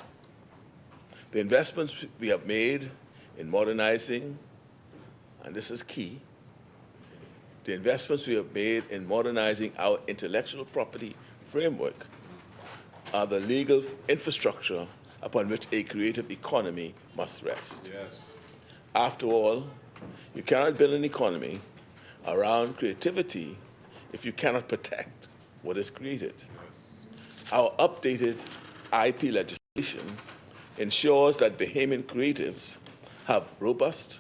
The investments we have made in modernizing, and this is key, the investments we have made in modernizing our intellectual property framework are the legal infrastructure upon which a creative economy must rest. Yes. After all, you cannot build an economy around creativity if you cannot protect what is created. Our updated IP legislation ensures that Bahamian creatives have robust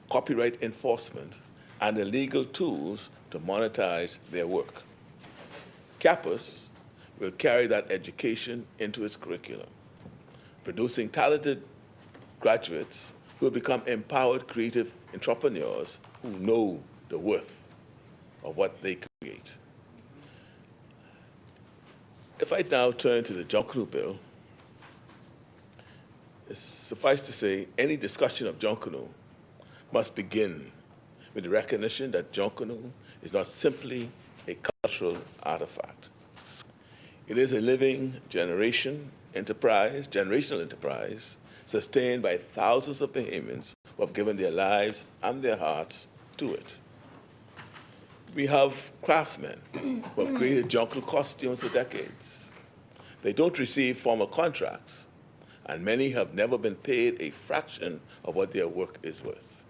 copyright enforcement and the legal tools to monetize their work. Campus will carry that education into its curriculum, producing talented graduates who will become empowered creative entrepreneurs who know the worth of what they create. If I now turn to the Junkanoo bill, it's suffice to say, any discussion of Junkanoo must begin with the recognition that Junkanoo is not simply a cultural artifact. It is a living generational enterprise, sustained by thousands of Bahamians who have given their lives and their hearts to it. We have craftsmen who have created Junkanoo costumes for decades. They don't receive formal contracts, and many have never been paid a fraction of what their work is worth.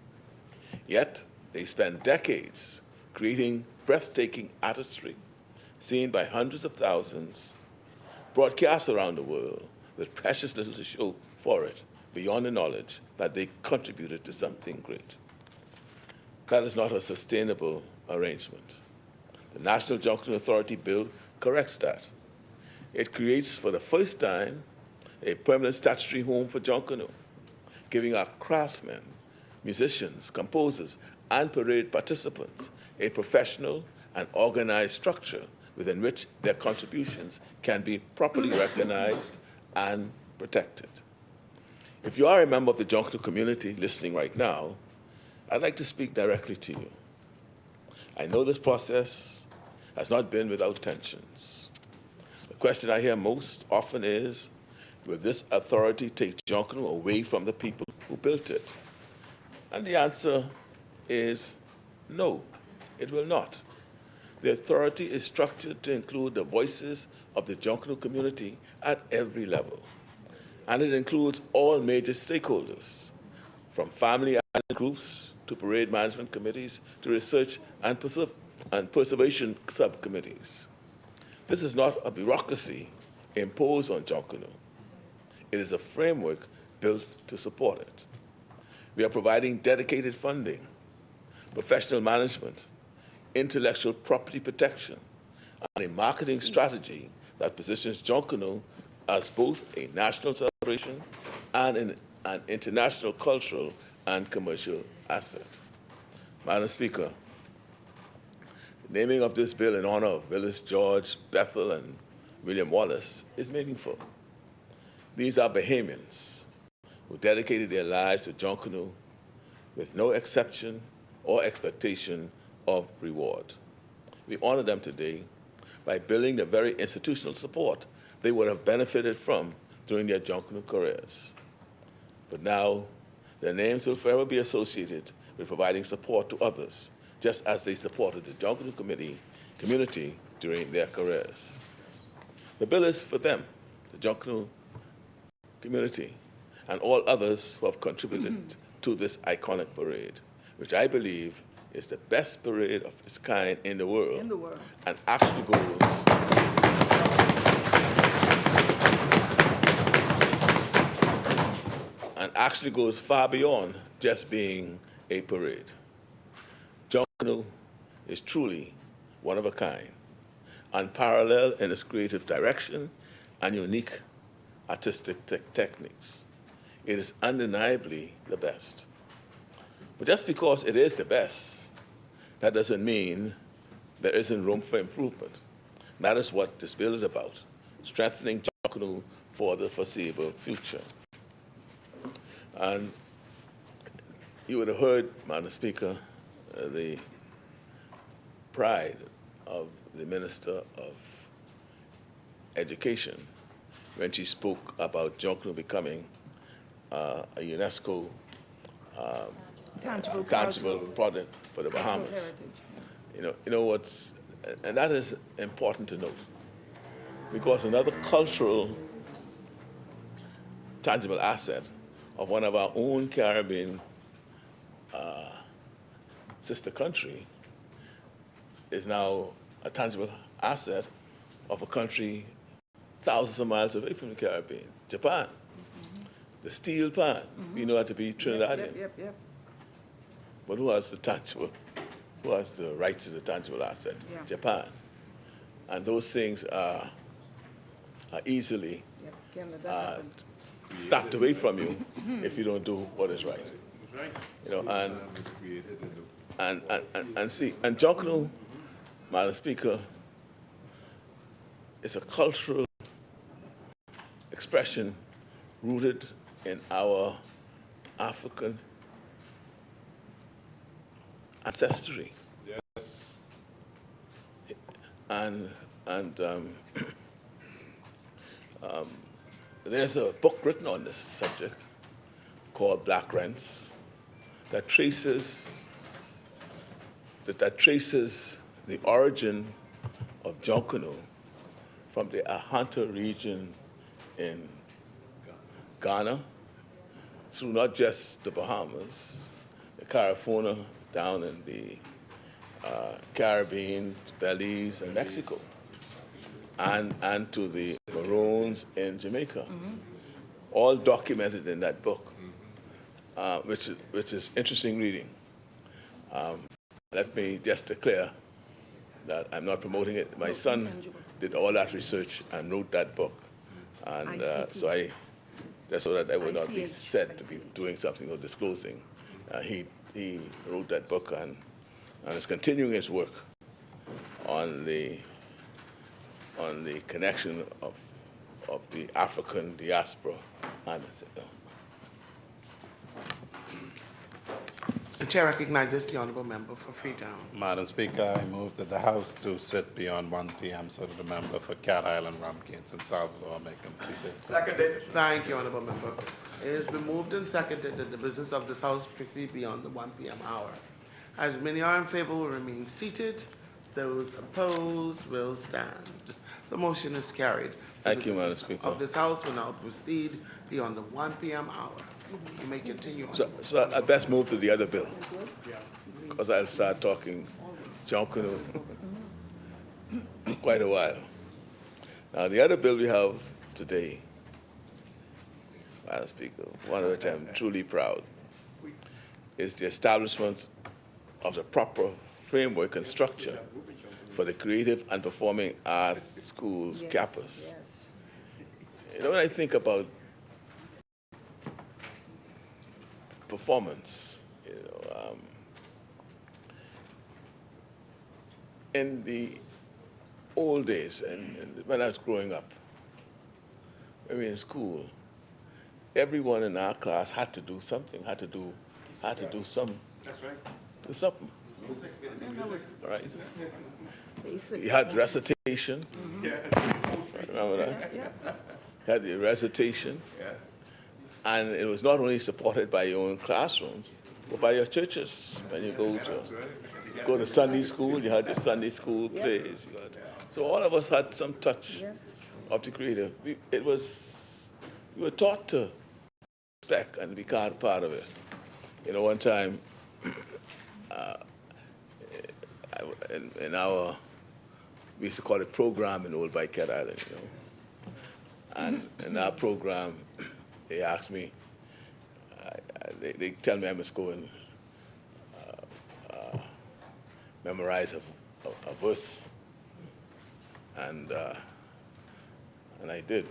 Yet, they spend decades creating breathtaking artistry, seen by hundreds of thousands, broadcast around the world, with precious little to show for it, beyond the knowledge that they contributed to something great. That is not a sustainable arrangement. The National Junkanoo Authority Bill corrects that. It creates, for the first time, a permanent statutory home for Junkanoo, giving our craftsmen, musicians, composers, and parade participants a professional and organized structure within which their contributions can be properly recognized and protected. If you are a member of the Junkanoo community listening right now, I'd like to speak directly to you. I know this process has not been without tensions. The question I hear most often is, will this authority take Junkanoo away from the people who built it? And the answer is no, it will not. The authority is structured to include the voices of the Junkanoo community at every level. And it includes all major stakeholders, from family and groups to parade management committees to research and preservation subcommittees. This is not a bureaucracy imposed on Junkanoo. It is a framework built to support it. We are providing dedicated funding, professional management, intellectual property protection, and a marketing strategy that positions Junkanoo as both a national celebration and an international cultural and commercial asset. Madam Speaker, the naming of this bill in honor of Willis George, Bethel, and William Wallace is meaningful. These are Bahamians who dedicated their lives to Junkanoo with no exception or expectation of reward. We honor them today by building the very institutional support they would have benefited from during their Junkanoo careers. But now, their names will forever be associated with providing support to others, just as they supported the Junkanoo community during their careers. The bill is for them, the Junkanoo community, and all others who have contributed to this iconic parade, which I believe is the best parade of its kind in the world, and actually goes far beyond just being a parade. Junkanoo is truly one of a kind, unparalleled in its creative direction and unique artistic techniques. It is undeniably the best. But just because it is the best, that doesn't mean there isn't room for improvement. That is what this bill is about, strengthening Junkanoo for the foreseeable future. And you would have heard, Madam Speaker, the pride of the Minister of Education when she spoke about Junkanoo becoming a UNESCO tangible product for the Bahamas. You know what's, and that is important to note, because another cultural tangible asset of one of our own Caribbean sister country is now a tangible asset of a country thousands of miles away from the Caribbean, Japan. The steel pan, we know that to be Trinidadian. Yep. But who has the right to the tangible asset? Yeah. Japan. And those things are easily snapped away from you if you don't do what is right. You know, and Junkanoo, Madam Speaker, is a cultural expression rooted in our African ancestry. Yes. And there's a book written on this subject called Black Rents that traces the origin of Junkanoo from the Ahanta region in Ghana through not just the Bahamas, the California, down in the Caribbean, Belize, and Mexico, and to the Maroons in Jamaica, all documented in that book, which is interesting reading. Let me just declare that I'm not promoting it. My son did all that research and wrote that book, and so just so that I would not be said to be doing something or disclosing. He wrote that book and is continuing his work on the connection of the African diaspora. The chair recognizes the honourable member for Freetown. Madam Speaker, I move that the House to sit beyond 1 p.m. so that the member for Cat Island, Rumkins, and Salvador may complete this. Seconded. Thank you, honourable member. It has been moved and seconded that the business of this House proceed beyond the 1 p.m. hour. As many are in favour will remain seated. Those opposed will stand. The motion is carried. Thank you, Madam Speaker. Of this House will now proceed beyond the 1 p.m. hour. You may continue. So I best move to the other bill, because I'll start talking Junkanoo quite a while. Now, the other bill we have today, Madam Speaker, one of which I'm truly proud, is the establishment of the proper framework and structure for the Creative and Performing Arts Schools, CAPAS. You know, when I think about performance, you know, in the old days, and when I was growing up, when we were in school, everyone in our class had to do something, had to do some. That's right. Do something. All right. You had recitation. Yes. Remember that? had the recitation, and it was not only supported by your own classrooms, but by your churches. When you go to Sunday school, you had the Sunday school plays. So all of us had some touch of the Creator. We were taught to respect and be part of it. You know, one time, we used to call it program in Old Bycat Island, you know. And in our program, they asked me, they tell me I must go and memorize a verse. And I did.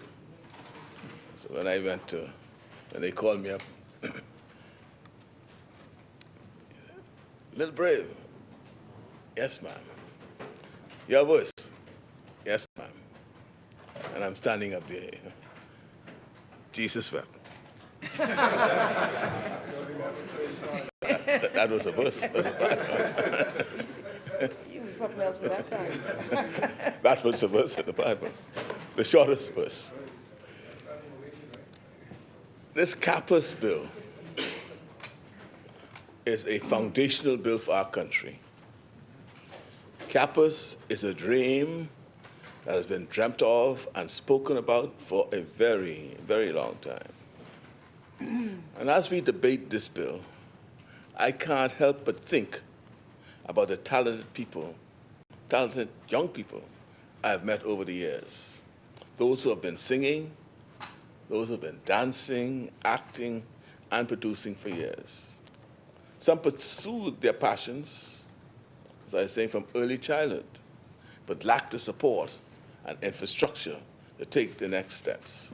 So when they called me up, Little Brave, yes, ma'am. Your voice, yes, ma'am. And I'm standing up there. Jesus wept. That was a verse. You was something else at that time. That was a verse in the Bible, the shortest verse. This CAPAS bill is a foundational bill for our country. CAPAS is a dream that has been dreamt of and spoken about for a very, very long time. And as we debate this bill, I can't help but think about the talented young people I've met over the years. Those who have been singing, those who have been dancing, acting, and producing for years. Some pursued their passions, as I was saying, from early childhood, but lacked the support and infrastructure to take the next steps.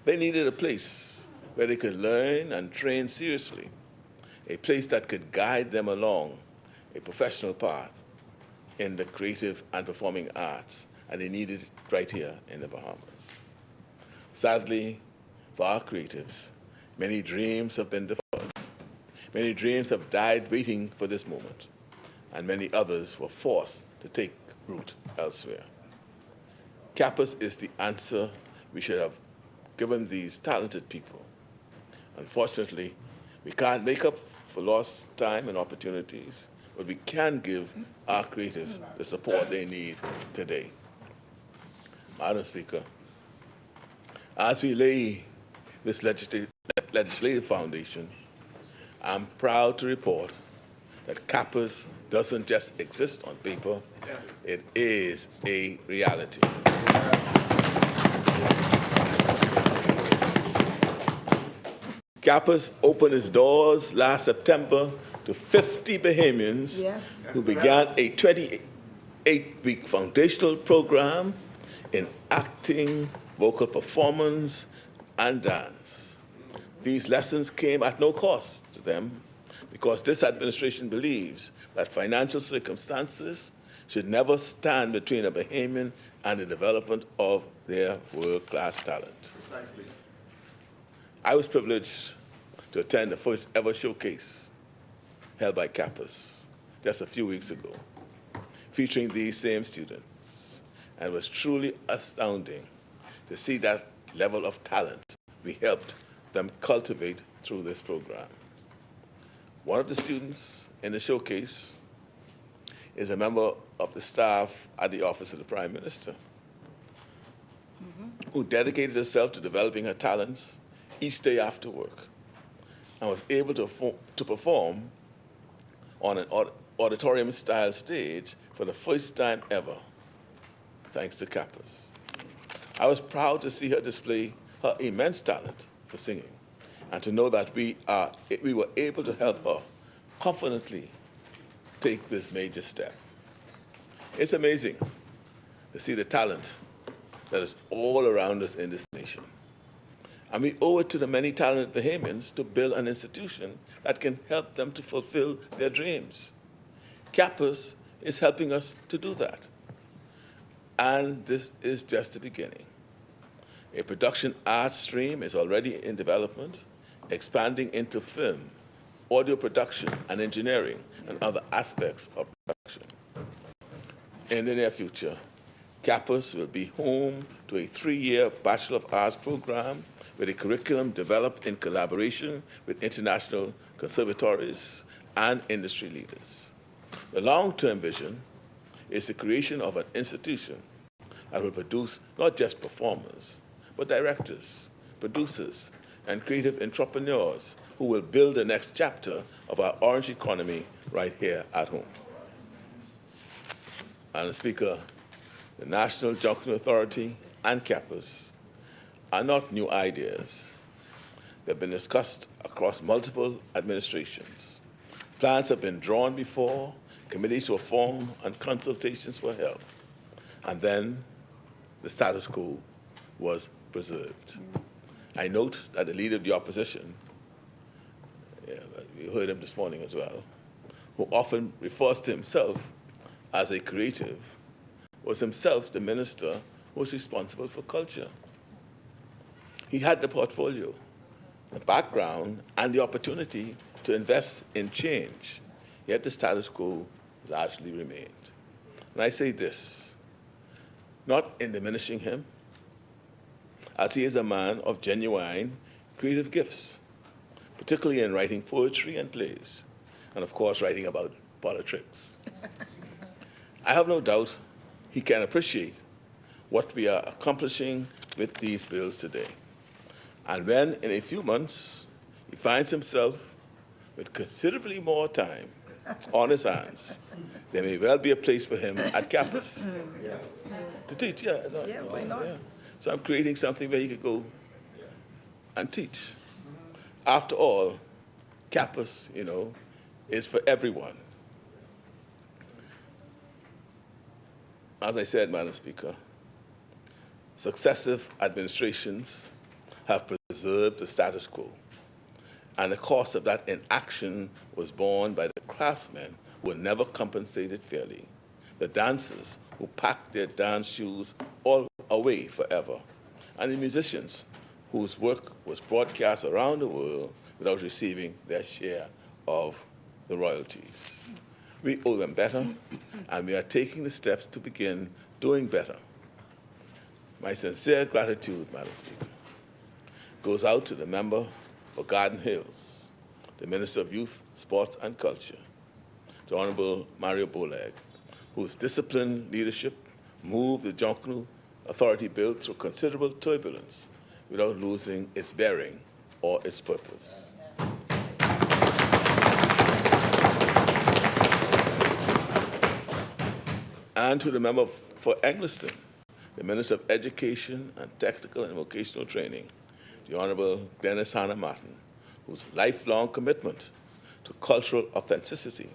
They needed a place where they could learn and train seriously, a place that could guide them along a professional path in the creative and performing arts, and they needed it right here in the Bahamas. Sadly, for our creatives, many dreams have been deferred. Many dreams have died waiting for this moment, and many others were forced to take root elsewhere. CAPAS is the answer we should have given these talented people. Unfortunately, we can't make up for lost time and opportunities, but we can give our creatives the support they need today. Madam Speaker, as we lay this legislative foundation, I'm proud to report that CAPAS doesn't just exist on paper, it is a reality. CAPAS opened its doors last September to 50 Bahamians who began a 28-week foundational program in acting, vocal performance, and dance. These lessons came at no cost to them because this administration believes that financial circumstances should never stand between a Bahamian and the development of their world-class talent. Precisely. I was privileged to attend the first ever showcase held by CAPAS just a few weeks ago, featuring these same students, and it was truly astounding to see that level of talent we helped them cultivate through this program. One of the students in the showcase is a member of the staff at the Office of the Prime Minister, who dedicated herself to developing her talents each day after work and was able to perform on an auditorium-style stage for the first time ever, thanks to CAPAS. I was proud to see her display her immense talent for singing and to know that we were able to help her confidently take this major step. It's amazing to see the talent that is all around us in this nation. And we owe it to the many talented Bahamians to build an institution that can help them to fulfill their dreams. CAPAS is helping us to do that. And this is just the beginning. A production arts stream is already in development, expanding into film, audio production, and engineering, and other aspects of production. In the near future, Campus will be home to a 3-year Bachelor of Arts program with a curriculum developed in collaboration with international conservatories and industry leaders. The long-term vision is the creation of an institution that will produce not just performers, but directors, producers, and creative entrepreneurs who will build the next chapter of our orange economy right here at home. Madam Speaker, the National Junction Authority and campus are not new ideas. They've been discussed across multiple administrations. Plans have been drawn before, committees were formed, and consultations were held. And then the status quo was preserved. I note that the leader of the opposition, we heard him this morning as well, who often refers to himself as a creative, was himself the minister who was responsible for culture. He had the portfolio, the background, and the opportunity to invest in change, yet the status quo largely remained. And I say this, not in diminishing him, as he is a man of genuine creative gifts, particularly in writing poetry and plays, and of course writing about politics. I have no doubt he can appreciate what we are accomplishing with these bills today. And when, in a few months, he finds himself with considerably more time on his hands, there may well be a place for him at campus to teach. Why not? Yeah. So I'm creating something where he could go and teach. After all, campus, is for everyone. As I said, Madam Speaker, successive administrations have preserved the status quo, and the cost of that inaction was borne by the craftsmen who were never compensated fairly, the dancers who packed their dance shoes all away forever, and the musicians whose work was broadcast around the world without receiving their share of the royalties. We owe them better, and we are taking the steps to begin doing better. My sincere gratitude, Madam Speaker, goes out to the member for Garden Hills, the Minister of Youth, Sports and Culture, the Honorable Mario Boleg, whose disciplined leadership moved the Junction Authority bill through considerable turbulence without losing its bearing or its purpose. And to the member for Eglinton, the Minister of Education and Technical and Vocational Training, the Honorable Dennis Hannah Martin, whose lifelong commitment to cultural authenticity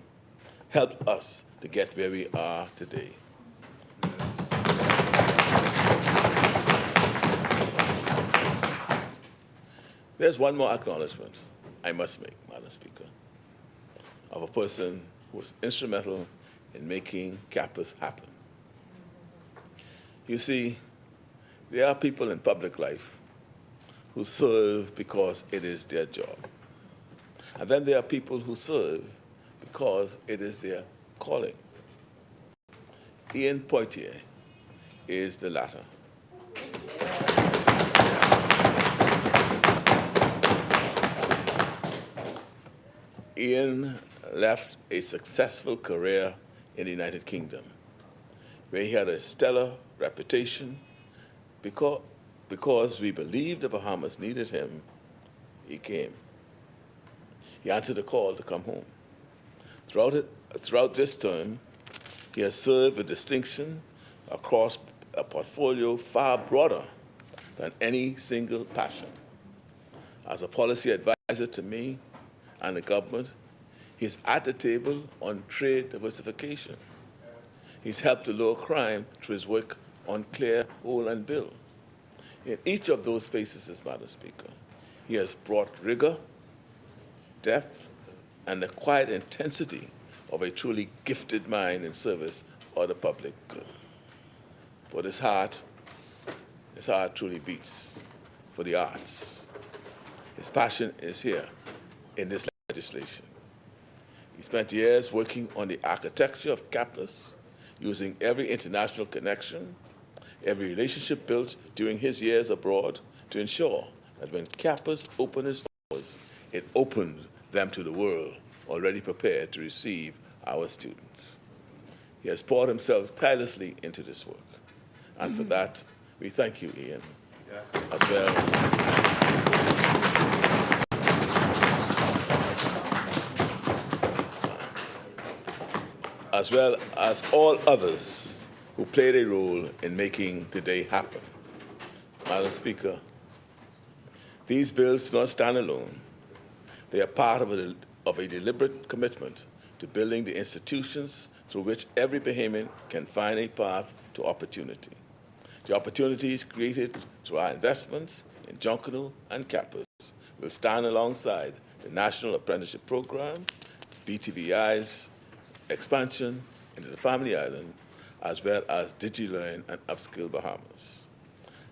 helped us to get where we are today. There's one more acknowledgement I must make, Madam Speaker, of a person who was instrumental in making campus happen. You see, there are people in public life who serve because it is their job. And then there are people who serve because it is their calling. Ian Poitier is the latter. Ian left a successful career in the United Kingdom, where he had a stellar reputation. Because we believed the Bahamas needed him, he came. He answered the call to come home. Throughout this term, he has served with distinction across a portfolio far broader than any single passion. As a policy advisor to me and the government, he's at the table on trade diversification. He's helped to lower crime through his work on Clear, Hole, and Bill. In each of those spaces, Madam Speaker, he has brought rigor, depth, and the quiet intensity of a truly gifted mind in service of the public good. But his heart truly beats for the arts. His passion is here in this legislation. He spent years working on the architecture of campus, using every international connection every relationship built during his years abroad to ensure that when campus opened its doors, it opened them to the world already prepared to receive our students. He has poured himself tirelessly into this work. And for that, we thank you, Ian, as well. As well as all others who played a role in making today happen. Madam Speaker, these bills do not stand alone. They are part of a deliberate commitment to building the institutions through which every Bahamian can find a path to opportunity. The opportunities created through our investments in Junkanoo and campus will stand alongside the National Apprenticeship Program, BTVI's expansion into the Family Island, as well as DigiLearn and Upskill Bahamas.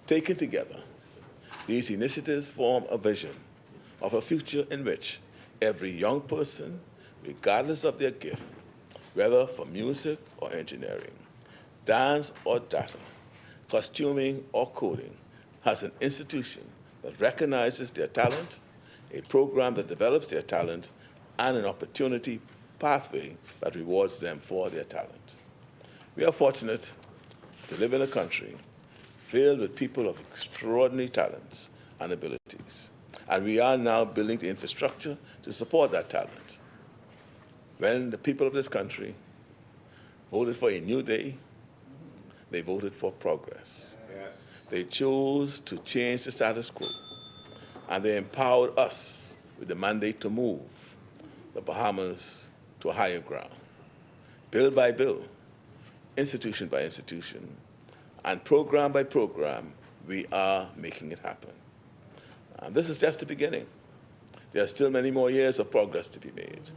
Taken together, these initiatives form a vision of a future in which every young person, regardless of their gift, whether for music or engineering, dance or data, costuming or coding, has an institution that recognizes their talent, a program that develops their talent, and an opportunity pathway that rewards them for their talent. We are fortunate to live in a country filled with people of extraordinary talents and abilities, and we are now building the infrastructure to support that talent. When the people of this country voted for a new day, they voted for progress. Yes. They chose to change the status quo, and they empowered us with the mandate to move the Bahamas to a higher ground. Bill by bill, institution by institution, and program by program, we are making it happen. And this is just the beginning. There are still many more years of progress to be made,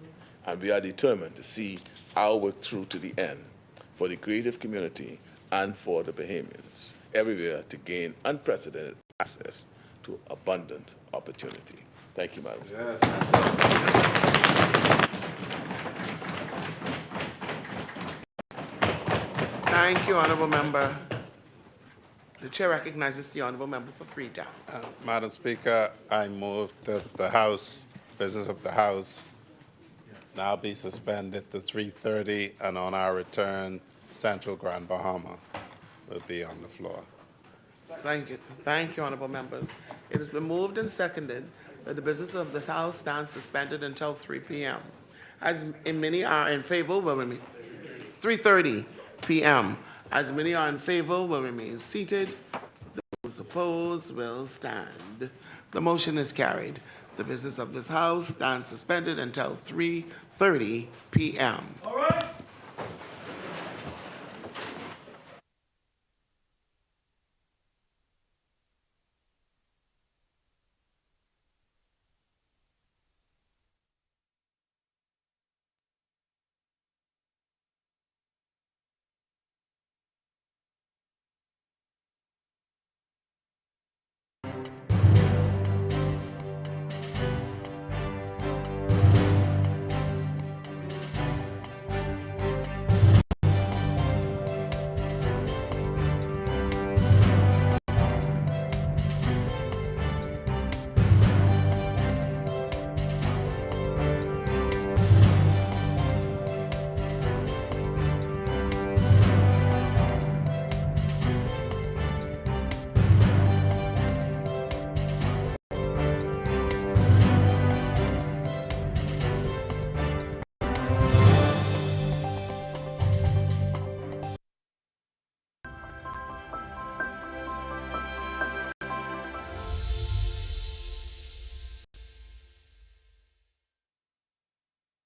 and we are determined to see our work through to the end for the creative community and for the Bahamians everywhere to gain unprecedented access to abundant opportunity. Thank you, Madam Speaker. Thank you, Honourable Member. The Chair recognizes the Honourable Member for Freetown. Madam Speaker, I move that the House, business of the House, now be suspended to 3:30, and on our return, Central Grand Bahama will be on the floor. Thank you. Thank you, Honourable Members. It has been moved and seconded that the business of this House stands suspended until 3 p.m. As many are in favor, will remain 3:30 p.m. As many are in favor, will remain seated. Those opposed will stand. The motion is carried. The business of this House stands suspended until 3:30 p.m.